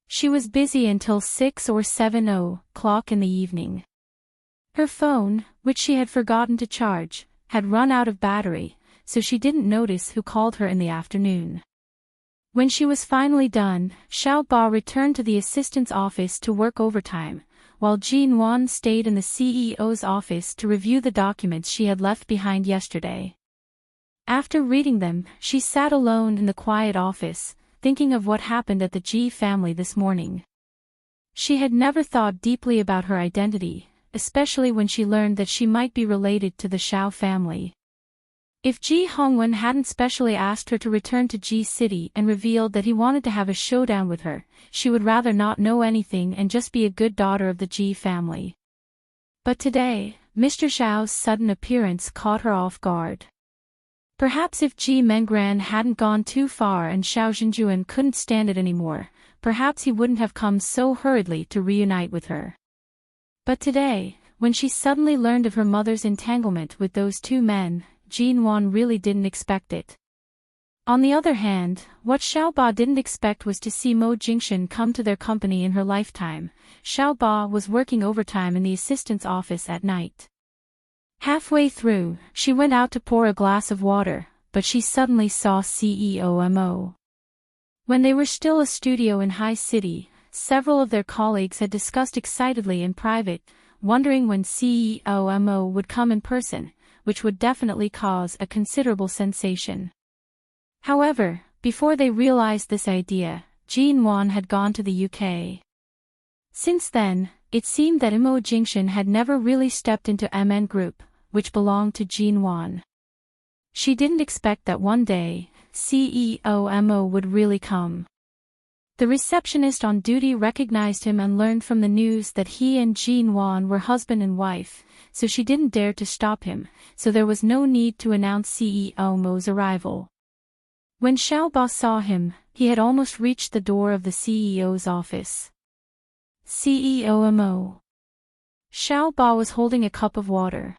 She was busy until 6 or 7 o'clock in the evening. Her phone, which she had forgotten to charge, had run out of battery, so she didn't notice who called her in the afternoon. When she was finally done, Xiao Ba returned to the assistant's office to work overtime, while Ji Nuan stayed in the CEO's office to review the documents she had left behind yesterday. After reading them, she sat alone in the quiet office, thinking of what happened at the Ji family this morning. She had never thought deeply about her identity, especially when she learned that she might be related to the Xiao family. If Ji Hongwen hadn't specially asked her to return to Ji City and revealed that he wanted to have a showdown with her, she would rather not know anything and just be a good daughter of the Ji family. But today, Mr. Xiao's sudden appearance caught her off guard. Perhaps if Ji Mengran hadn't gone too far and Xiao Zhenjuan couldn't stand it anymore, perhaps he wouldn't have come so hurriedly to reunite with her. But today, when she suddenly learned of her mother's entanglement with those two men, Ji Nuan really didn't expect it. On the other hand, what Xiao Ba didn't expect was to see Mo Jingshan come to their company in her lifetime. Xiao Ba was working overtime in the assistant's office at night. Halfway through, she went out to pour a glass of water, but she suddenly saw CEO Mo. When they were still a studio in High City, several of their colleagues had discussed excitedly in private, wondering when CEO Mo would come in person, which would definitely cause a considerable sensation. However, before they realized this idea, Ji Nuan had gone to the UK. Since then, it seemed that Mo Jingshan had never really stepped into MN Group, which belonged to Ji Nuan. She didn't expect that one day, CEO Mo would really come. The receptionist on duty recognized him and learned from the news that he and Ji Nuan were husband and wife, so she didn't dare to stop him, so there was no need to announce CEO Mo's arrival. When Xiaoba saw him, he had almost reached the door of the CEO's office. CEO Mo. Xiaoba was holding a cup of water.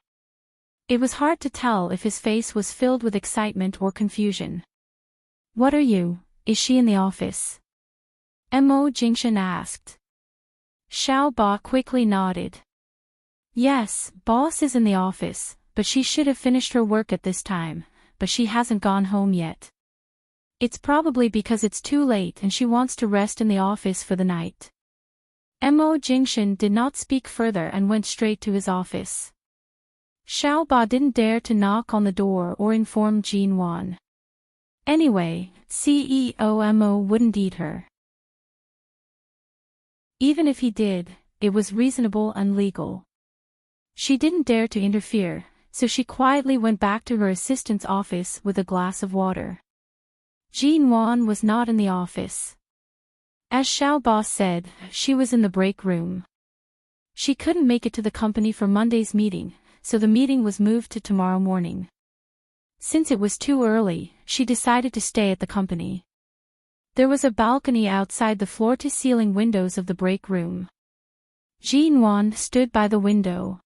It was hard to tell if his face was filled with excitement or confusion. What are you? Is she in the office? Mo Jingshan asked. Xiaoba quickly nodded. Yes, boss is in the office, but she should have finished her work at this time, but she hasn't gone home yet. It's probably because it's too late and she wants to rest in the office for the night. Mo Jingshan did not speak further and went straight to his office. Xiaoba didn't dare to knock on the door or inform Jin Wan. Anyway, CEO Mo wouldn't eat her. Even if he did, it was reasonable and legal. She didn't dare to interfere, so she quietly went back to her assistant's office with a glass of water. Jin Wan was not in the office. As Xiaoba said, she was in the break room. She couldn't make it to the company for Monday's meeting, so the meeting was moved to tomorrow morning. Since it was too early, she decided to stay at the company. There was a balcony outside the floor-to-ceiling windows of the break room. Jin Wan stood by the window.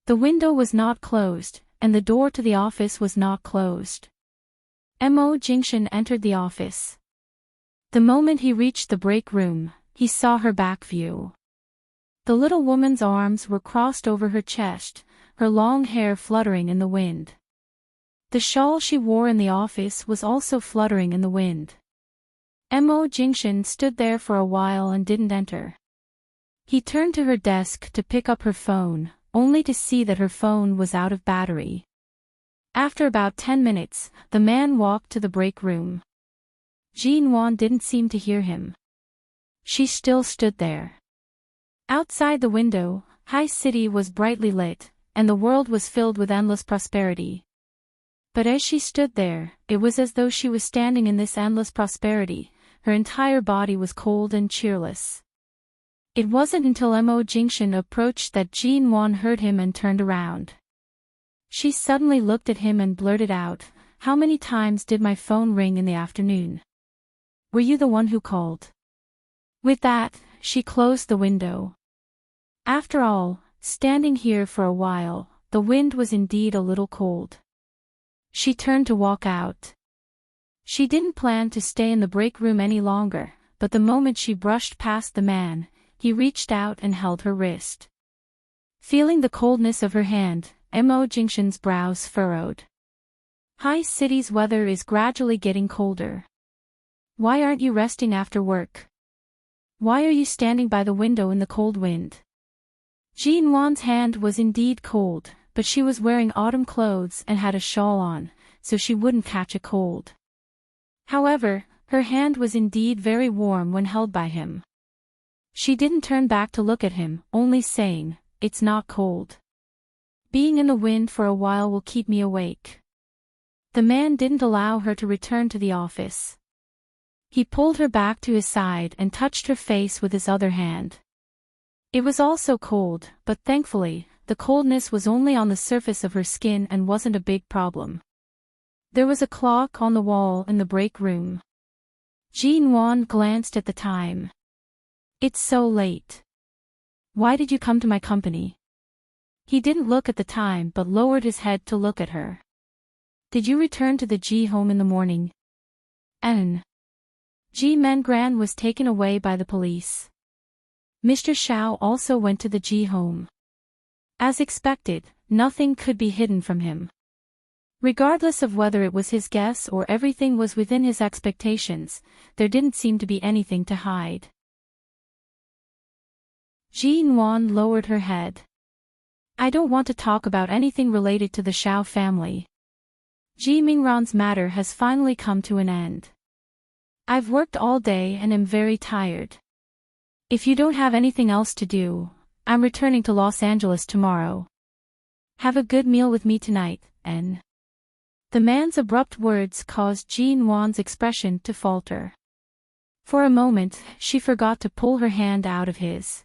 The window was not closed, and the door to the office was not closed. Mo Jingshan entered the office. The moment he reached the break room, he saw her back view. The little woman's arms were crossed over her chest, her long hair fluttering in the wind. The shawl she wore in the office was also fluttering in the wind. Mo Jingshan stood there for a while and didn't enter. He turned to her desk to pick up her phone, only to see that her phone was out of battery. After about 10 minutes, the man walked to the break room. Jin Wan didn't seem to hear him. She still stood there. Outside the window, High City was brightly lit, and the world was filled with endless prosperity. But as she stood there, it was as though she was standing in this endless prosperity. Her entire body was cold and cheerless. It wasn't until Mo Jingshan approached that Jin Wan heard him and turned around. She suddenly looked at him and blurted out, "How many times did my phone ring in the afternoon? Were you the one who called?" With that, she closed the window. After all, standing here for a while, the wind was indeed a little cold. She turned to walk out. She didn't plan to stay in the break room any longer, but the moment she brushed past the man, he reached out and held her wrist. Feeling the coldness of her hand, Mo Jingshan's brows furrowed. High City's weather is gradually getting colder. Why aren't you resting after work? Why are you standing by the window in the cold wind? Jin Wan's hand was indeed cold, but she was wearing autumn clothes and had a shawl on, so she wouldn't catch a cold. However, her hand was indeed very warm when held by him. She didn't turn back to look at him, only saying, "It's not cold. Being in the wind for a while will keep me awake." The man didn't allow her to return to the office. He pulled her back to his side and touched her face with his other hand. It was also cold, but thankfully, the coldness was only on the surface of her skin and wasn't a big problem. There was a clock on the wall in the break room. Jin Wan glanced at the time. "It's so late. Why did you come to my company?" He didn't look at the time but lowered his head to look at her. "Did you return to the Ji home in the morning?" Ji Mengran was taken away by the police. Mr. Xiao also went to the Ji home. As expected, nothing could be hidden from him. Regardless of whether it was his guess or everything was within his expectations, there didn't seem to be anything to hide. Jin Wan lowered her head. "I don't want to talk about anything related to the Xiao family. Ji Mingran's matter has finally come to an end. I've worked all day and am very tired. If you don't have anything else to do, I'm returning to Los Angeles tomorrow. Have a good meal with me tonight, N." The man's abrupt words caused Jin Wan's expression to falter. For a moment, she forgot to pull her hand out of his.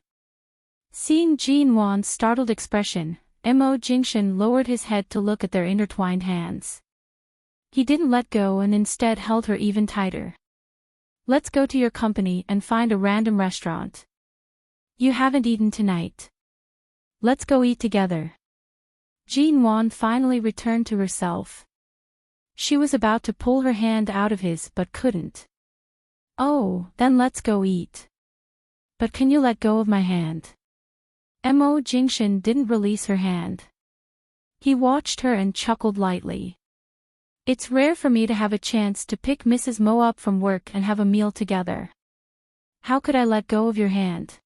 Seeing Jin Wan's startled expression, Mo Jingshan lowered his head to look at their intertwined hands. He didn't let go and instead held her even tighter. Let's go to your company and find a random restaurant. You haven't eaten tonight. Let's go eat together. Jean Wan finally returned to herself. She was about to pull her hand out of his but couldn't. Oh, then let's go eat. But can you let go of my hand? Mo Jingshan didn't release her hand. He watched her and chuckled lightly. It's rare for me to have a chance to pick Mrs. Mo up from work and have a meal together. How could I let go of your hand?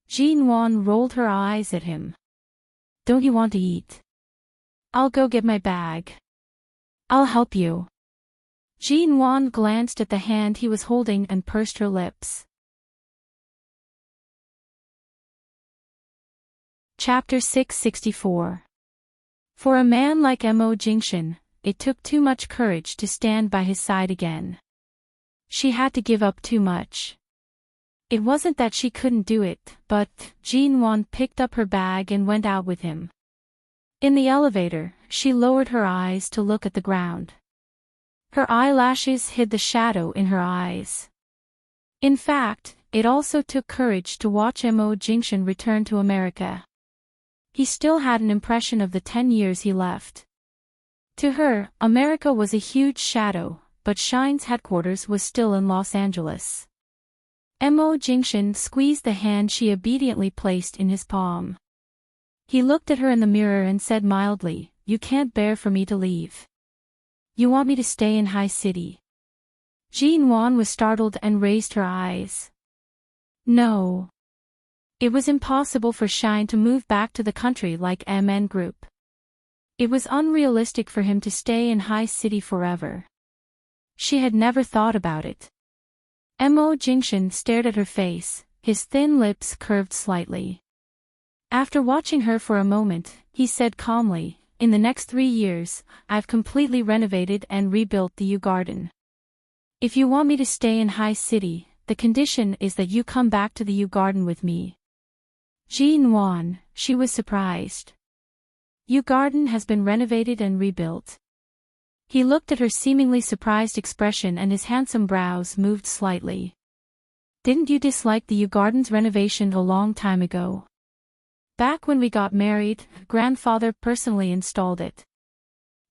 Jean Wan rolled her eyes at him. Don't you want to eat? I'll go get my bag. I'll help you. Jean Wan glanced at the hand he was holding and pursed her lips. Chapter 664. For a man like Mo Jingshan, it took too much courage to stand by his side again. She had to give up too much. It wasn't that she couldn't do it, but Jean Wan picked up her bag and went out with him. In the elevator, she lowered her eyes to look at the ground. Her eyelashes hid the shadow in her eyes. In fact, it also took courage to watch Mo Jingshan return to America. He still had an impression of the 10 years he left. To her, America was a huge shadow, but Shine's headquarters was still in Los Angeles. Mo Jingshan squeezed the hand she obediently placed in his palm. He looked at her in the mirror and said mildly, "You can't bear for me to leave. You want me to stay in High City?" Jean Wan was startled and raised her eyes. No. It was impossible for Shine to move back to the country like MN Group. It was unrealistic for him to stay in High City forever. She had never thought about it. Mo Jingshan stared at her face, his thin lips curved slightly. After watching her for a moment, he said calmly, "In the next 3 years, I've completely renovated and rebuilt the U Garden. If you want me to stay in High City, the condition is that you come back to the U Garden with me." Jean Wan, she was surprised. U Garden has been renovated and rebuilt. He looked at her seemingly surprised expression and his handsome brows moved slightly. Didn't you dislike the U Garden's renovation a long time ago? Back when we got married, grandfather personally installed it.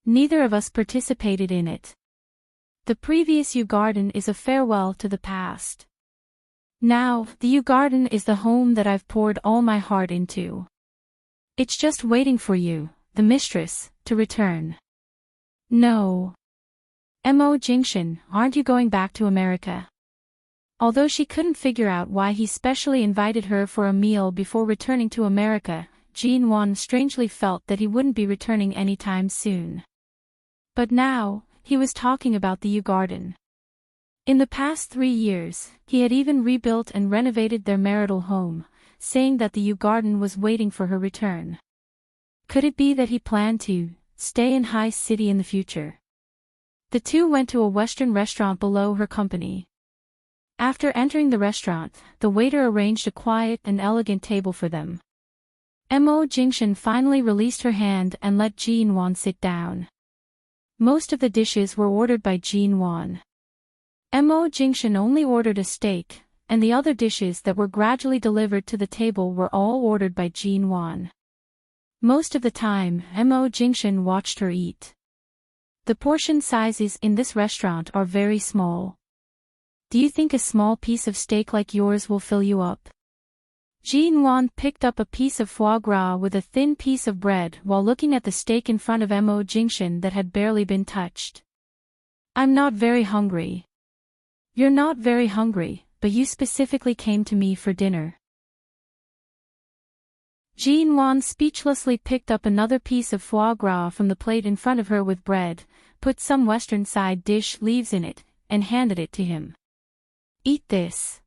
Neither of us participated in it. The previous U Garden is a farewell to the past. Now, the U Garden is the home that I've poured all my heart into. It's just waiting for you, the mistress, to return. No. Mo Jingshan, aren't you going back to America? Although she couldn't figure out why he specially invited her for a meal before returning to America, Jean Wan strangely felt that he wouldn't be returning anytime soon. But now, he was talking about the U Garden. In the past 3 years, he had even rebuilt and renovated their marital home, saying that the U Garden was waiting for her return. Could it be that he planned to stay in High City in the future? The two went to a Western restaurant below her company. After entering the restaurant, the waiter arranged a quiet and elegant table for them. Mo Jingshan finally released her hand and let Jean Wan sit down. Most of the dishes were ordered by Jean Wan. Mo Jingshan only ordered a steak, and the other dishes that were gradually delivered to the table were all ordered by Jean Wan. Most of the time, Mo Jingshan watched her eat. The portion sizes in this restaurant are very small. Do you think a small piece of steak like yours will fill you up? Jean Wan picked up a piece of foie gras with a thin piece of bread while looking at the steak in front of Mo Jingshan that had barely been touched. I'm not very hungry. You're not very hungry, but you specifically came to me for dinner. Jean Wan speechlessly picked up another piece of foie gras from the plate in front of her with bread, put some Western side dish leaves in it, and handed it to him. Eat this.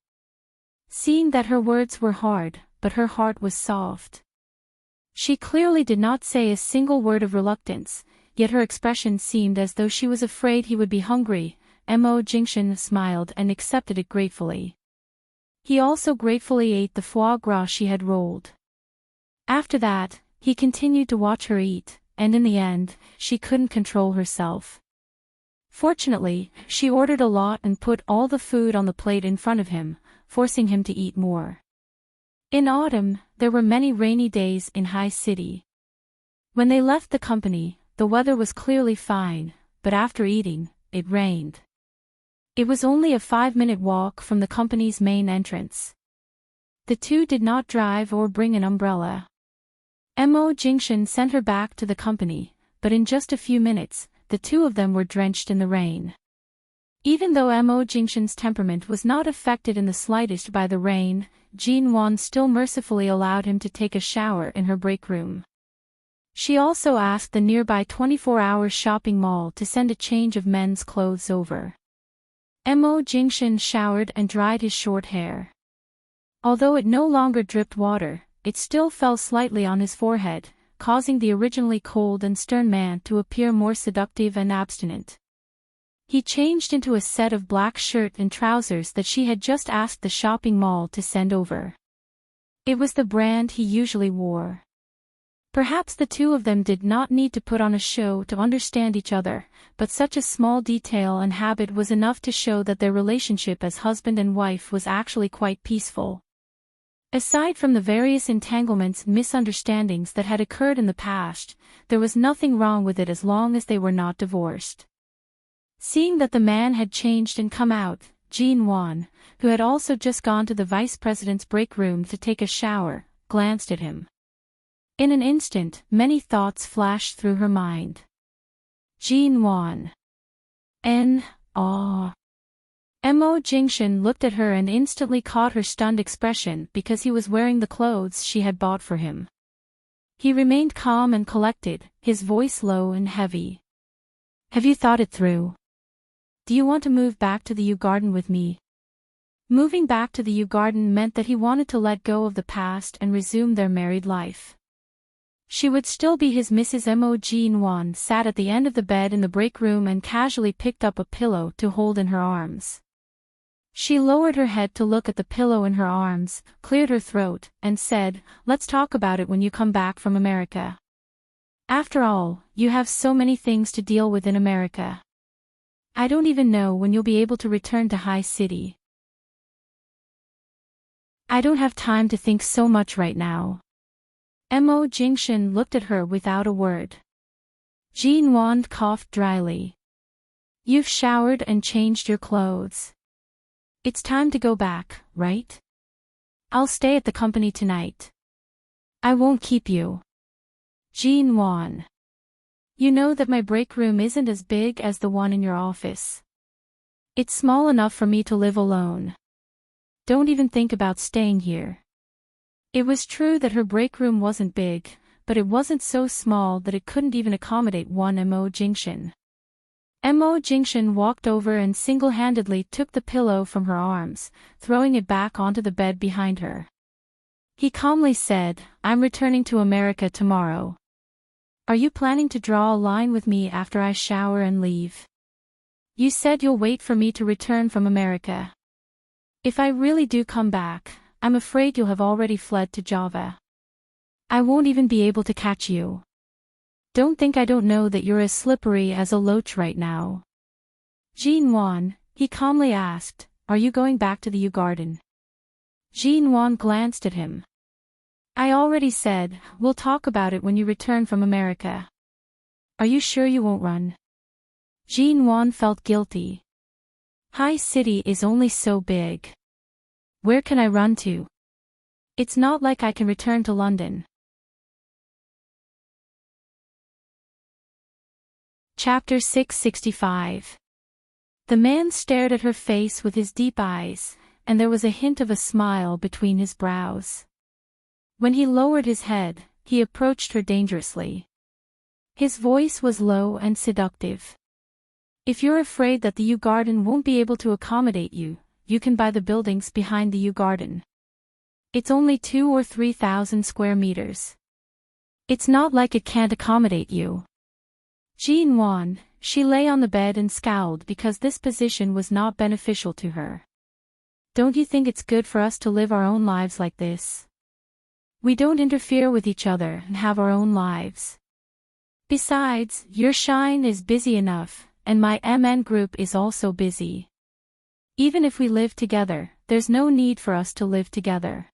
Seeing that her words were hard, but her heart was soft. She clearly did not say a single word of reluctance, yet her expression seemed as though she was afraid he would be hungry. Mo Jingshan smiled and accepted it gratefully. He also gratefully ate the foie gras she had rolled. After that, he continued to watch her eat, and in the end, she couldn't control herself. Fortunately, she ordered a lot and put all the food on the plate in front of him, forcing him to eat more. In autumn, there were many rainy days in High City. When they left the company, the weather was clearly fine, but after eating, it rained. It was only a 5-minute walk from the company's main entrance. The two did not drive or bring an umbrella. Mo Jingshan sent her back to the company, but in just a few minutes, the two of them were drenched in the rain. Even though Mo Jingshan's temperament was not affected in the slightest by the rain, Jin Wan still mercifully allowed him to take a shower in her break room. She also asked the nearby 24-hour shopping mall to send a change of men's clothes over. Mo Jingshan showered and dried his short hair. Although it no longer dripped water, it still fell slightly on his forehead, causing the originally cold and stern man to appear more seductive and abstinent. He changed into a set of black shirt and trousers that she had just asked the shopping mall to send over. It was the brand he usually wore. Perhaps the two of them did not need to put on a show to understand each other, but such a small detail and habit was enough to show that their relationship as husband and wife was actually quite peaceful. Aside from the various entanglements and misunderstandings that had occurred in the past, there was nothing wrong with it as long as they were not divorced. Seeing that the man had changed and come out, Jin Wan, who had also just gone to the vice president's break room to take a shower, glanced at him. In an instant, many thoughts flashed through her mind. Jin Wan. Mo Jingshan looked at her and instantly caught her stunned expression because he was wearing the clothes she had bought for him. He remained calm and collected, his voice low and heavy. Have you thought it through? Do you want to move back to the Yew Garden with me? Moving back to the Yew Garden meant that he wanted to let go of the past and resume their married life. She would still be his Mrs. Mo. Jin Wan sat at the end of the bed in the break room and casually picked up a pillow to hold in her arms. She lowered her head to look at the pillow in her arms, cleared her throat, and said, "Let's talk about it when you come back from America. After all, you have so many things to deal with in America. I don't even know when you'll be able to return to High City. I don't have time to think so much right now." Mo Jingshan looked at her without a word. Jin Wan coughed dryly. "You've showered and changed your clothes. It's time to go back, right? I'll stay at the company tonight. I won't keep you." Jin Wan. "You know that my break room isn't as big as the one in your office. It's small enough for me to live alone. Don't even think about staying here." It was true that her break room wasn't big, but it wasn't so small that it couldn't even accommodate one Mo Jingshan. Mo Jingshan walked over and single-handedly took the pillow from her arms, throwing it back onto the bed behind her. He calmly said, "I'm returning to America tomorrow. Are you planning to draw a line with me after I shower and leave? You said you'll wait for me to return from America. If I really do come back, I'm afraid you'll have already fled to Java. I won't even be able to catch you. Don't think I don't know that you're as slippery as a loach right now." "Jin Wan," he calmly asked, "are you going back to the Yew Garden?" Jin Wan glanced at him. "I already said, we'll talk about it when you return from America. Are you sure you won't run?" Jin Wan felt guilty. High City is only so big. Where can I run to? It's not like I can return to London. Chapter 665. The man stared at her face with his deep eyes, and there was a hint of a smile between his brows. When he lowered his head, he approached her dangerously. His voice was low and seductive. "If you're afraid that the Yew Garden won't be able to accommodate you, you can buy the buildings behind the Yew Garden. It's only 2,000 or 3,000 square meters. It's not like it can't accommodate you." Jin Wan, she lay on the bed and scowled because this position was not beneficial to her. "Don't you think it's good for us to live our own lives like this? We don't interfere with each other and have our own lives. Besides, your Shine is busy enough, and my MN group is also busy. Even if we live together, there's no need for us to live together.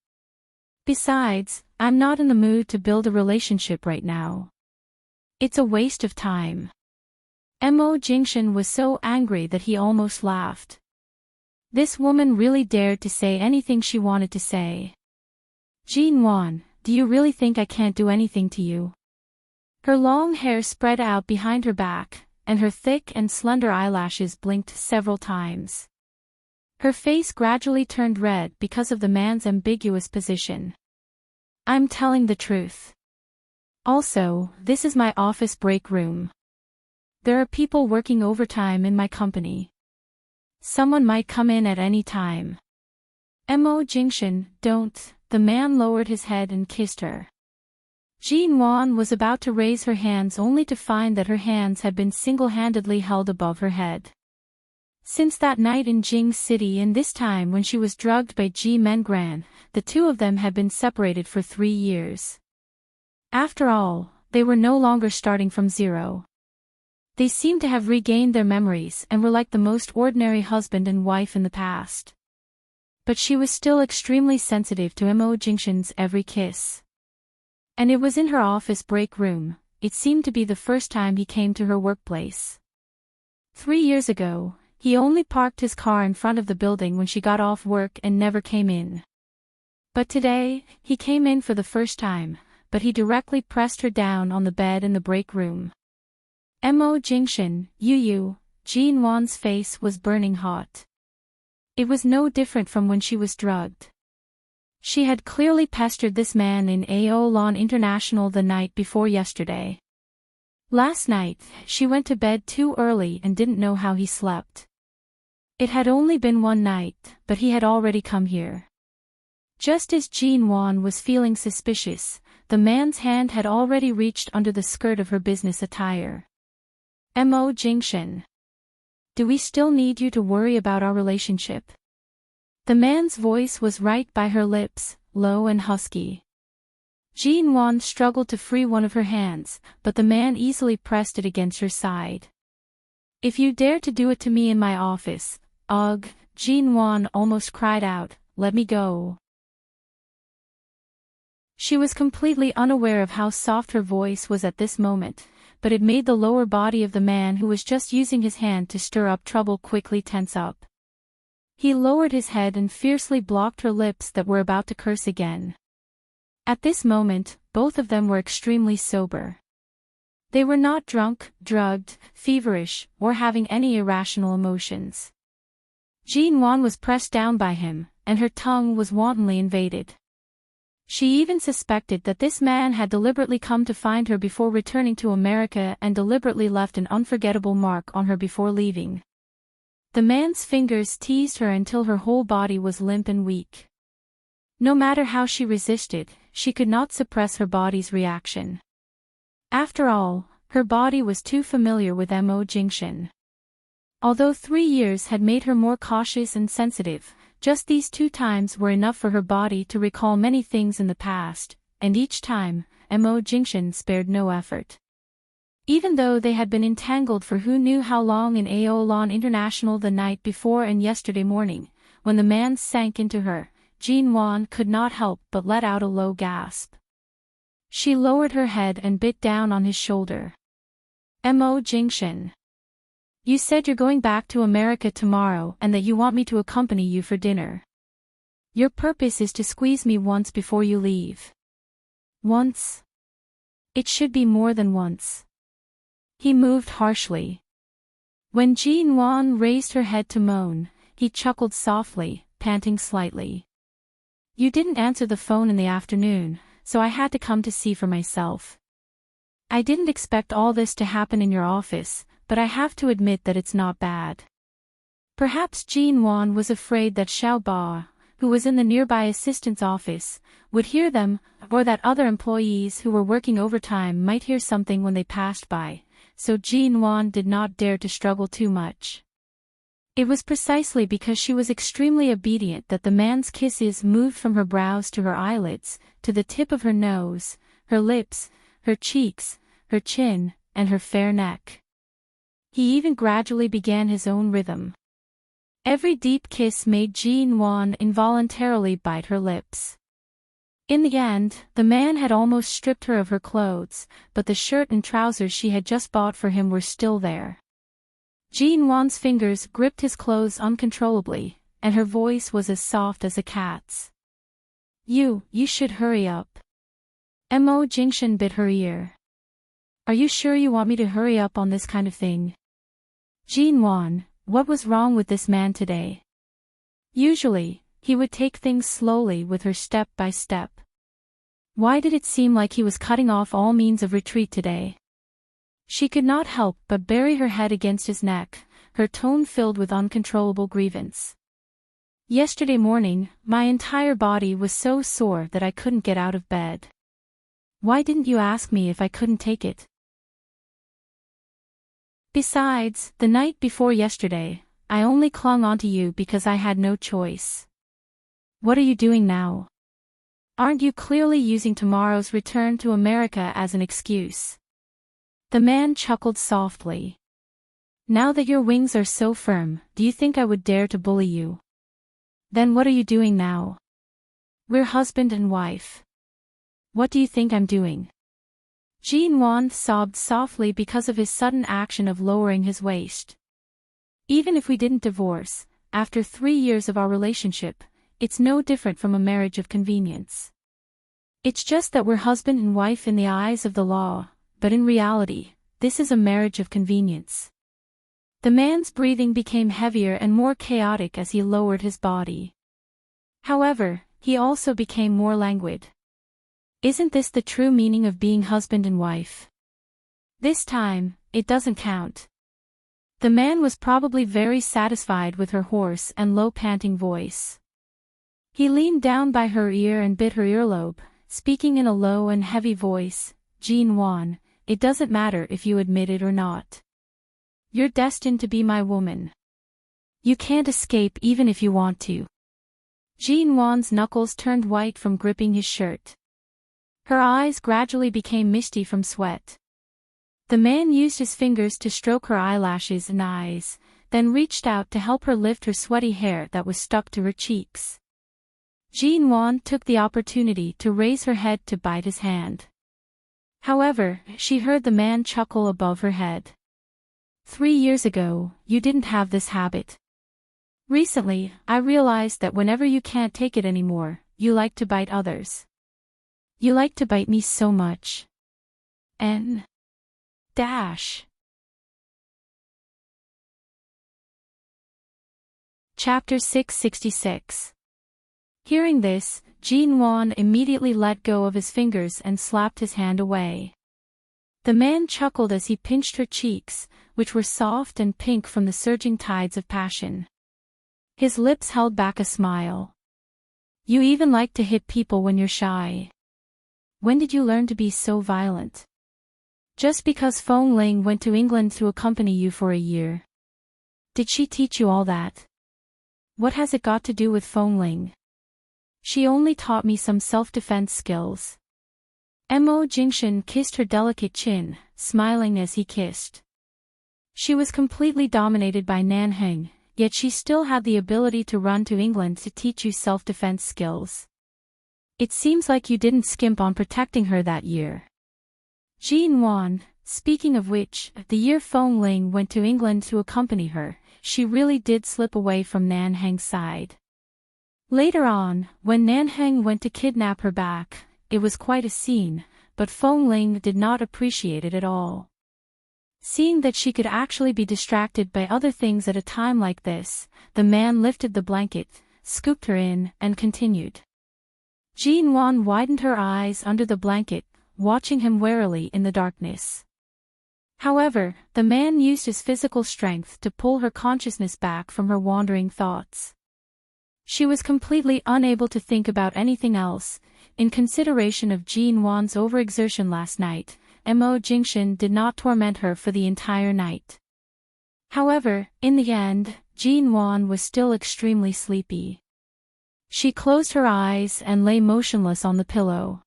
Besides, I'm not in the mood to build a relationship right now. It's a waste of time. Mo Jingshan was so angry that he almost laughed. This woman really dared to say anything she wanted to say. Jin Wan, do you really think I can't do anything to you? Her long hair spread out behind her back, and her thick and slender eyelashes blinked several times. Her face gradually turned red because of the man's ambiguous position. I'm telling the truth. Also, this is my office break room. There are people working overtime in my company. Someone might come in at any time. Mo Jingshan, don't. The man lowered his head and kissed her. Jin Wan was about to raise her hands only to find that her hands had been single-handedly held above her head. Since that night in Jing City and this time when she was drugged by Ji Mengran, the two of them had been separated for 3 years. After all, they were no longer starting from zero. They seemed to have regained their memories and were like the most ordinary husband and wife in the past. But she was still extremely sensitive to Mo Jingshan's every kiss. And it was in her office break room. It seemed to be the first time he came to her workplace. 3 years ago, he only parked his car in front of the building when she got off work and never came in. But today, he came in for the first time, but he directly pressed her down on the bed in the break room. Mo Jingshan, you, Jin Wan's face was burning hot. It was no different from when she was drugged. She had clearly pestered this man in Aolon International the night before yesterday. Last night, she went to bed too early and didn't know how he slept. It had only been one night, but he had already come here. Just as Jin Wan was feeling suspicious, the man's hand had already reached under the skirt of her business attire. Mo Jingshan. Do we still need you to worry about our relationship? The man's voice was right by her lips, low and husky. Jin Wan struggled to free one of her hands, but the man easily pressed it against her side. If you dare to do it to me in my office, ugh, Jin Wan almost cried out, let me go. She was completely unaware of how soft her voice was at this moment, but it made the lower body of the man who was just using his hand to stir up trouble quickly tense up. He lowered his head and fiercely blocked her lips that were about to curse again. At this moment, both of them were extremely sober. They were not drunk, drugged, feverish, or having any irrational emotions. Jin Wan was pressed down by him, and her tongue was wantonly invaded. She even suspected that this man had deliberately come to find her before returning to America and deliberately left an unforgettable mark on her before leaving. The man's fingers teased her until her whole body was limp and weak. No matter how she resisted, she could not suppress her body's reaction. After all, her body was too familiar with Mo Jingshan. Although 3 years had made her more cautious and sensitive, just these 2 times were enough for her body to recall many things in the past, and each time, Mo Jingshan spared no effort. Even though they had been entangled for who knew how long in Aolon International the night before and yesterday morning, when the man sank into her, Jin Wan could not help but let out a low gasp. She lowered her head and bit down on his shoulder. Mo Jingshan. You said you're going back to America tomorrow and that you want me to accompany you for dinner. Your purpose is to squeeze me once before you leave. Once? It should be more than once. He moved harshly. When Jin Wan raised her head to moan, he chuckled softly, panting slightly. You didn't answer the phone in the afternoon, so I had to come to see for myself. I didn't expect all this to happen in your office, but I have to admit that it's not bad. Perhaps Jin Wan was afraid that Xiao Ba, who was in the nearby assistant's office, would hear them, or that other employees who were working overtime might hear something when they passed by, so Jin Wan did not dare to struggle too much. It was precisely because she was extremely obedient that the man's kisses moved from her brows to her eyelids, to the tip of her nose, her lips, her cheeks, her chin, and her fair neck. He even gradually began his own rhythm. Every deep kiss made Ji-won involuntarily bite her lips. In the end, the man had almost stripped her of her clothes, but the shirt and trousers she had just bought for him were still there. Ji-won's fingers gripped his clothes uncontrollably, and her voice was as soft as a cat's. You should hurry up. Mo Jingshan bit her ear. Are you sure you want me to hurry up on this kind of thing? Ji-won, what was wrong with this man today? Usually, he would take things slowly with her step by step. Why did it seem like he was cutting off all means of retreat today? She could not help but bury her head against his neck, her tone filled with uncontrollable grievance. Yesterday morning, my entire body was so sore that I couldn't get out of bed. Why didn't you ask me if I couldn't take it? Besides, the night before yesterday, I only clung onto you because I had no choice. What are you doing now? Aren't you clearly using tomorrow's return to America as an excuse? The man chuckled softly. Now that your wings are so firm, do you think I would dare to bully you? Then what are you doing now? We're husband and wife. What do you think I'm doing? Ji-won sobbed softly because of his sudden action of lowering his waist. Even if we didn't divorce, after 3 years of our relationship, it's no different from a marriage of convenience. It's just that we're husband and wife in the eyes of the law, but in reality, this is a marriage of convenience. The man's breathing became heavier and more chaotic as he lowered his body. However, he also became more languid. Isn't this the true meaning of being husband and wife? This time, it doesn't count. The man was probably very satisfied with her hoarse and low panting voice. He leaned down by her ear and bit her earlobe, speaking in a low and heavy voice, Ji-won, it doesn't matter if you admit it or not. You're destined to be my woman. You can't escape even if you want to. Ji-won's knuckles turned white from gripping his shirt. Her eyes gradually became misty from sweat. The man used his fingers to stroke her eyelashes and eyes, then reached out to help her lift her sweaty hair that was stuck to her cheeks. Ji-won took the opportunity to raise her head to bite his hand. However, she heard the man chuckle above her head. 3 years ago, you didn't have this habit. Recently, I realized that whenever you can't take it anymore, you like to bite others. You like to bite me so much. N. Dash. Chapter 666. Hearing this, Ji-won immediately let go of his fingers and slapped his hand away. The man chuckled as he pinched her cheeks, which were soft and pink from the surging tides of passion. His lips held back a smile. You even like to hit people when you're shy. When did you learn to be so violent? Just because Fong Ling went to England to accompany you for a year. Did she teach you all that? What has it got to do with Fong Ling? She only taught me some self-defense skills. Mo Jingshan kissed her delicate chin, smiling as he kissed. She was completely dominated by Nanheng, yet she still had the ability to run to England to teach you self-defense skills. It seems like you didn't skimp on protecting her that year. Ji-won, speaking of which, the year Fong Ling went to England to accompany her, she really did slip away from Nanheng's side. Later on, when Nanheng went to kidnap her back, it was quite a scene, but Fong Ling did not appreciate it at all. Seeing that she could actually be distracted by other things at a time like this, the man lifted the blanket, scooped her in, and continued. Ji-won widened her eyes under the blanket, watching him warily in the darkness. However, the man used his physical strength to pull her consciousness back from her wandering thoughts. She was completely unable to think about anything else. In consideration of Ji-won's overexertion last night, Mo Jingshan did not torment her for the entire night. However, in the end, Ji-won was still extremely sleepy. She closed her eyes and lay motionless on the pillow.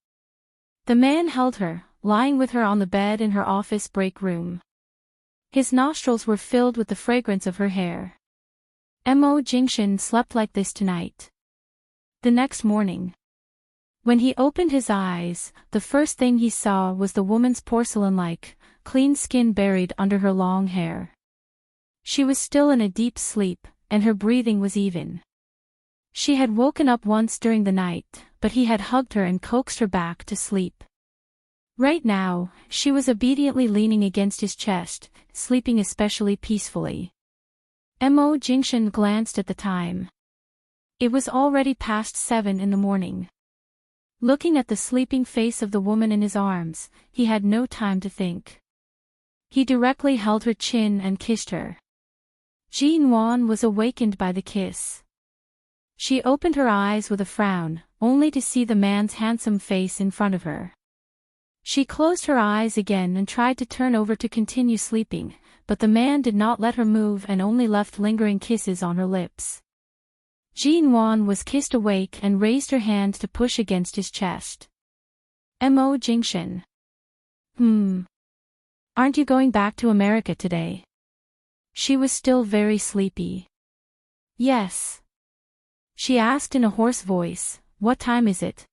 The man held her, lying with her on the bed in her office break room. His nostrils were filled with the fragrance of her hair. Mo Jingshan slept like this tonight. The next morning, when he opened his eyes, the first thing he saw was the woman's porcelain-like, clean skin buried under her long hair. She was still in a deep sleep, and her breathing was even. She had woken up once during the night, but he had hugged her and coaxed her back to sleep. Right now, she was obediently leaning against his chest, sleeping especially peacefully. Mo Jingshan glanced at the time. It was already past 7 in the morning. Looking at the sleeping face of the woman in his arms, he had no time to think. He directly held her chin and kissed her. Jin Wan was awakened by the kiss. She opened her eyes with a frown, only to see the man's handsome face in front of her. She closed her eyes again and tried to turn over to continue sleeping, but the man did not let her move and only left lingering kisses on her lips. Jin Wan was kissed awake and raised her hand to push against his chest. Mo Jingshan. Aren't you going back to America today? She was still very sleepy. Yes. She asked in a hoarse voice, "What time is it?"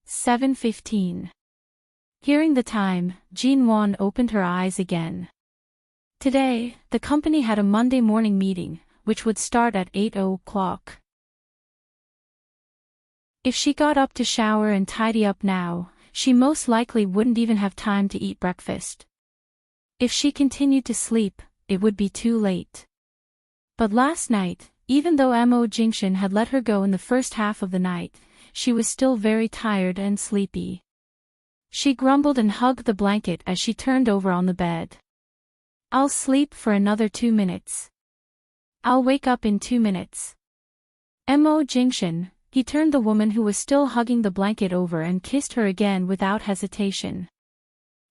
7:15. Hearing the time, Jin Wan opened her eyes again. Today, the company had a Monday morning meeting, which would start at 8 o'clock. If she got up to shower and tidy up now, she most likely wouldn't even have time to eat breakfast. If she continued to sleep, it would be too late. But last night, even though Mo Jingshan had let her go in the first half of the night, she was still very tired and sleepy. She grumbled and hugged the blanket as she turned over on the bed. "I'll sleep for another 2 minutes. I'll wake up in 2 minutes." Mo Jingshan, he turned the woman who was still hugging the blanket over and kissed her again without hesitation.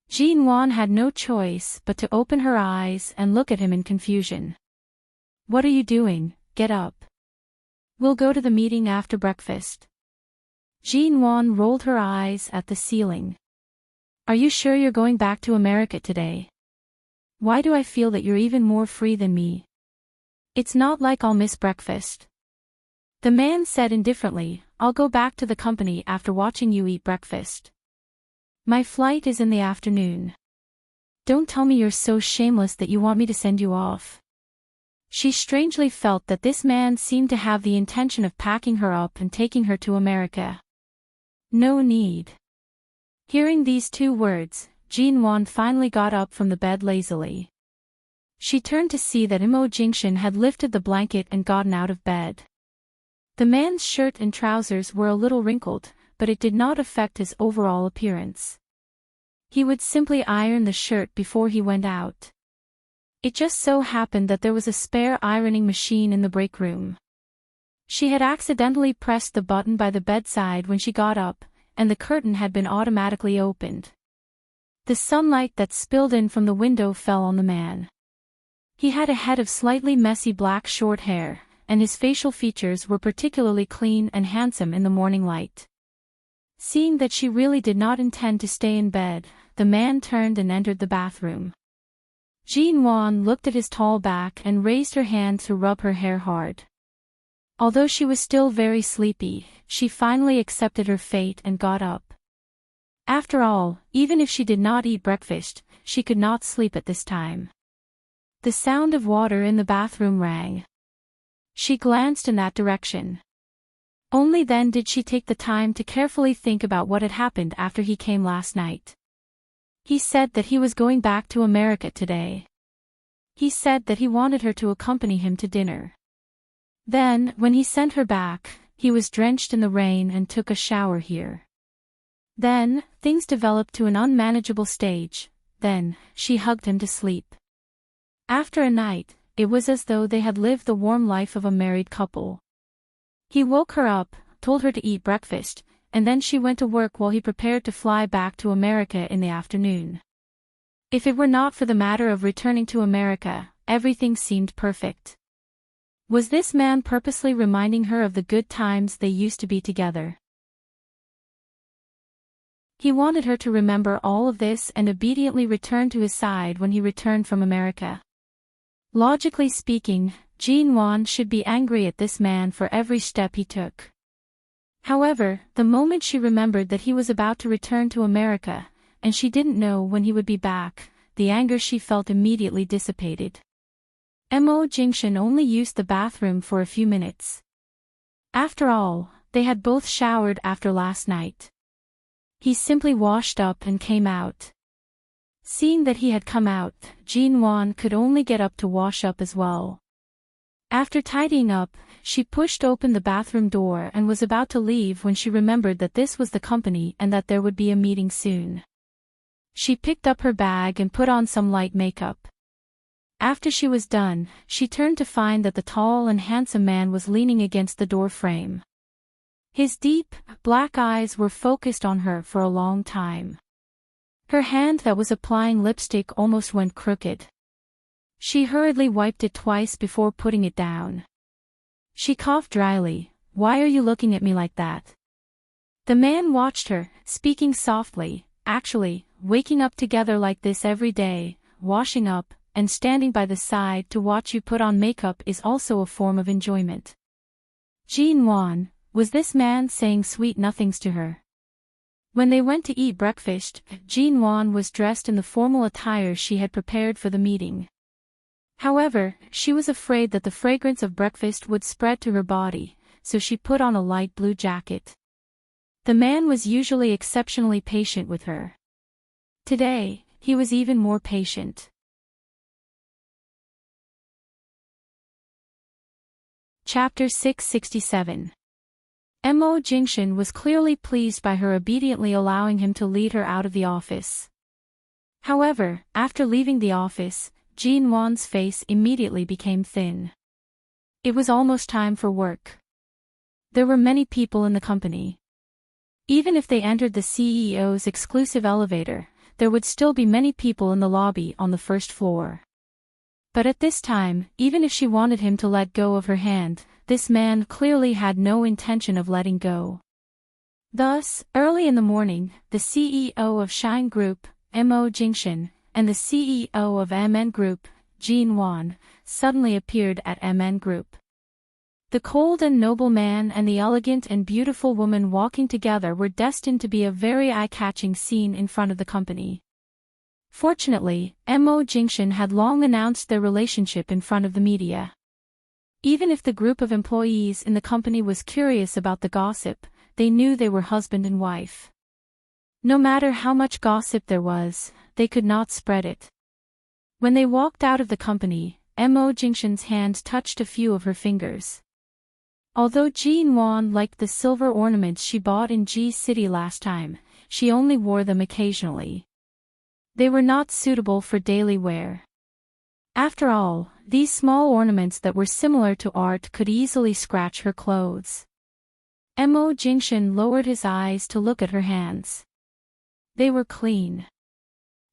Jin Wan had no choice but to open her eyes and look at him in confusion. "What are you doing? Get up. We'll go to the meeting after breakfast." Jin Wan rolled her eyes at the ceiling. "Are you sure you're going back to America today? Why do I feel that you're even more free than me? It's not like I'll miss breakfast." The man said indifferently, "I'll go back to the company after watching you eat breakfast. My flight is in the afternoon. Don't tell me you're so shameless that you want me to send you off." She strangely felt that this man seemed to have the intention of packing her up and taking her to America. No need. Hearing these 2 words, Jin Wan finally got up from the bed lazily. She turned to see that Mo Jingshan had lifted the blanket and gotten out of bed. The man's shirt and trousers were a little wrinkled, but it did not affect his overall appearance. He would simply iron the shirt before he went out. It just so happened that there was a spare ironing machine in the break room. She had accidentally pressed the button by the bedside when she got up, and the curtain had been automatically opened. The sunlight that spilled in from the window fell on the man. He had a head of slightly messy black short hair, and his facial features were particularly clean and handsome in the morning light. Seeing that she really did not intend to stay in bed, the man turned and entered the bathroom. Jin Wan looked at his tall back and raised her hand to rub her hair hard. Although she was still very sleepy, she finally accepted her fate and got up. After all, even if she did not eat breakfast, she could not sleep at this time. The sound of water in the bathroom rang. She glanced in that direction. Only then did she take the time to carefully think about what had happened after he came last night. He said that he was going back to America today. He said that he wanted her to accompany him to dinner. Then, when he sent her back, he was drenched in the rain and took a shower here. Then, things developed to an unmanageable stage. Then, she hugged him to sleep. After a night, it was as though they had lived the warm life of a married couple. He woke her up, told her to eat breakfast, and then she went to work while he prepared to fly back to America in the afternoon. If it were not for the matter of returning to America, everything seemed perfect. Was this man purposely reminding her of the good times they used to be together? He wanted her to remember all of this and obediently return to his side when he returned from America. Logically speaking, Jin-won should be angry at this man for every step he took. However, the moment she remembered that he was about to return to America, and she didn't know when he would be back, the anger she felt immediately dissipated. Mo Jingshan only used the bathroom for a few minutes. After all, they had both showered after last night. He simply washed up and came out. Seeing that he had come out, Jin-won could only get up to wash up as well. After tidying up, she pushed open the bathroom door and was about to leave when she remembered that this was the company and that there would be a meeting soon. She picked up her bag and put on some light makeup. After she was done, she turned to find that the tall and handsome man was leaning against the door frame. His deep, black eyes were focused on her for a long time. Her hand that was applying lipstick almost went crooked. She hurriedly wiped it twice before putting it down. She coughed dryly. "Why are you looking at me like that?" The man watched her, speaking softly. "Actually, waking up together like this every day, washing up, and standing by the side to watch you put on makeup is also a form of enjoyment." Jin-won, was this man saying sweet nothings to her? When they went to eat breakfast, Jin-won was dressed in the formal attire she had prepared for the meeting. However, she was afraid that the fragrance of breakfast would spread to her body, so she put on a light blue jacket. The man was usually exceptionally patient with her. Today, he was even more patient. Chapter 667. Mo Jingshan was clearly pleased by her obediently allowing him to lead her out of the office. However, after leaving the office, Jin-won's face immediately became thin. It was almost time for work. There were many people in the company. Even if they entered the CEO's exclusive elevator, there would still be many people in the lobby on the first floor. But at this time, even if she wanted him to let go of her hand, this man clearly had no intention of letting go. Thus, early in the morning, the CEO of Shine Group, Mo Jingshan, and the CEO of MN Group, Jin-won, suddenly appeared at MN Group. The cold and noble man and the elegant and beautiful woman walking together were destined to be a very eye-catching scene in front of the company. Fortunately, Mo Jingshan had long announced their relationship in front of the media. Even if the group of employees in the company was curious about the gossip, they knew they were husband and wife. No matter how much gossip there was, they could not spread it. When they walked out of the company, Mo Jingshan's hand touched a few of her fingers. Although Jin-won liked the silver ornaments she bought in G-City last time, she only wore them occasionally. They were not suitable for daily wear. After all, these small ornaments that were similar to art could easily scratch her clothes. Mo Jingshan lowered his eyes to look at her hands. They were clean.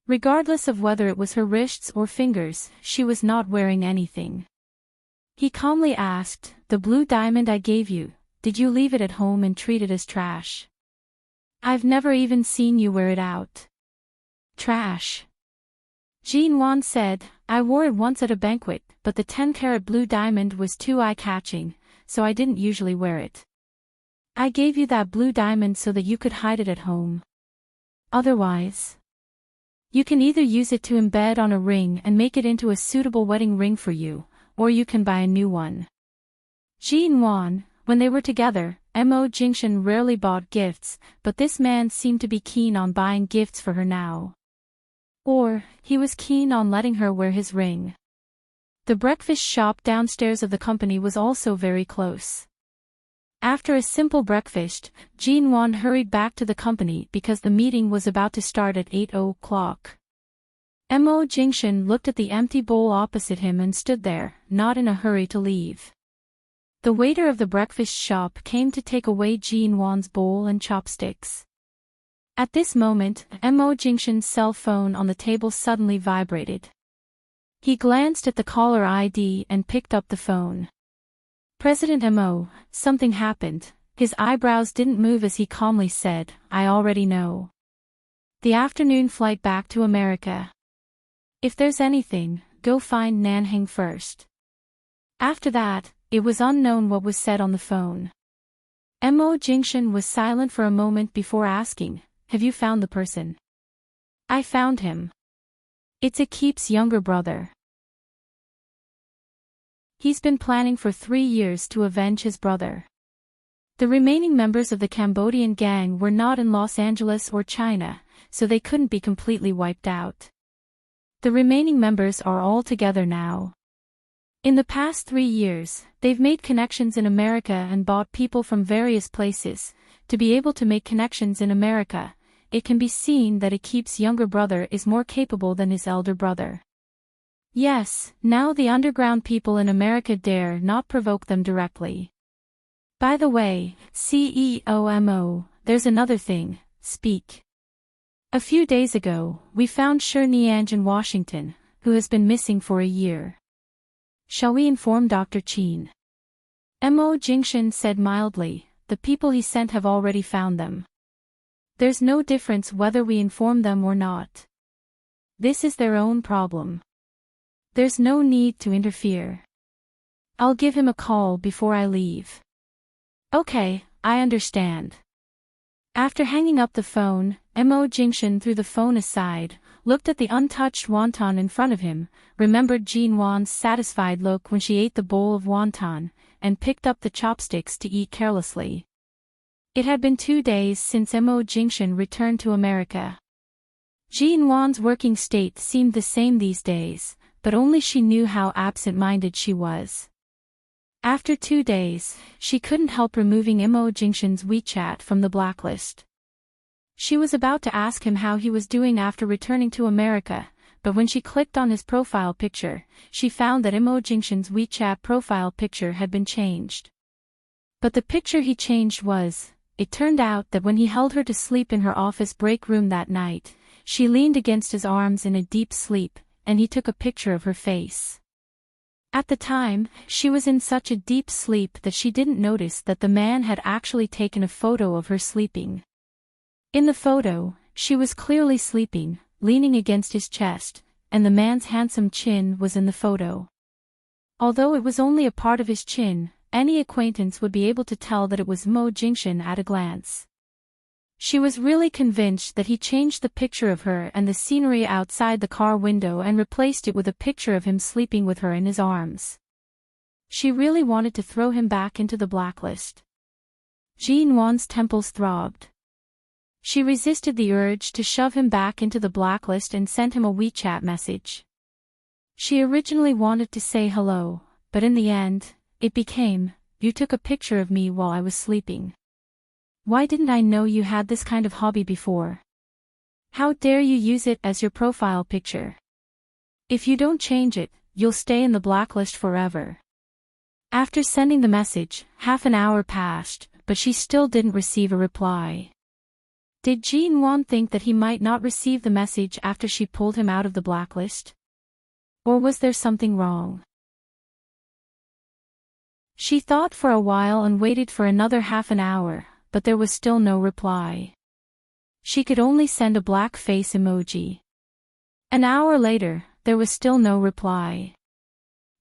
Regardless of whether it was her wrists or fingers, she was not wearing anything. He calmly asked, "The blue diamond I gave you, did you leave it at home and treat it as trash? I've never even seen you wear it out." "Trash?" Jin-won said, "I wore it once at a banquet, but the 10-carat blue diamond was too eye-catching, so I didn't usually wear it. I gave you that blue diamond so that you could hide it at home. Otherwise, you can either use it to embed on a ring and make it into a suitable wedding ring for you, or you can buy a new one." Jin-won, when they were together, Mo Jingshan rarely bought gifts, but this man seemed to be keen on buying gifts for her now. Or, he was keen on letting her wear his ring. The breakfast shop downstairs of the company was also very close. After a simple breakfast, Jin-won hurried back to the company because the meeting was about to start at 8 o'clock. Mo Jingshan looked at the empty bowl opposite him and stood there, not in a hurry to leave. The waiter of the breakfast shop came to take away Jin-won's bowl and chopsticks. At this moment, Mo Jingshan's cell phone on the table suddenly vibrated. He glanced at the caller ID and picked up the phone. "President Mo, something happened." His eyebrows didn't move as he calmly said, "I already know." The afternoon flight back to America. If there's anything, go find Nanhing first. After that, it was unknown what was said on the phone. Mo Jingshan was silent for a moment before asking, "Have you found the person?" "I found him. It's Akip's younger brother. He's been planning for 3 years to avenge his brother." The remaining members of the Cambodian gang were not in Los Angeles or China, so they couldn't be completely wiped out. The remaining members are all together now. In the past 3 years, they've made connections in America and bought people from various places. To be able to make connections in America, it can be seen that Akip's younger brother is more capable than his elder brother. Yes, now the underground people in America dare not provoke them directly. By the way, CEO, there's another thing, speak. A few days ago, we found Shi Nianj in Washington, who has been missing for a year. Shall we inform Dr. Qin? Mo Jingshan said mildly, the people he sent have already found them. There's no difference whether we inform them or not. This is their own problem. There's no need to interfere. I'll give him a call before I leave. Okay, I understand. After hanging up the phone, Mo Jingshan threw the phone aside, looked at the untouched wonton in front of him, remembered Jean Wan's satisfied look when she ate the bowl of wonton, and picked up the chopsticks to eat carelessly. It had been 2 days since Mo Jingshan returned to America. Jean Wan's working state seemed the same these days, but only she knew how absent-minded she was. After 2 days, she couldn't help removing Mo Jingshan's WeChat from the blacklist. She was about to ask him how he was doing after returning to America, but when she clicked on his profile picture, she found that Mo Jingshan's WeChat profile picture had been changed. But the picture he changed it turned out that when he held her to sleep in her office break room that night, she leaned against his arms in a deep sleep, and he took a picture of her face. At the time, she was in such a deep sleep that she didn't notice that the man had actually taken a photo of her sleeping. In the photo, she was clearly sleeping, leaning against his chest, and the man's handsome chin was in the photo. Although it was only a part of his chin, any acquaintance would be able to tell that it was Mo Jingshan at a glance. She was really convinced that he changed the picture of her and the scenery outside the car window and replaced it with a picture of him sleeping with her in his arms. She really wanted to throw him back into the blacklist. Jean Wan's temples throbbed. She resisted the urge to shove him back into the blacklist and sent him a WeChat message. She originally wanted to say hello, but in the end, it became, "You took a picture of me while I was sleeping. Why didn't I know you had this kind of hobby before? How dare you use it as your profile picture? If you don't change it, you'll stay in the blacklist forever." After sending the message, half an hour passed, but she still didn't receive a reply. Did Jean Wan think that he might not receive the message after she pulled him out of the blacklist? Or was there something wrong? She thought for a while and waited for another half an hour, but there was still no reply. She could only send a black face emoji. An hour later, there was still no reply.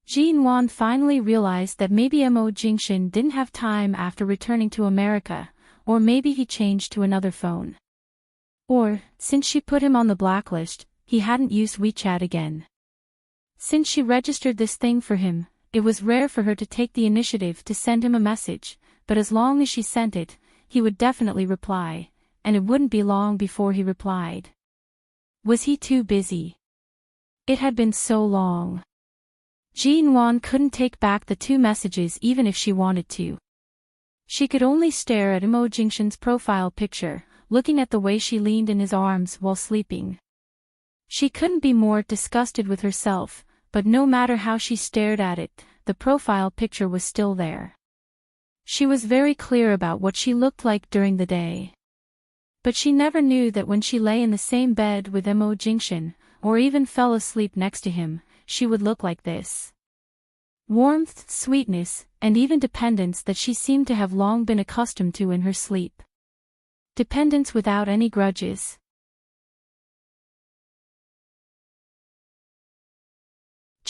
Jean Wan finally realized that maybe Mo Jingshan didn't have time after returning to America, or maybe he changed to another phone. Or, since she put him on the blacklist, he hadn't used WeChat again. Since she registered this thing for him, it was rare for her to take the initiative to send him a message, but as long as she sent it, he would definitely reply, and it wouldn't be long before he replied. Was he too busy? It had been so long. Jean Wan couldn't take back the 2 messages even if she wanted to. She could only stare at Mo Jingshan's profile picture, looking at the way she leaned in his arms while sleeping. She couldn't be more disgusted with herself, but no matter how she stared at it, the profile picture was still there. She was very clear about what she looked like during the day. But she never knew that when she lay in the same bed with Mo Jingshan, or even fell asleep next to him, she would look like this. Warmth, sweetness, and even dependence that she seemed to have long been accustomed to in her sleep. Dependence without any grudges.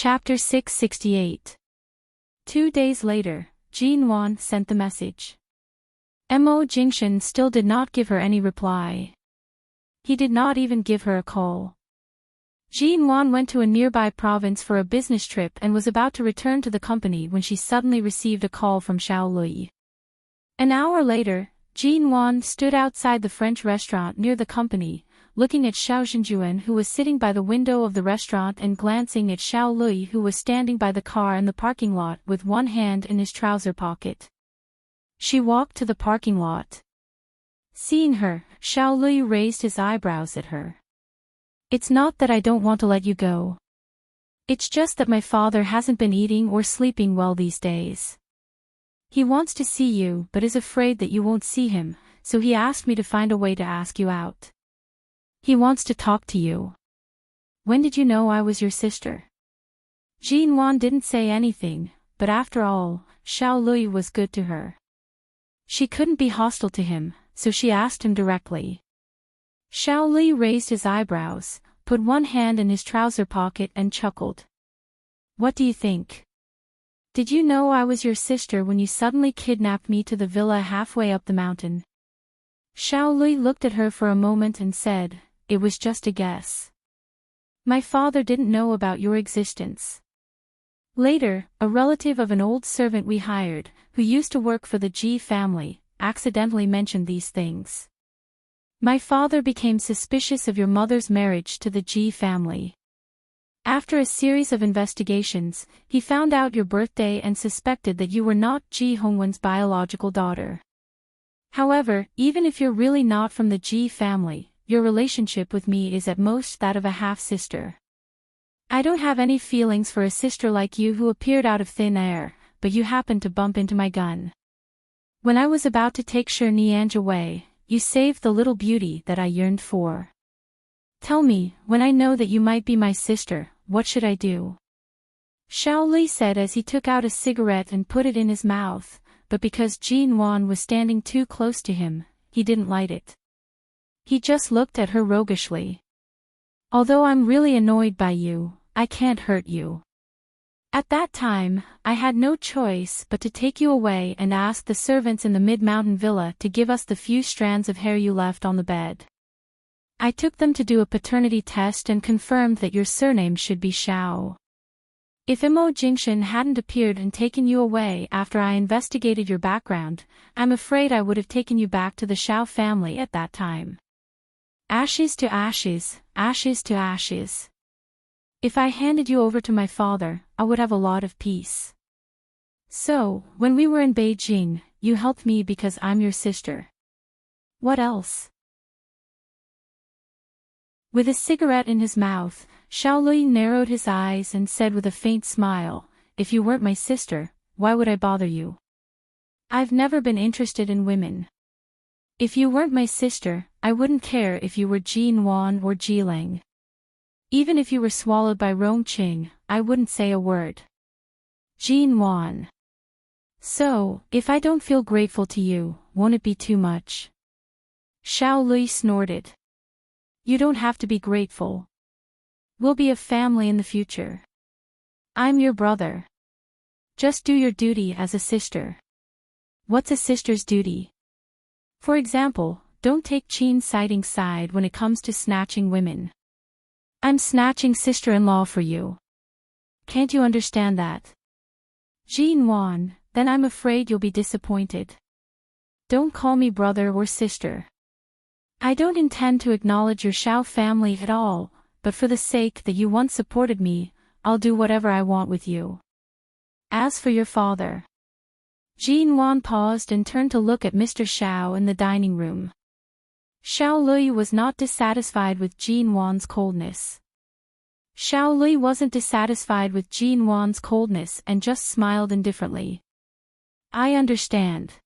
Chapter 668. 2 days later, Jin Wan sent the message. Mo Jingshan still did not give her any reply. He did not even give her a call. Jin Wan went to a nearby province for a business trip and was about to return to the company when she suddenly received a call from Xiao Lui. An hour later, Jin Wan stood outside the French restaurant near the company, looking at Xiao Zhenjuan, who was sitting by the window of the restaurant, and glancing at Xiao Lui, who was standing by the car in the parking lot with one hand in his trouser pocket. She walked to the parking lot. Seeing her, Xiao Lui raised his eyebrows at her. "It's not that I don't want to let you go. It's just that my father hasn't been eating or sleeping well these days. He wants to see you but is afraid that you won't see him, so he asked me to find a way to ask you out. He wants to talk to you." "When did you know I was your sister?" Jin Wan didn't say anything, but after all, Xiao Lui was good to her. She couldn't be hostile to him, so she asked him directly. Xiao Lui raised his eyebrows, put one hand in his trouser pocket and chuckled. "What do you think? Did you know I was your sister when you suddenly kidnapped me to the villa halfway up the mountain?" Xiao Lui looked at her for a moment and said, "It was just a guess. My father didn't know about your existence." Later, a relative of an old servant we hired, who used to work for the Ji family, accidentally mentioned these things. "My father became suspicious of your mother's marriage to the Ji family. After a series of investigations, he found out your birthday and suspected that you were not Ji Hongwen's biological daughter. However, even if you're really not from the Ji family, your relationship with me is at most that of a half-sister. I don't have any feelings for a sister like you who appeared out of thin air, but you happened to bump into my gun. When I was about to take Shi Nianj away, you saved the little beauty that I yearned for. Tell me, when I know that you might be my sister, what should I do?" Xiao Lui said as he took out a cigarette and put it in his mouth, but because Jin Wan was standing too close to him, he didn't light it. He just looked at her roguishly. "Although I'm really annoyed by you, I can't hurt you. At that time, I had no choice but to take you away and ask the servants in the mid-mountain villa to give us the few strands of hair you left on the bed. I took them to do a paternity test and confirmed that your surname should be Xiao. If Mo Jingshan hadn't appeared and taken you away after I investigated your background, I'm afraid I would have taken you back to the Xiao family at that time. Ashes to ashes, ashes to ashes. If I handed you over to my father, I would have a lot of peace. So, when we were in Beijing, you helped me because I'm your sister. What else?" With a cigarette in his mouth, Xiao Lui narrowed his eyes and said with a faint smile, "If you weren't my sister, why would I bother you? I've never been interested in women. If you weren't my sister, I wouldn't care if you were Jin Wan or Jilang. Even if you were swallowed by Rongqing, I wouldn't say a word. Jin Wan. So, if I don't feel grateful to you, won't it be too much?" Xiao Lui snorted. "You don't have to be grateful. We'll be a family in the future. I'm your brother. Just do your duty as a sister." "What's a sister's duty?" "For example, don't take Qin's siding side when it comes to snatching women. I'm snatching sister-in-law for you. Can't you understand that?" "Jin Wan, then I'm afraid you'll be disappointed. Don't call me brother or sister. I don't intend to acknowledge your Xiao family at all, but for the sake that you once supported me, I'll do whatever I want with you. As for your father." Jin Wan paused and turned to look at Mr. Xiao in the dining room. Xiao Lui was not dissatisfied with Jin Wan's coldness. Xiao Lui wasn't dissatisfied with Jin Wan's coldness and just smiled indifferently. "I understand.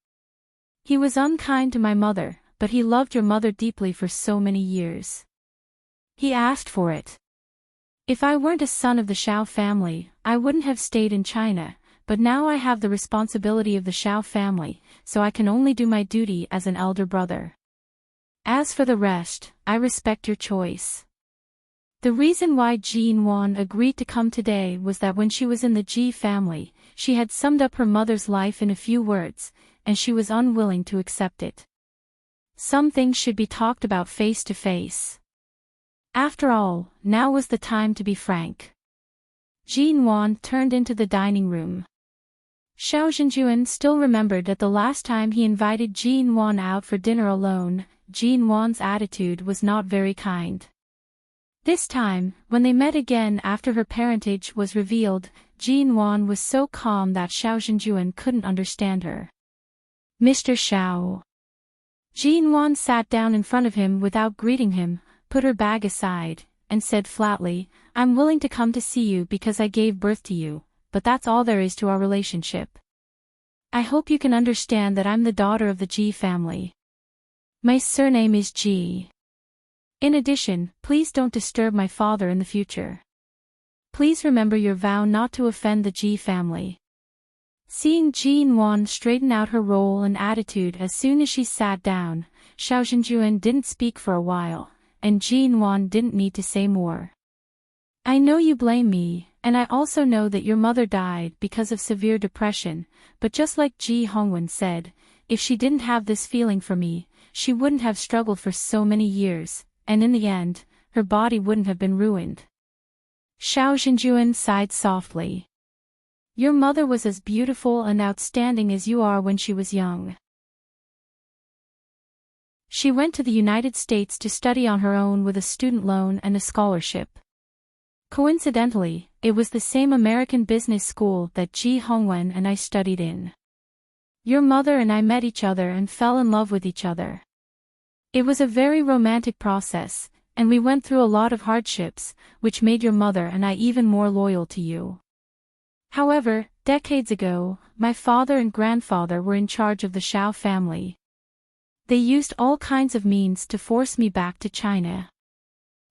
He was unkind to my mother, but he loved your mother deeply for so many years. He asked for it. If I weren't a son of the Xiao family, I wouldn't have stayed in China, but now I have the responsibility of the Xiao family, so I can only do my duty as an elder brother. As for the rest, I respect your choice." The reason why Jean Wan agreed to come today was that when she was in the Ji family, she had summed up her mother's life in a few words, and she was unwilling to accept it. Some things should be talked about face to face. After all, now was the time to be frank. Jean Wan turned into the dining room. Xiao Zhenjuan still remembered that the last time he invited Jean Wan out for dinner alone, Jean Wan's attitude was not very kind. This time, when they met again after her parentage was revealed, Jean Wan was so calm that Xiao Zhenjuan couldn't understand her. Mr. Xiao. Jean Wan sat down in front of him without greeting him, put her bag aside, and said flatly, "I'm willing to come to see you because I gave birth to you, but that's all there is to our relationship. I hope you can understand that I'm the daughter of the Ji family. My surname is Ji. In addition, please don't disturb my father in the future. Please remember your vow not to offend the Ji family." Seeing Jean Wan straighten out her role and attitude as soon as she sat down, Xiao Zhenjuan didn't speak for a while, and Jean Wan didn't need to say more. "I know you blame me, and I also know that your mother died because of severe depression, but just like Ji Hongwen said, if she didn't have this feeling for me, she wouldn't have struggled for so many years, and in the end, her body wouldn't have been ruined." Xiao Zhenjuan sighed softly. "Your mother was as beautiful and outstanding as you are when she was young. She went to the United States to study on her own with a student loan and a scholarship. Coincidentally, it was the same American business school that Ji Hongwen and I studied in. Your mother and I met each other and fell in love with each other. It was a very romantic process, and we went through a lot of hardships, which made your mother and I even more loyal to you. However, decades ago, my father and grandfather were in charge of the Xiao family. They used all kinds of means to force me back to China.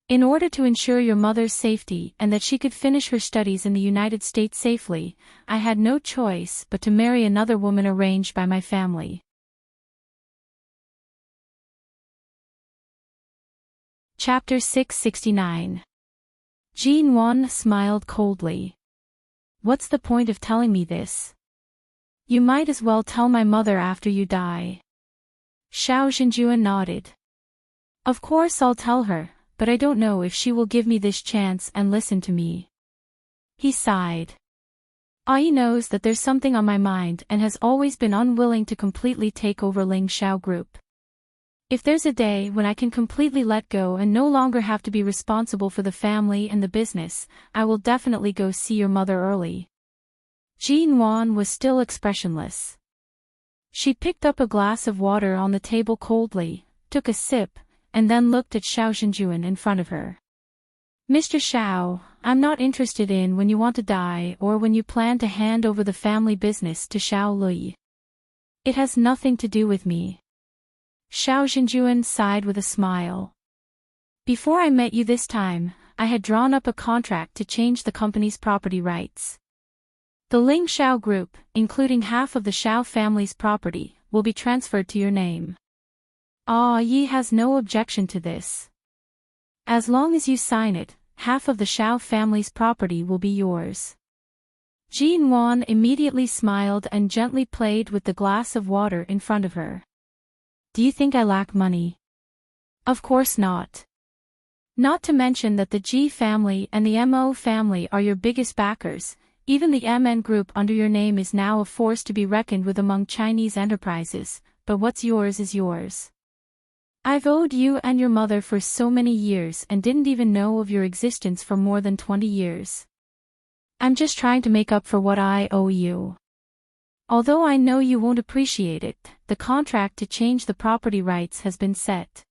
In order to ensure your mother's safety and that she could finish her studies in the United States safely, I had no choice but to marry another woman arranged by my family." Chapter 669. Jean Wan smiled coldly. "What's the point of telling me this? You might as well tell my mother after you die." Xiao Zhenjuan nodded. "Of course I'll tell her, but I don't know if she will give me this chance and listen to me." He sighed. "Ai knows that there's something on my mind and has always been unwilling to completely take over Ling Xiao Group. If there's a day when I can completely let go and no longer have to be responsible for the family and the business, I will definitely go see your mother early." Jean Wan was still expressionless. She picked up a glass of water on the table coldly, took a sip, and then looked at Xiao Zhenjuan in front of her. "Mr. Xiao, I'm not interested in when you want to die or when you plan to hand over the family business to Xiao Lui. It has nothing to do with me." Xiao Zhenjuan sighed with a smile. "Before I met you this time, I had drawn up a contract to change the company's property rights. The Ling Xiao Group, including half of the Xiao family's property, will be transferred to your name. Yi has no objection to this. As long as you sign it, half of the Xiao family's property will be yours." Jean Wan immediately smiled and gently played with the glass of water in front of her. "Do you think I lack money?" "Of course not. Not to mention that the Ji family and the Mo family are your biggest backers. Even the MN Group under your name is now a force to be reckoned with among Chinese enterprises, but what's yours is yours. I've owed you and your mother for so many years and didn't even know of your existence for more than 20 years. I'm just trying to make up for what I owe you. Although I know you won't appreciate it, the contract to change the property rights has been set.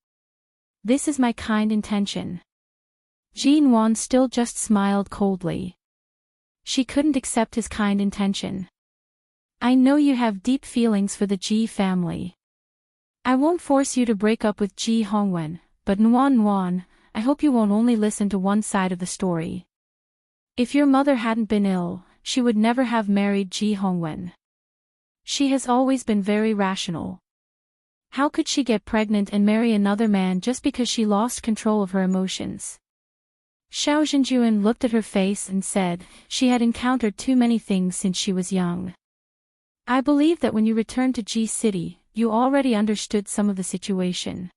This is my kind intention." Jean Wan still just smiled coldly. She couldn't accept his kind intention. "I know you have deep feelings for the Ji family. I won't force you to break up with Ji Hongwen, but Nuan, I hope you won't only listen to one side of the story. If your mother hadn't been ill, she would never have married Ji Hongwen. She has always been very rational. How could she get pregnant and marry another man just because she lost control of her emotions? Xiao Zhenjuan looked at her face and said, she had encountered too many things since she was young. I believe that when you returned to G City, you already understood some of the situation.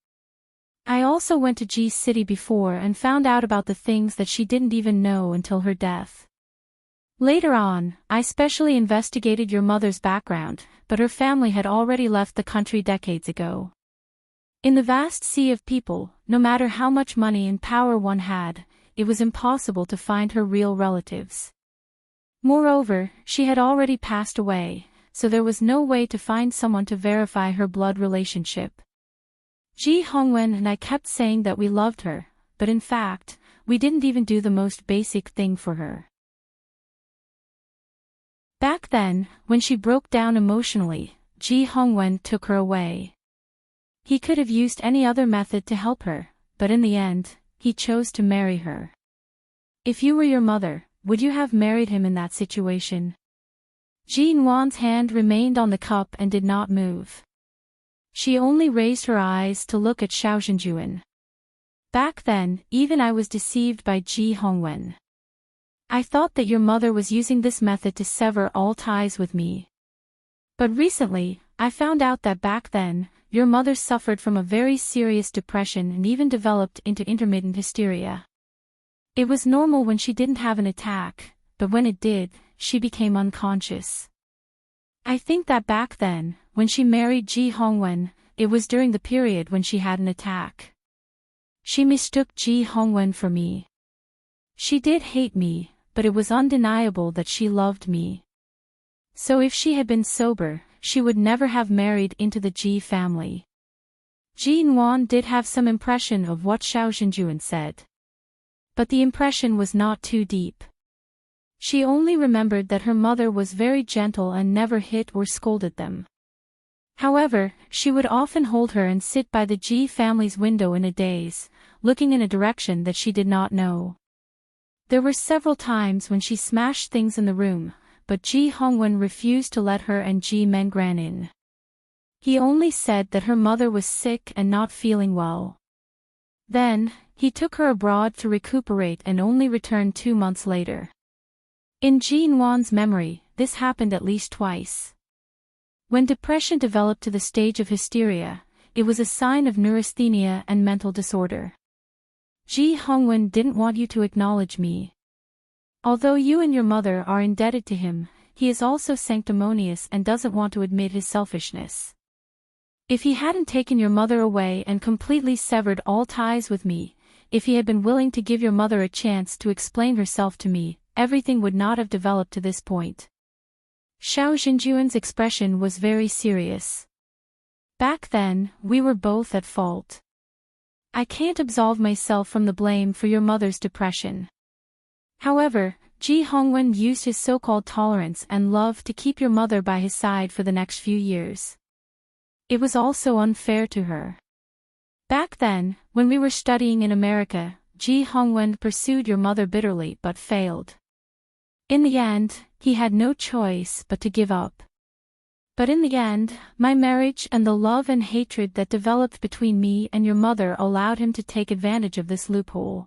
I also went to G City before and found out about the things that she didn't even know until her death. Later on, I specially investigated your mother's background, but her family had already left the country decades ago. In the vast sea of people, no matter how much money and power one had, it was impossible to find her real relatives. Moreover, she had already passed away, so there was no way to find someone to verify her blood relationship. Ji Hongwen and I kept saying that we loved her, but in fact, we didn't even do the most basic thing for her. Back then, when she broke down emotionally, Ji Hongwen took her away. He could have used any other method to help her, but in the end, he chose to marry her. If you were your mother, would you have married him in that situation? Jin Wan's hand remained on the cup and did not move. She only raised her eyes to look at Xiao Zhenjuan. Back then, even I was deceived by Ji Hongwen. I thought that your mother was using this method to sever all ties with me. But recently, I found out that back then, your mother suffered from a very serious depression and even developed into intermittent hysteria. It was normal when she didn't have an attack, but when it did, she became unconscious. I think that back then, when she married Ji Hongwen, it was during the period when she had an attack. She mistook Ji Hongwen for me. She did hate me, but it was undeniable that she loved me. So if she had been sober, she would never have married into the Ji family. Jin Wan did have some impression of what Xiao Zhenjuan said. But the impression was not too deep. She only remembered that her mother was very gentle and never hit or scolded them. However, she would often hold her and sit by the Ji family's window in a daze, looking in a direction that she did not know. There were several times when she smashed things in the room, but Ji Hongwen refused to let her and Ji Mengran in. He only said that her mother was sick and not feeling well. Then, he took her abroad to recuperate and only returned 2 months later. In Jin Wan's memory, this happened at least twice. When depression developed to the stage of hysteria, it was a sign of neurasthenia and mental disorder. Ji Hongwen didn't want you to acknowledge me. Although you and your mother are indebted to him, he is also sanctimonious and doesn't want to admit his selfishness. If he hadn't taken your mother away and completely severed all ties with me, if he had been willing to give your mother a chance to explain herself to me, everything would not have developed to this point. Xiao Zhenjuan's expression was very serious. Back then, we were both at fault. I can't absolve myself from the blame for your mother's depression. However, Ji Hongwen used his so-called tolerance and love to keep your mother by his side for the next few years. It was also unfair to her. Back then, when we were studying in America, Ji Hongwen pursued your mother bitterly but failed. In the end, he had no choice but to give up. But in the end, my marriage and the love and hatred that developed between me and your mother allowed him to take advantage of this loophole.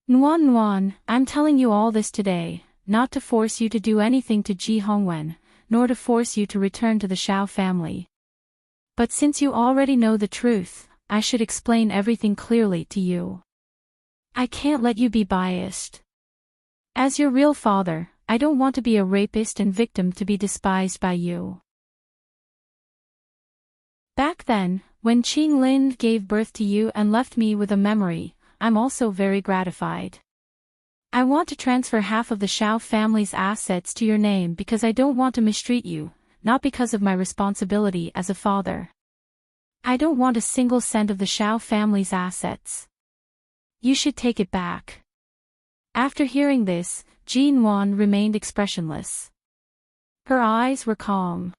Nuan, I'm telling you all this today, not to force you to do anything to Ji Hongwen, nor to force you to return to the Xiao family. But since you already know the truth, I should explain everything clearly to you. I can't let you be biased. As your real father, I don't want to be a rapist and victim to be despised by you. Back then, when Qing Lin gave birth to you and left me with a memory, I'm also very gratified. I want to transfer half of the Xiao family's assets to your name because I don't want to mistreat you, not because of my responsibility as a father. I don't want a single cent of the Xiao family's assets. You should take it back. After hearing this, Jin Wan remained expressionless. Her eyes were calm.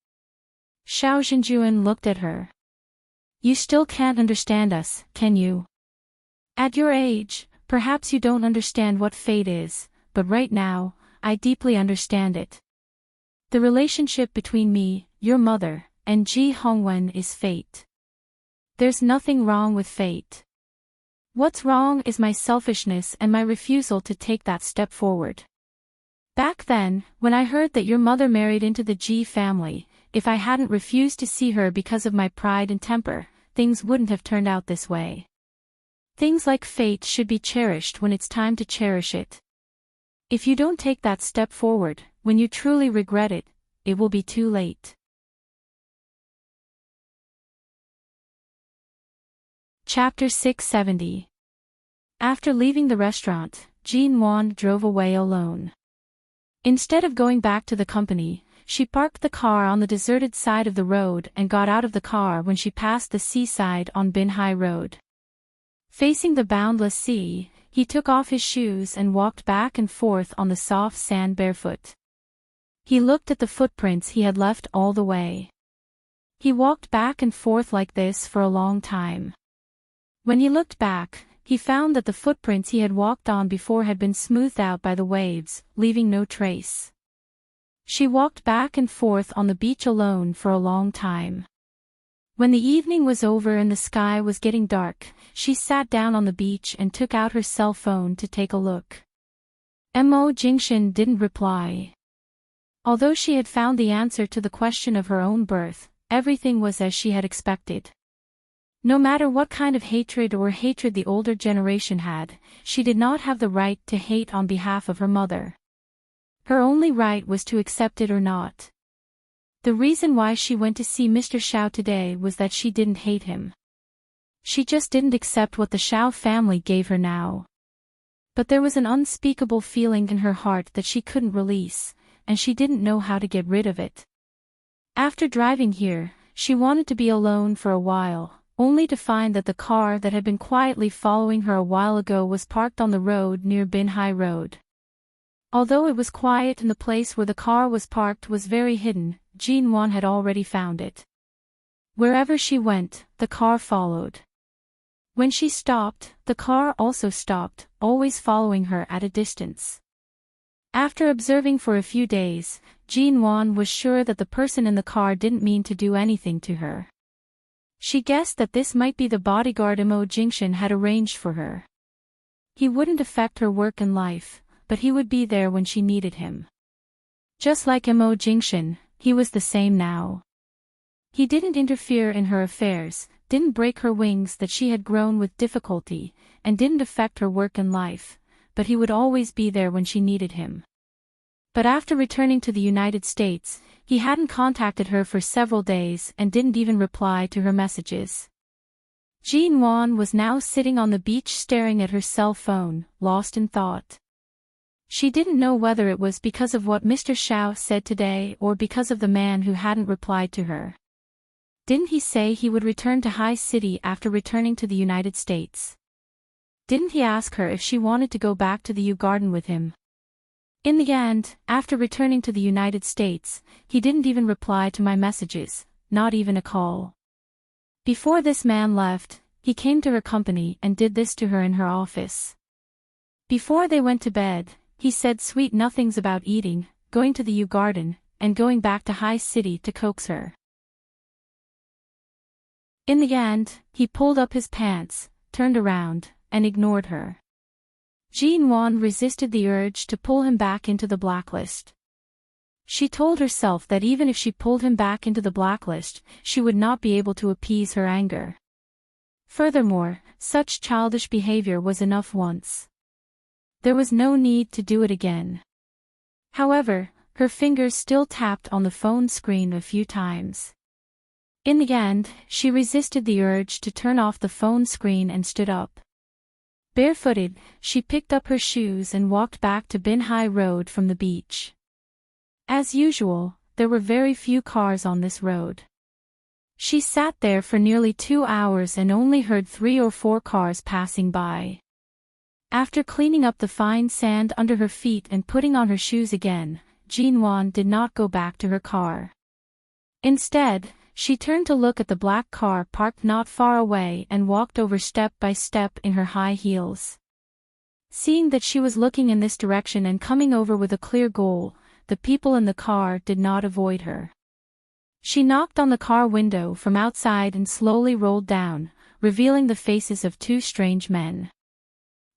Xiao Zhenjuan looked at her. You still can't understand us, can you? At your age, perhaps you don't understand what fate is, but right now, I deeply understand it. The relationship between me, your mother, and Ji Hongwen is fate. There's nothing wrong with fate. What's wrong is my selfishness and my refusal to take that step forward. Back then, when I heard that your mother married into the G family, if I hadn't refused to see her because of my pride and temper, things wouldn't have turned out this way. Things like fate should be cherished when it's time to cherish it. If you don't take that step forward, when you truly regret it, it will be too late. Chapter 670. After leaving the restaurant, Jean Wan drove away alone. Instead of going back to the company, she parked the car on the deserted side of the road and got out of the car when she passed the seaside on Bin Hai Road. Facing the boundless sea, he took off his shoes and walked back and forth on the soft sand barefoot. He looked at the footprints he had left all the way. He walked back and forth like this for a long time. When he looked back, he found that the footprints he had walked on before had been smoothed out by the waves, leaving no trace. She walked back and forth on the beach alone for a long time. When the evening was over and the sky was getting dark, she sat down on the beach and took out her cell phone to take a look. Mo Jingshan didn't reply. Although she had found the answer to the question of her own birth, everything was as she had expected. No matter what kind of hatred the older generation had, she did not have the right to hate on behalf of her mother. Her only right was to accept it or not. The reason why she went to see Mr. Xiao today was that she didn't hate him. She just didn't accept what the Xiao family gave her now. But there was an unspeakable feeling in her heart that she couldn't release, and she didn't know how to get rid of it. After driving here, she wanted to be alone for a while, only to find that the car that had been quietly following her a while ago was parked on the road near Bin Hai Road. Although it was quiet and the place where the car was parked was very hidden, Jean Wan had already found it. Wherever she went, the car followed. When she stopped, the car also stopped, always following her at a distance. After observing for a few days, Jean Wan was sure that the person in the car didn't mean to do anything to her. She guessed that this might be the bodyguard Mo Jingshan had arranged for her. He wouldn't affect her work and life, but he would be there when she needed him. Just like Mo Jingshan, he was the same now. He didn't interfere in her affairs, didn't break her wings that she had grown with difficulty, and didn't affect her work and life, but he would always be there when she needed him. But after returning to the United States, he hadn't contacted her for several days and didn't even reply to her messages. Jean Wan was now sitting on the beach staring at her cell phone, lost in thought. She didn't know whether it was because of what Mr. Xiao said today or because of the man who hadn't replied to her. Didn't he say he would return to High City after returning to the United States? Didn't he ask her if she wanted to go back to the Yew Garden with him? In the end, after returning to the United States, he didn't even reply to my messages, not even a call. Before this man left, he came to her company and did this to her in her office. Before they went to bed, he said sweet nothings about eating, going to the Yew Garden, and going back to High City to coax her. In the end, he pulled up his pants, turned around, and ignored her. Jean Wan resisted the urge to pull him back into the blacklist. She told herself that even if she pulled him back into the blacklist, she would not be able to appease her anger. Furthermore, such childish behavior was enough once. There was no need to do it again. However, her fingers still tapped on the phone screen a few times. In the end, she resisted the urge to turn off the phone screen and stood up. Barefooted, she picked up her shoes and walked back to Bin Hai Road from the beach. As usual, there were very few cars on this road. She sat there for nearly 2 hours and only heard 3 or 4 cars passing by. After cleaning up the fine sand under her feet and putting on her shoes again, Jean Wan did not go back to her car. Instead, she turned to look at the black car parked not far away and walked over step by step in her high heels. Seeing that she was looking in this direction and coming over with a clear goal, the people in the car did not avoid her. She knocked on the car window from outside and slowly rolled down, revealing the faces of two strange men.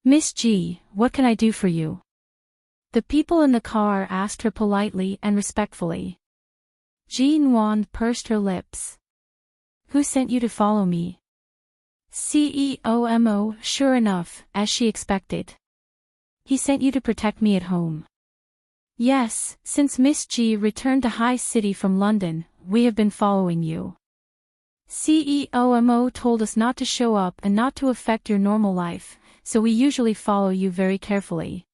"Miss G, what can I do for you?" The people in the car asked her politely and respectfully. Jean Wand pursed her lips. "Who sent you to follow me?" "CEOMO, sure enough, as she expected. He sent you to protect me at home." "Yes, since Miss G returned to High City from London, we have been following you. CEOMO told us not to show up and not to affect your normal life, so we usually follow you very carefully."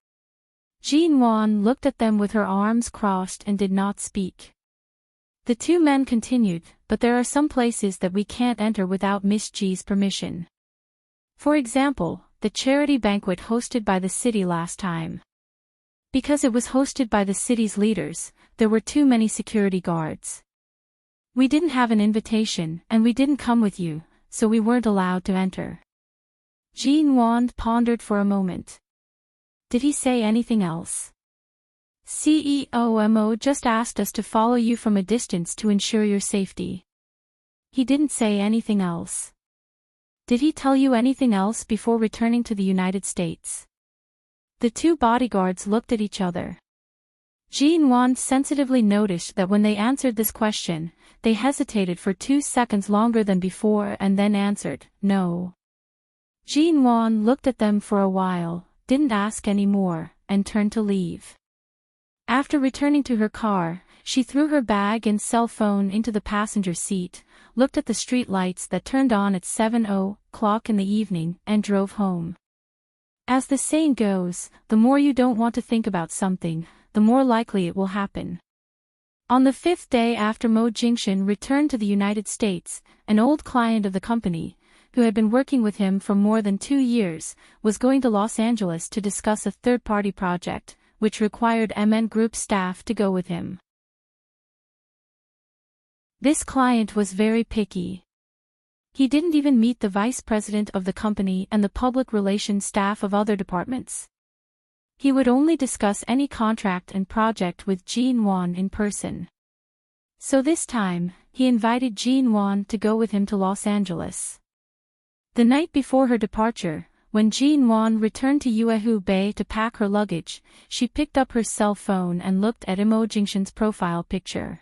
Jean Wan looked at them with her arms crossed and did not speak. The two men continued, "But there are some places that we can't enter without Miss G's permission. For example, the charity banquet hosted by the city last time. Because it was hosted by the city's leaders, there were too many security guards. We didn't have an invitation and we didn't come with you, so we weren't allowed to enter." Jean Wand pondered for a moment. "Did he say anything else?" "CEOMO just asked us to follow you from a distance to ensure your safety. He didn't say anything else." "Did he tell you anything else before returning to the United States?" The two bodyguards looked at each other. Jean Wand sensitively noticed that when they answered this question, they hesitated for 2 seconds longer than before and then answered, "No." Jean Wand looked at them for a while, didn't ask any more, and turned to leave. After returning to her car, she threw her bag and cell phone into the passenger seat, looked at the street lights that turned on at 7:00 in the evening, and drove home. As the saying goes, the more you don't want to think about something, the more likely it will happen. On the 5th day after Mo Jingshan returned to the United States, an old client of the company, who had been working with him for more than 2 years, was going to Los Angeles to discuss a third-party project, which required MN Group staff to go with him. This client was very picky. He didn't even meet the vice president of the company and the public relations staff of other departments. He would only discuss any contract and project with Jean Wan in person. So this time, he invited Jean Wan to go with him to Los Angeles. The night before her departure, when Jean Wan returned to Yuehu Bay to pack her luggage, she picked up her cell phone and looked at Mo Jingshan's profile picture.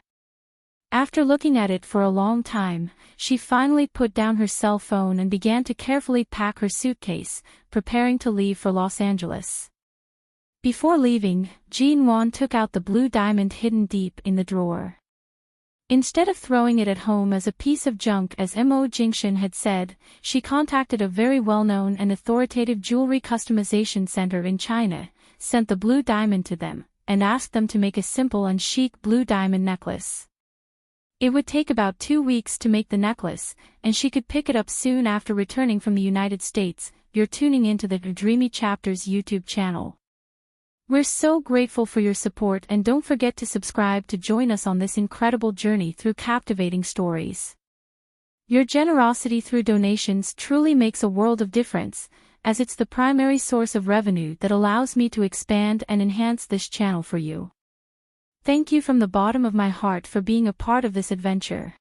After looking at it for a long time, she finally put down her cell phone and began to carefully pack her suitcase, preparing to leave for Los Angeles. Before leaving, Jean Wan took out the blue diamond hidden deep in the drawer. Instead of throwing it at home as a piece of junk as Mo Jingshan had said, she contacted a very well-known and authoritative jewelry customization center in China, sent the blue diamond to them, and asked them to make a simple and chic blue diamond necklace. It would take about 2 weeks to make the necklace, and she could pick it up soon after returning from the United States. You're tuning into the Dreamy Chapters YouTube channel. We're so grateful for your support, and don't forget to subscribe to join us on this incredible journey through captivating stories. Your generosity through donations truly makes a world of difference, as it's the primary source of revenue that allows me to expand and enhance this channel for you. Thank you from the bottom of my heart for being a part of this adventure.